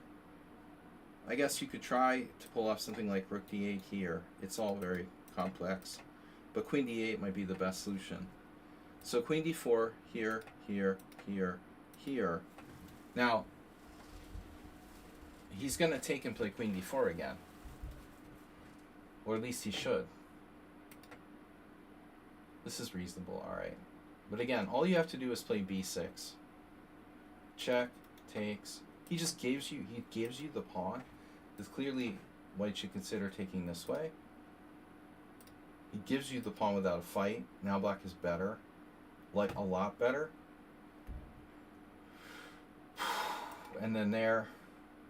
Speaker 1: I guess you could try to pull off something like rook d8 here. It's all very complex. But queen d8 might be the best solution. So queen d4, here, here, here, here. Now, he's going to take and play queen d4 again. Or at least he should. This is reasonable, alright. But again, all you have to do is play b6. Check, takes. He just gives you the pawn. It's clearly white should consider taking this way. He gives you the pawn without a fight. Now black is better. Like a lot better. And then there,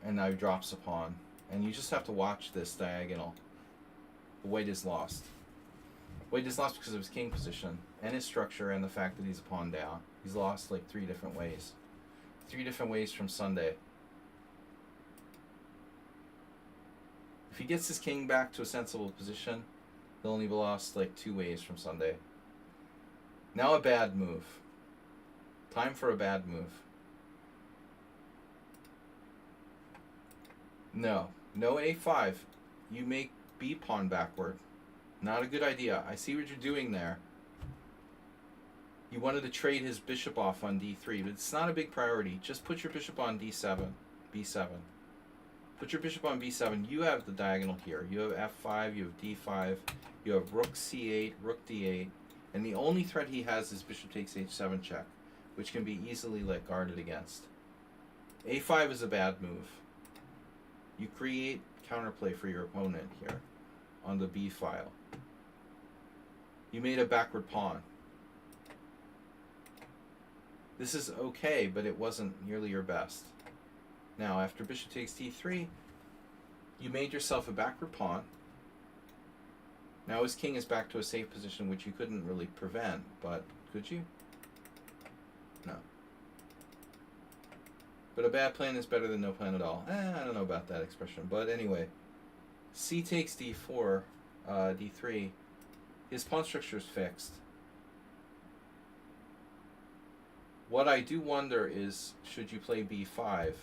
Speaker 1: and now he drops a pawn. And you just have to watch this diagonal. White is lost. White is lost because of his king position, and his structure, and the fact that he's a pawn down. He's lost like 3 different ways. 3 different ways from Sunday. If he gets his king back to a sensible position, he'll only be lost like 2 ways from Sunday. Now a bad move. Time for a bad move. No. No a5. You make b pawn backward. Not a good idea. I see what you're doing there. You wanted to trade his bishop off on d3, but it's not a big priority. Just put your bishop on d7, b7. Put your bishop on b7. You have the diagonal here. You have f5, you have d5, you have rook c8, rook d8, and the only threat he has is bishop takes h7 check, which can be easily like guarded against. a5 is a bad move. You create counterplay for your opponent here on the b file. You made a backward pawn. This is okay, but it wasn't nearly your best. Now, after bishop takes d3, you made yourself a backward pawn. Now his king is back to a safe position, which you couldn't really prevent, but could you? No. But a bad plan is better than no plan at all. I don't know about that expression, but anyway. C takes d4, d3. His pawn structure is fixed. What I do wonder is, should you play b5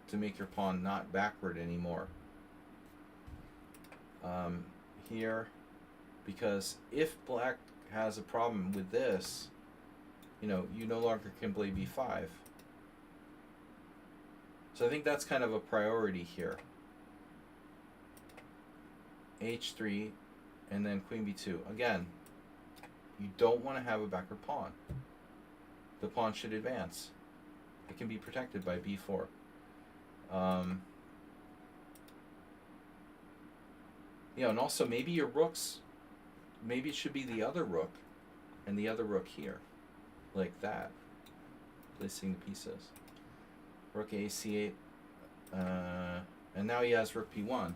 Speaker 1: to make your pawn not backward anymore? Here, because if black has a problem with this, you know, you no longer can play b5. So I think that's kind of a priority here. h3, and then queen b2. Again, you don't want to have a backward pawn. The pawn should advance. It can be protected by b4. You know, and also maybe your rooks, maybe it should be the other rook and the other rook here, like that, placing the pieces. Rook a c8, and now he has rook p1.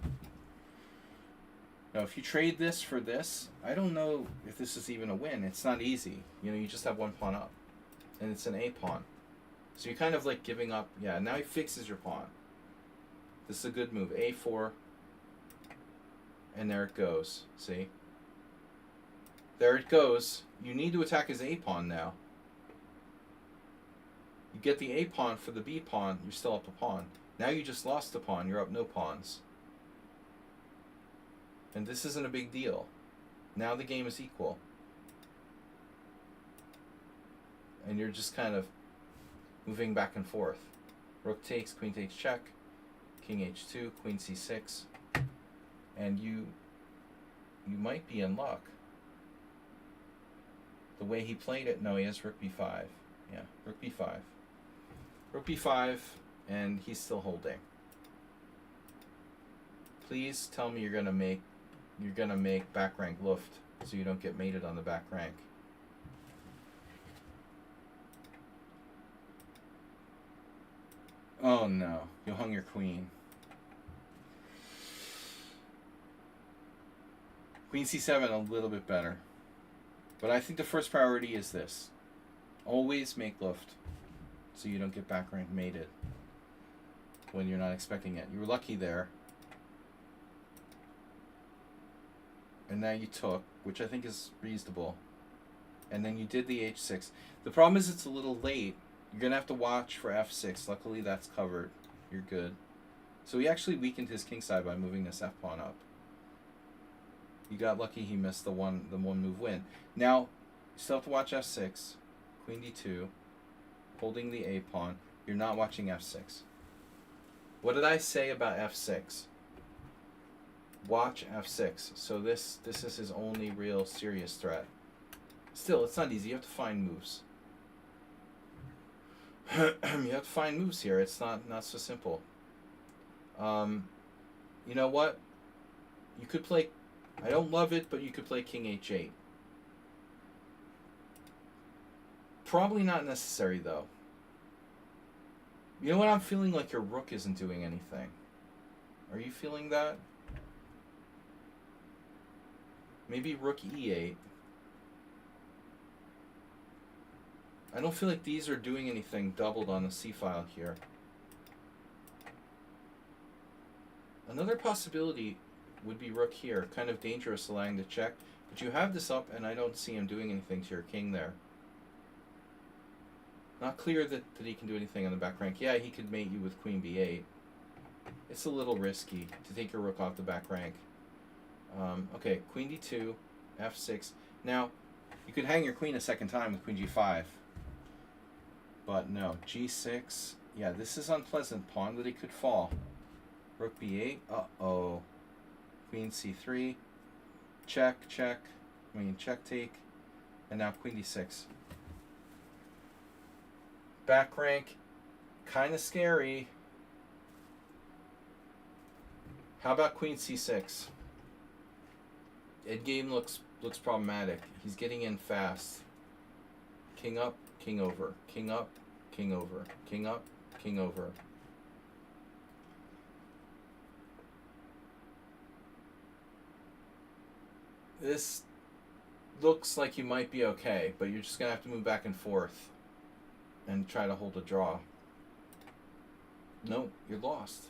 Speaker 1: Now, if you trade this for this, I don't know if this is even a win. It's not easy. You know, you just have one pawn up, and it's an a pawn. So you're kind of like giving up. Yeah, now he fixes your pawn. This is a good move. a4, and there it goes. See? There it goes. You need to attack his A pawn now. You get the A pawn for the B pawn, you're still up a pawn. Now you just lost a pawn, you're up no pawns. And this isn't a big deal. Now the game is equal. And you're just kind of moving back and forth. Rook takes, queen takes check, king h2, queen c6. And you might be in luck. The way he played it, no, he has rook b5. Yeah, rook b5. Rook b5, and he's still holding. Please tell me you're gonna make back rank Luft, so you don't get mated on the back rank. Oh no, you hung your queen. Queen c7 a little bit better. But I think the first priority is this. Always make Luft, so you don't get back rank mated when you're not expecting it. You were lucky there. And now you took, which I think is reasonable. And then you did the h6. The problem is it's a little late. You're going to have to watch for f6. Luckily that's covered. You're good. So he actually weakened his kingside by moving this f-pawn up. You got lucky he missed the one move win. Now, you still have to watch f6. Queen d2. Holding the a pawn. You're not watching f6. What did I say about f6? Watch f6. So this is his only real serious threat. Still, it's not easy. You have to find moves. You have to find moves here. It's not so simple. You know what? You could play... I don't love it, but you could play king h8. Probably not necessary, though. You know what? I'm feeling like your rook isn't doing anything. Are you feeling that? Maybe rook e8. I don't feel like these are doing anything doubled on the c-file here. Another possibility would be rook here. Kind of dangerous allowing the check. But you have this up, and I don't see him doing anything to your king there. Not clear that he can do anything on the back rank. Yeah, he could mate you with queen b8. It's a little risky to take your rook off the back rank. Okay, queen d2, f6. Now, you could hang your queen a second time with queen g5. But no, g6. Yeah, this is unpleasant. Pawn that he could fall. Rook b8. Uh-oh. Queen c3. Check, check. I mean, check, take. And now queen d6. Back rank. Kind of scary. How about queen c6? Endgame looks problematic. He's getting in fast. King up, king over. King up, king over. King up, king over. This looks like you might be okay, but you're just going to have to move back and forth and try to hold a draw. Nope, you're lost.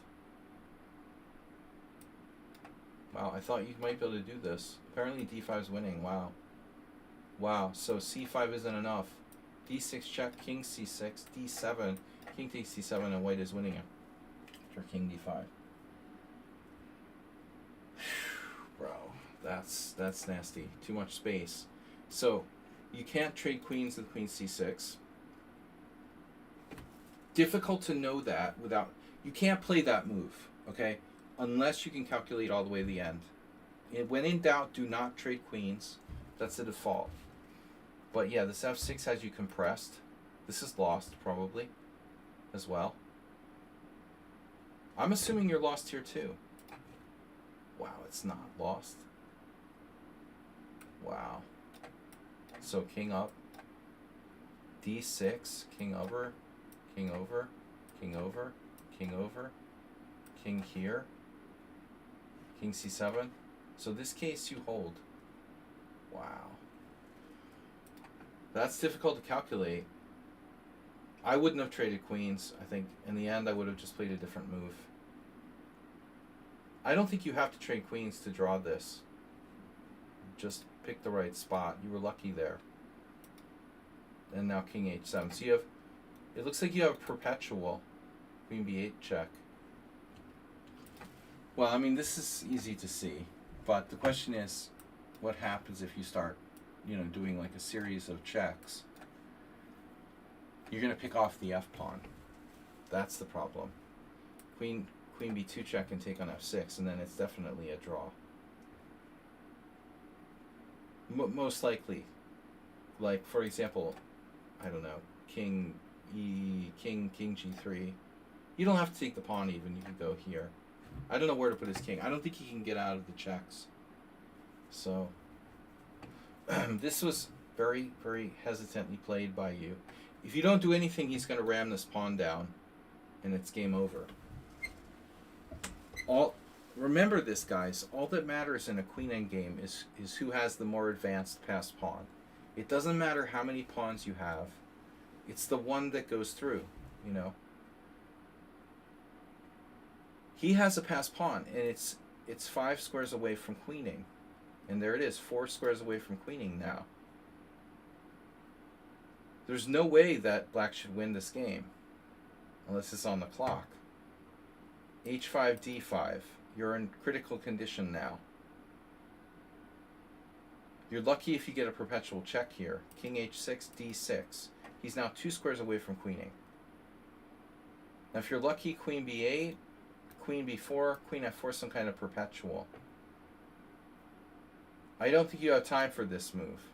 Speaker 1: Wow, I thought you might be able to do this. Apparently d5 is winning. Wow. Wow, so c5 isn't enough. d6 check, king c6, d7. King takes c7 and white is winning it. For king d5. Bro, that's nasty. Too much space. So, you can't trade queens with queen c6. Difficult to know that without... You can't play that move, okay? Unless you can calculate all the way to the end. When in doubt, do not trade queens. That's the default. But yeah, this f6 has you compressed. This is lost, probably, as well. I'm assuming you're lost here, too. Wow, it's not lost. Wow. So king up. d6, king over, king over, king over, king over, king here. King c7. So this case you hold. Wow. That's difficult to calculate. I wouldn't have traded queens. I think in the end I would have just played a different move. I don't think you have to trade queens to draw this. Just pick the right spot. You were lucky there. And now king h7. So you have, it looks like you have perpetual. Queen b8 check. Well, I mean, this is easy to see. But the question is, what happens if you start, doing like a series of checks? You're going to pick off the f-pawn. That's the problem. Queen b2 check and take on f6, and then it's definitely a draw. Most likely. Like, for example, I don't know, king g3. You don't have to take the pawn even, you could go here. I don't know where to put his king. I don't think he can get out of the checks. So, this was very, very hesitantly played by you. If you don't do anything, he's going to ram this pawn down, and it's game over. Remember this, guys. All that matters in a queen endgame is who has the more advanced passed pawn. It doesn't matter how many pawns you have. It's the one that goes through, He has a passed pawn, and it's 5 squares away from queening. And there it is, 4 squares away from queening now. There's no way that black should win this game unless it's on the clock. h5, d5. You're in critical condition now. You're lucky if you get a perpetual check here. King h6, d6. He's now 2 squares away from queening. Now if you're lucky, queen b8, queen b4, queen f4, some kind of perpetual. I don't think you have time for this move.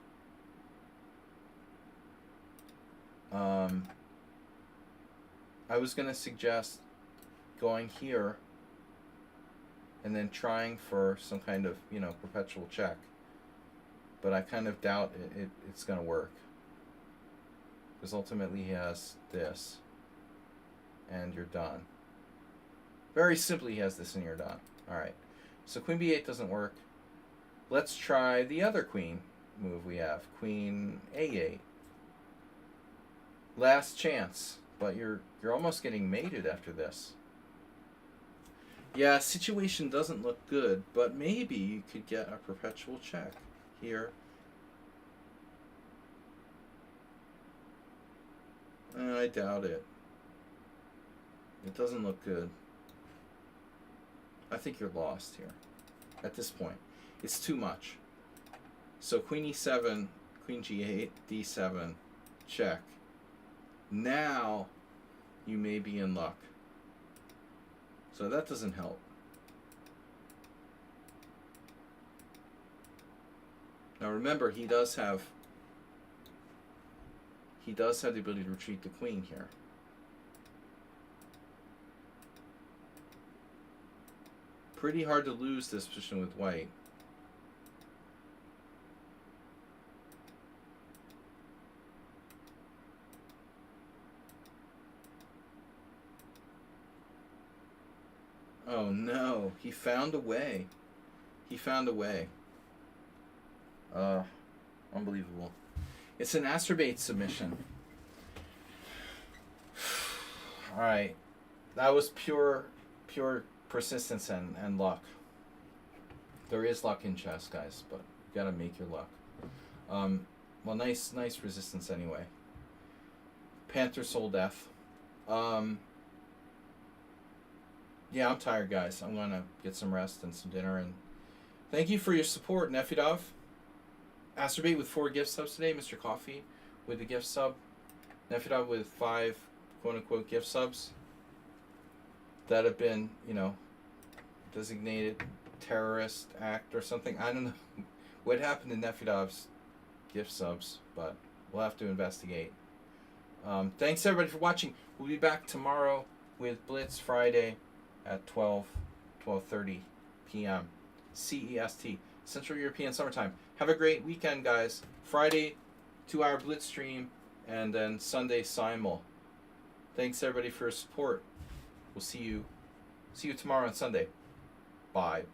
Speaker 1: I was going to suggest going here and then trying for some kind of, perpetual check. But I kind of doubt it's going to work. Because ultimately he has this. And you're done. Very simply, he has this and you're done. Alright. So queen b8 doesn't work. Let's try the other queen move we have. Queen a8. Last chance. But you're almost getting mated after this. Yeah, situation doesn't look good, but maybe you could get a perpetual check here. I doubt it. It doesn't look good. I think you're lost here at this point. It's too much. So queen e7, queen g8, d7, check. Now you may be in luck. So that doesn't help. Now remember, he does have the ability to retreat the queen here. Pretty hard to lose this position with white. Oh no, he found a way. He found a way. Unbelievable. It's an acerbate submission. Alright. That was pure persistence and luck. There is luck in chess, guys, but you gotta make your luck. Well, nice resistance anyway. Panther Soul Death. Yeah, I'm tired, guys. I'm gonna get some rest and some dinner. And thank you for your support, Nefidov. Acerbate with 4 gift subs today. Mr. Coffee with the gift sub. Nefidov with 5 quote-unquote gift subs that have been, designated terrorist act or something. I don't know what happened to Nefidov's gift subs, but we'll have to investigate. Thanks, everybody, for watching. We'll be back tomorrow with Blitz Friday at 12:30 p.m. CEST, Central European Summertime. Have a great weekend, guys. Friday, 2-hour Blitz stream, and then Sunday Simul. Thanks, everybody, for your support. We'll see you tomorrow on Sunday. Bye.